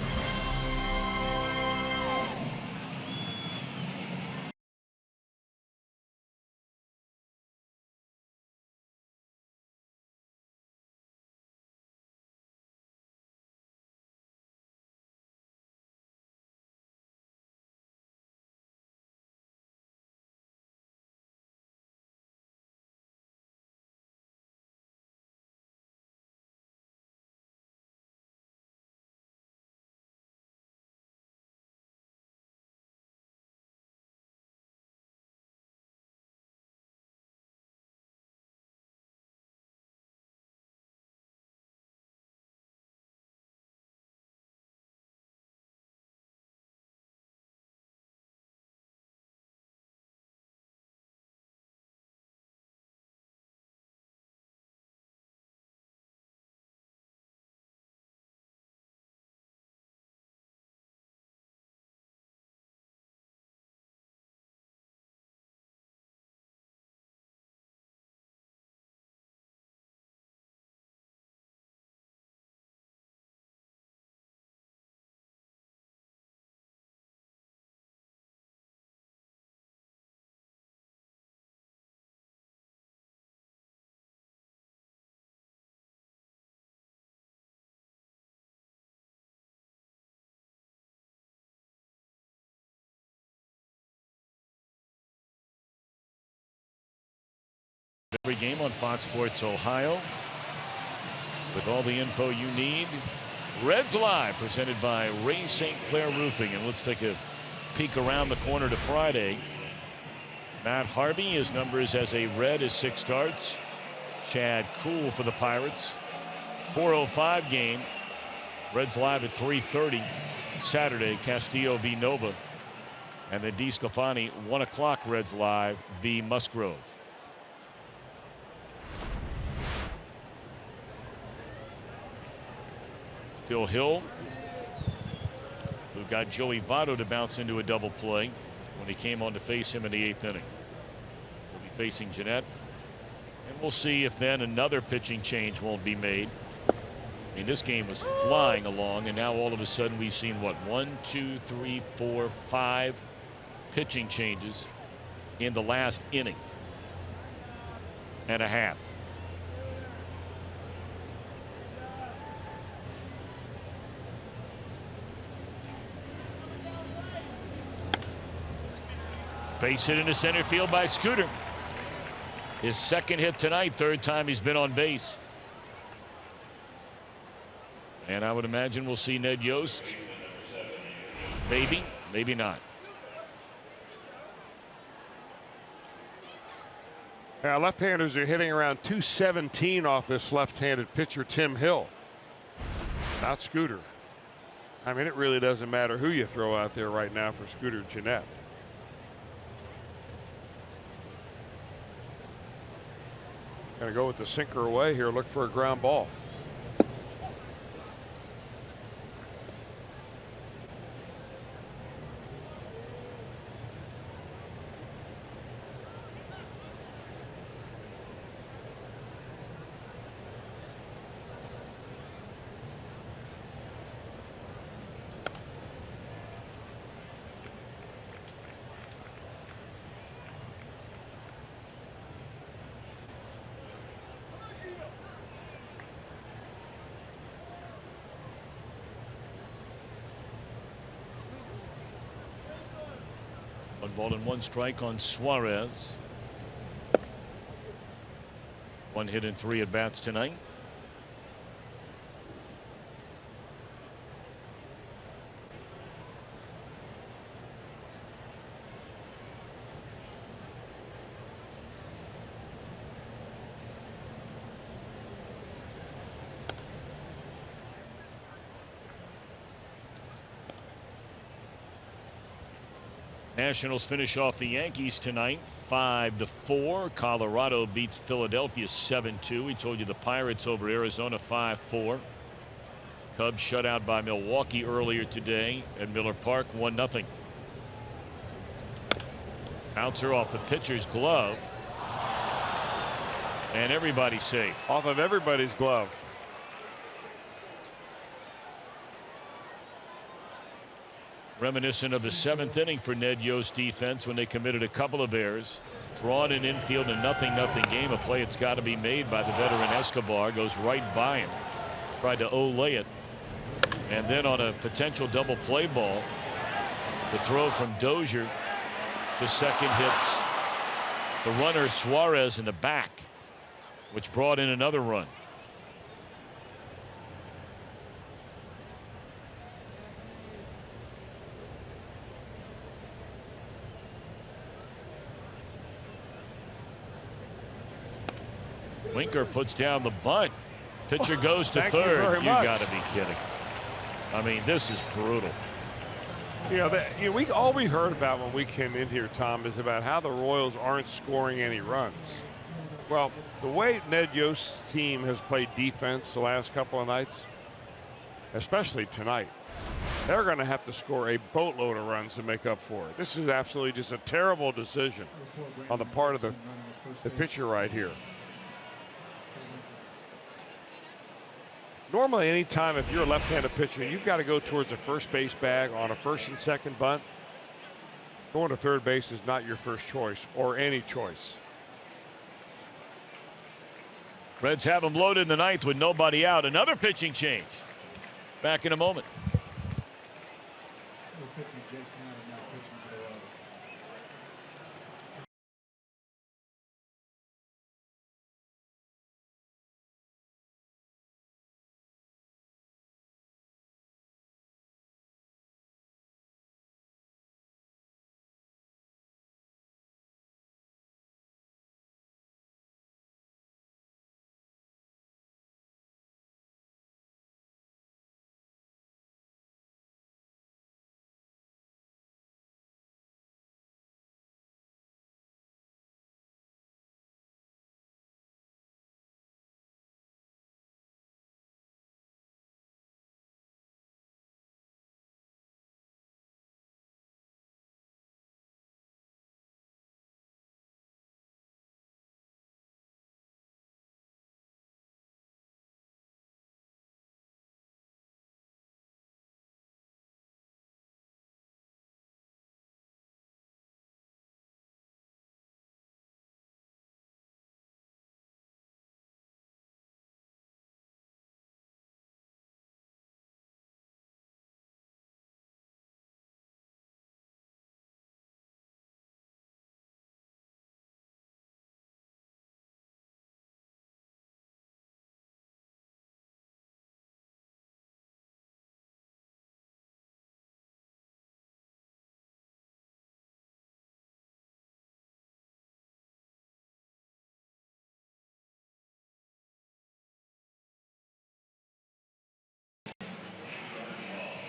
Every game on Fox Sports Ohio with all the info you need. Reds Live presented by Ray St. Clair Roofing. And let's take a peek around the corner to Friday. Matt Harvey, his numbers as a Red is 6 starts. Chad Kuhl for the Pirates. 4:05 game. Reds Live at 3:30 Saturday. Castillo v. Nova. And then DeSclafani 1 o'clock Reds Live v. Musgrove. Still Hill, who got Joey Votto to bounce into a double play when he came on to face him in the 8th inning. He'll be facing Jeanette, and we'll see if then another pitching change won't be made. I mean, this game was flying along, and now all of a sudden we've seen what, 1, 2, 3, 4, 5 pitching changes in the last inning and a half. Base hit into center field by Scooter. His second hit tonight, 3rd time he's been on base. And I would imagine we'll see Ned Yost. Maybe, maybe not. Now, left-handers are hitting around 217 off this left-handed pitcher, Tim Hill. Not Scooter. I mean, it really doesn't matter who you throw out there right now for Scooter Jeanette. Going to go with the sinker away here, look for a ground ball. One ball and 1 strike on Suarez. 1 hit and 3 at bats tonight. Nationals finish off the Yankees tonight 5-4. Colorado beats Philadelphia 7-2. We told you the Pirates over Arizona 5-4. Cubs shut out by Milwaukee earlier today at Miller Park 1-0. Bouncer off the pitcher's glove. And everybody's safe. Off of everybody's glove. Reminiscent of the 7th inning for Ned Yost's defense when they committed a couple of errors. Drawn in infield, a 0-0 game. A play it's got to be made by the veteran Escobar. Goes right by him. Tried to Olay it. And then on a potential double play ball, the throw from Dozier to second hits the runner Suarez in the back, which brought in another run. Winker puts down the bunt. Pitcher goes to third. You got to be kidding. I mean, this is brutal. All we heard about when we came in here, Tom, is about how the Royals aren't scoring any runs. Well, the way Ned Yost's team has played defense the last couple of nights, especially tonight, they're going to have to score a boatload of runs to make up for it. This is absolutely just a terrible decision on the part of the pitcher right here. Normally, anytime if you're a left-handed pitcher, you've got to go towards a first base bag on a first and second bunt. Going to third base is not your first choice or any choice. Reds have him loaded in the ninth with nobody out. Another pitching change. Back in a moment.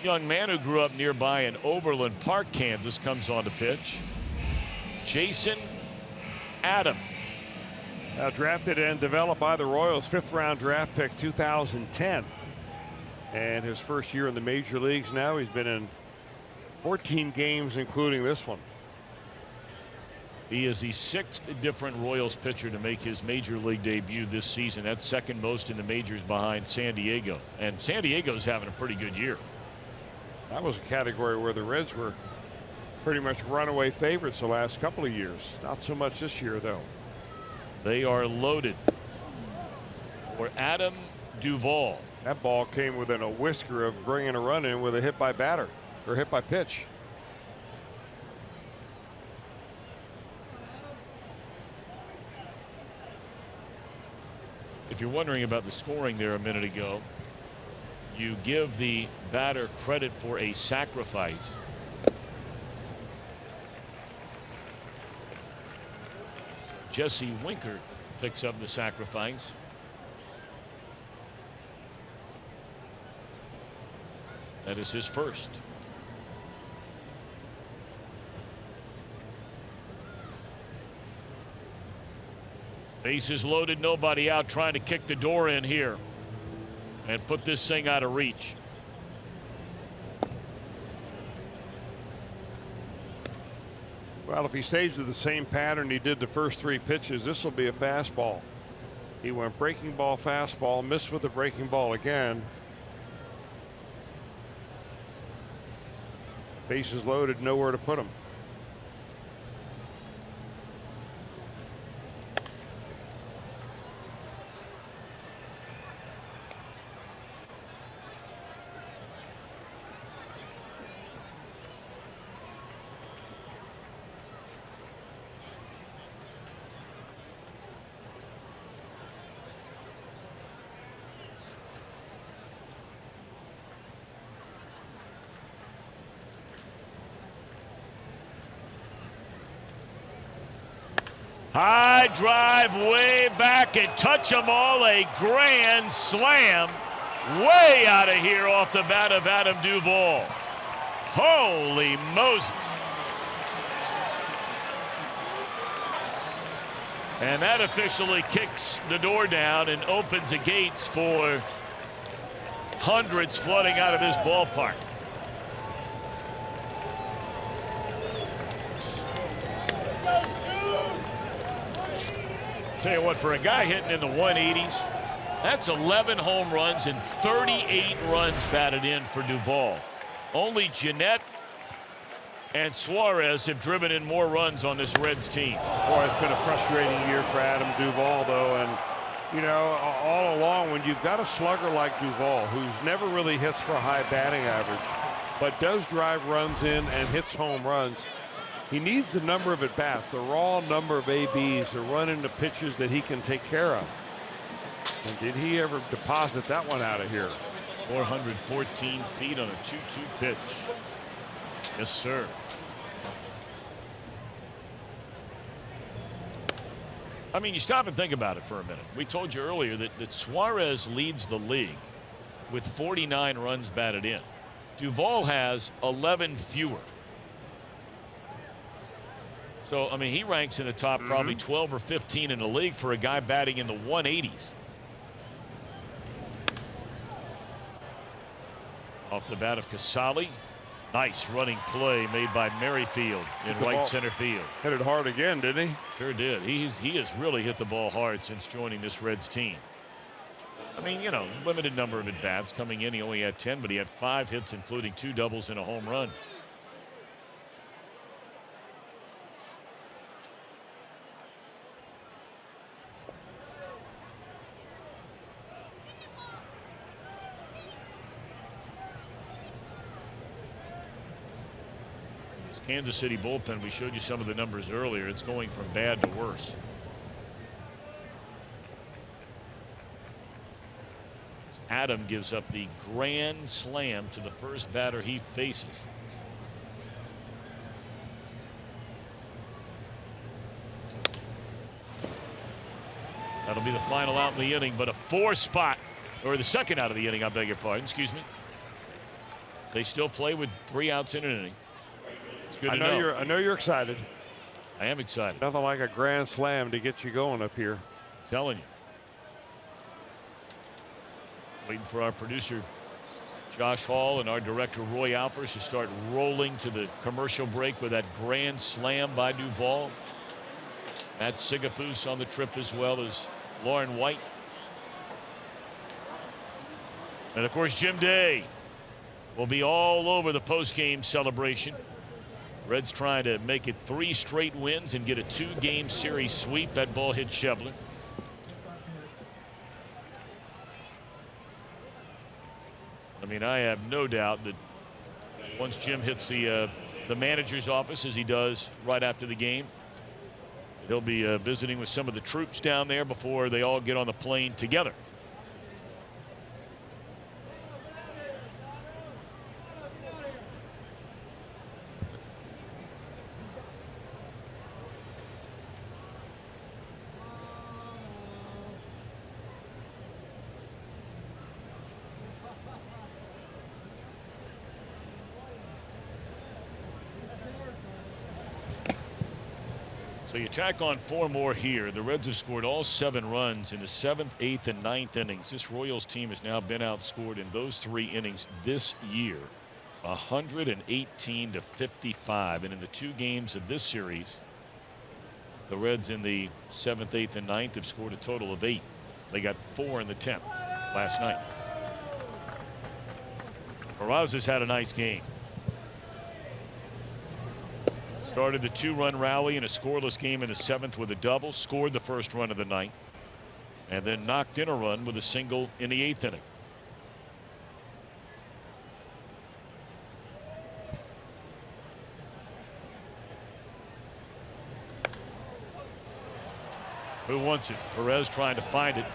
Young man who grew up nearby in Overland Park, Kansas, comes on to pitch. Jason Adam. Drafted and developed by the Royals, 5th-round draft pick 2010. And his first year in the major leagues now. He's been in 14 games, including this one. He is the 6th different Royals pitcher to make his major league debut this season. That's second most in the majors behind San Diego. And San Diego's having a pretty good year. That was a category where the Reds were pretty much runaway favorites the last couple of years. Not so much this year, though. They are loaded for Adam Duvall. That ball came within a whisker of bringing a run in with a hit by batter or hit by pitch. If you're wondering about the scoring there a minute ago, you give the batter credit for a sacrifice. Jesse Winker picks up the sacrifice. That is his first. Bases loaded, nobody out, trying to kick the door in here and put this thing out of reach. Well, if he stays with the same pattern he did the first 3 pitches, this will be a fastball. He went breaking ball, fastball, missed with the breaking ball again. Bases loaded, nowhere to put him. High drive way back and touch them all. A grand slam way out of here off the bat of Adam Duvall. Holy Moses. And that officially kicks the door down and opens the gates for hundreds flooding out of this ballpark. Tell you what, for a guy hitting in the 180s, that's 11 home runs and 38 runs batted in for Duvall. Only Jeanette and Suarez have driven in more runs on this Reds team. Boy, it's been a frustrating year for Adam Duvall, though. And, you know, all along, when you've got a slugger like Duvall, who's never really hits for a high batting average, but does drive runs in and hits home runs, he needs the number of at-bats, the raw number of ABs to run into pitches that he can take care of. And did he ever deposit that one out of here? 414 feet on a 2-2 pitch. Yes, sir. I mean, you stop and think about it for a minute. We told you earlier that Suarez leads the league with 49 runs batted in. Duvall has 11 fewer. So, I mean, he ranks in the top probably 12 or 15 in the league for a guy batting in the 180s. Off the bat of Casali. Nice running play made by Merrifield in right center field. Hit it hard again, didn't he? Sure did. He has really hit the ball hard since joining this Reds team. I mean, you know, limited number of at-bats coming in. He only had 10, but he had 5 hits, including 2 doubles and a home run. Kansas City bullpen, we showed you some of the numbers earlier. It's going from bad to worse. Adam gives up the grand slam to the first batter he faces. That'll be the final out in the inning, but a 4 spot, or the second out of the inning, I beg your pardon, excuse me. They still play with 3 outs in an inning. I know you're excited. I am excited. Nothing like a grand slam to get you going up here. Telling you. Waiting for our producer Josh Hall and our director Roy Alfers to start rolling to the commercial break with that grand slam by Duvall. Matt Sigafus on the trip, as well as Lauren White. And of course Jim Day will be all over the post-game celebration. Reds trying to make it 3 straight wins and get a 2-game series sweep. That ball hit Shevler. I mean, I have no doubt that once Jim hits the manager's office, as he does right after the game, he'll be visiting with some of the troops down there before they all get on the plane together. So you tack on 4 more here. The Reds have scored all 7 runs in the 7th, 8th, and 9th innings. This Royals team has now been outscored in those 3 innings this year, 118 to 55. And in the 2 games of this series, the Reds in the 7th, 8th, and 9th have scored a total of 8. They got 4 in the 10th last night. Peraza's had a nice game. Started the 2-run rally in a scoreless game in the 7th with a double, scored the first run of the night, and then knocked in a run with a single in the 8th inning. Who wants it? Perez trying to find it.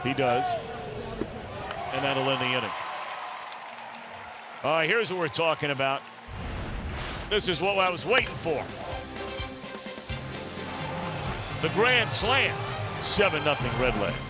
He does. And that'll end the inning. Here's what we're talking about. This is what I was waiting for. The grand slam. 7-0 Redlegs.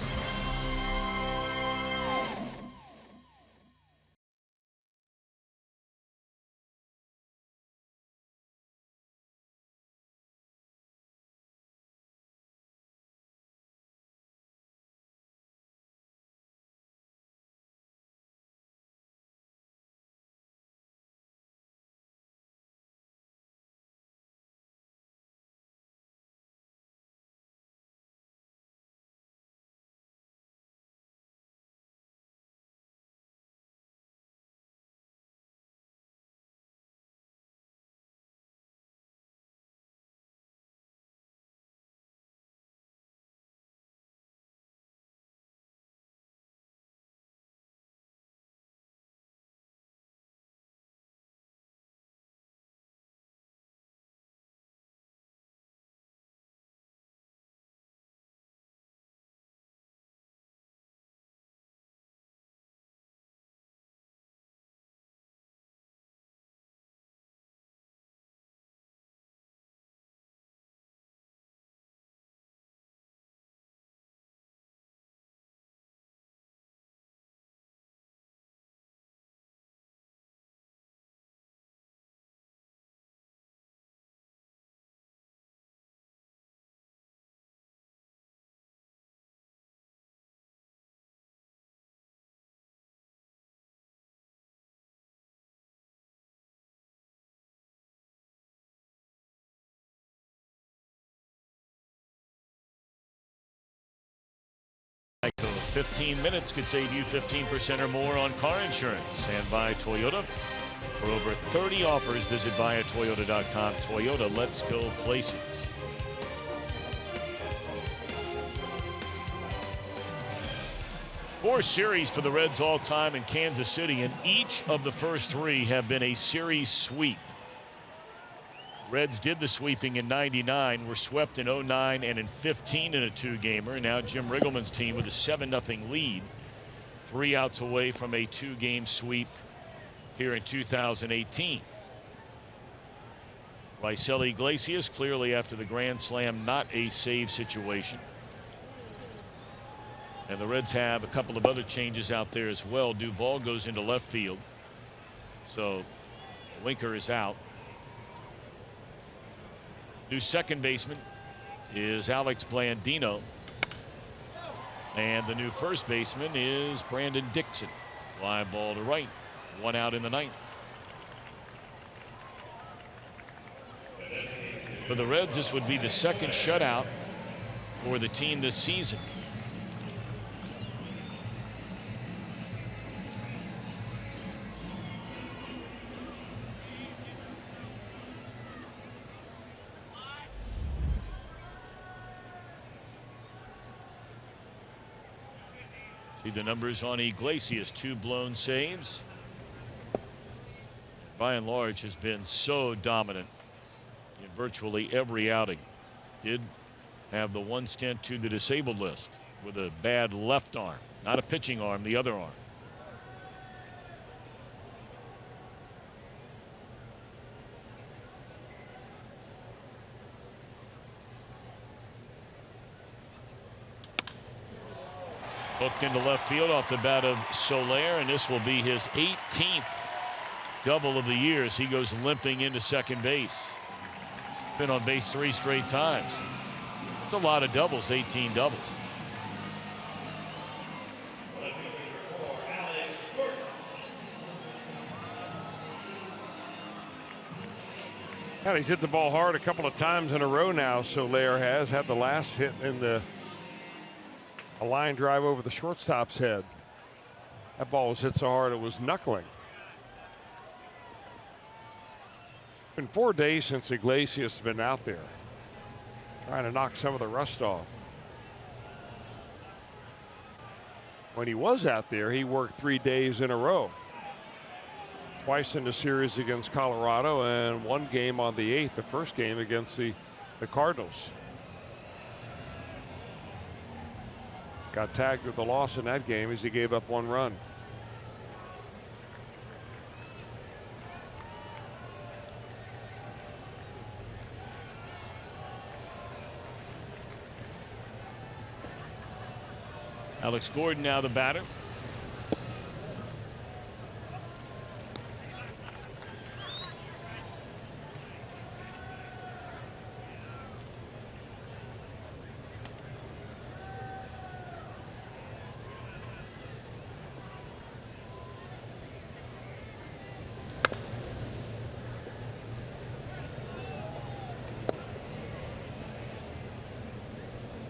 So 15 minutes could save you 15% or more on car insurance. And by Toyota. For over 30 offers, visit buyatoyota.com. Toyota, let's go places. Four series for the Reds all time in Kansas City, and each of the first 3 have been a series sweep. Reds did the sweeping in '99, were swept in '09 and in '15 in a 2-gamer. Now Jim Riggleman's team with a 7-0 lead, 3 outs away from a 2-game sweep here in 2018. Raisel Iglesias clearly after the grand slam, not a save situation. And the Reds have a couple of other changes out there as well. Duvall goes into left field, so Winker is out. New second baseman is Alex Blandino. And the new first baseman is Brandon Dixon. Fly ball to right. 1 out in the 9th. For the Reds, this would be the 2nd shutout for the team this season. See the numbers on Iglesias, 2 blown saves. By and large has been so dominant in virtually every outing. Did have the 1 stint to the disabled list with a bad left arm, not a pitching arm, the other arm. Hooked into left field off the bat of Soler, and this will be his 18th double of the year as he goes limping into second base. Been on base 3 straight times. It's a lot of doubles, 18 doubles. And he's hit the ball hard a couple of times in a row now. Soler has had the last hit in a line drive over the shortstop's head. That ball was hit so hard it was knuckling. Been 4 days since Iglesias has been out there, trying to knock some of the rust off. When he was out there, he worked 3 days in a row. Twice in the series against Colorado and 1 game on the 8th, the first game against the Cardinals. Got tagged with a loss in that game as he gave up 1 run. Alex Gordon now the batter.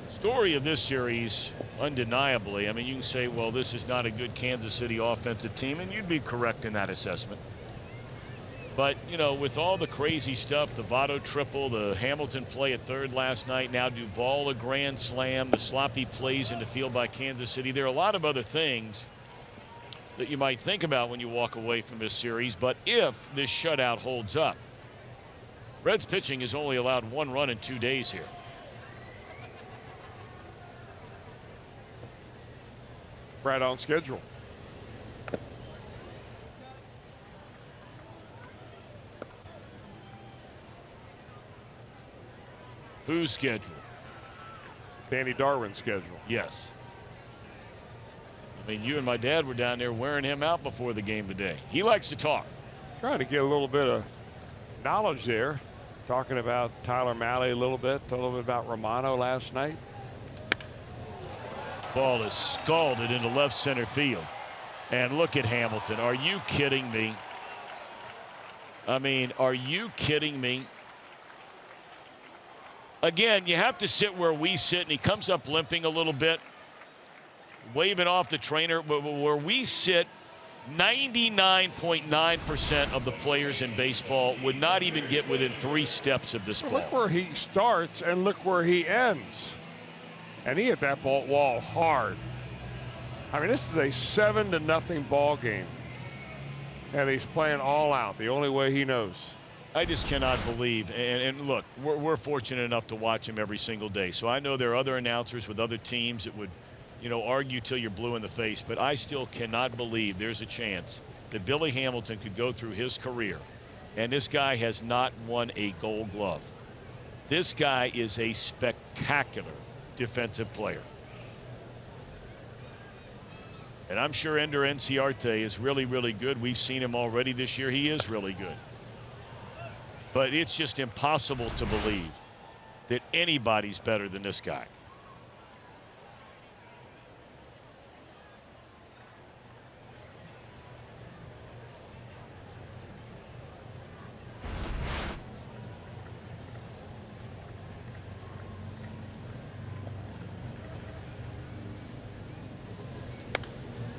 Story of this series, undeniably, I mean, you can say, well, this is not a good Kansas City offensive team, and you'd be correct in that assessment. But, you know, with all the crazy stuff, the Votto triple, the Hamilton play at third last night, now Duvall a grand slam, the sloppy plays in the field by Kansas City, there are a lot of other things that you might think about when you walk away from this series. But if this shutout holds up, Reds pitching has only allowed 1 run in 2 days here. Right on schedule. Whose schedule? Danny Darwin's schedule. Yes. I mean, you and my dad were down there wearing him out before the game today. He likes to talk. Trying to get a little bit of knowledge there. Talking about Tyler Mahle a little bit about Romano last night. Ball is scalded into left center field. And look at Hamilton. Are you kidding me? I mean, are you kidding me? Again, you have to sit where we sit, and he comes up limping a little bit, waving off the trainer. But where we sit, 99.9% of the players in baseball would not even get within 3 steps of this ball. Look where he starts and look where he ends. And he hit that wall hard. I mean, this is a 7-0 ball game. And he's playing all out the only way he knows. I just cannot believe. And look, we're fortunate enough to watch him every single day. So I know there are other announcers with other teams that would, you know, argue till you're blue in the face. But I still cannot believe there's a chance that Billy Hamilton could go through his career. And this guy has not won a Gold Glove. This guy is a spectacular defensive player. And I'm sure Ender Enciarte is really, really good. We've seen him already this year. He is really good. But it's just impossible to believe that anybody's better than this guy.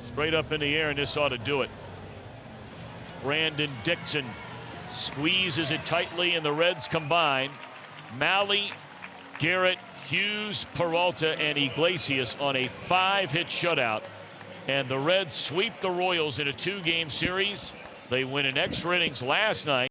Straight up in the air, and this ought to do it. Brandon Dixon squeezes it tightly, and the Reds combine. Mahle, Garrett, Hughes, Peralta, and Iglesias on a 5-hit shutout. And the Reds sweep the Royals in a 2-game series. They win in extra innings last night.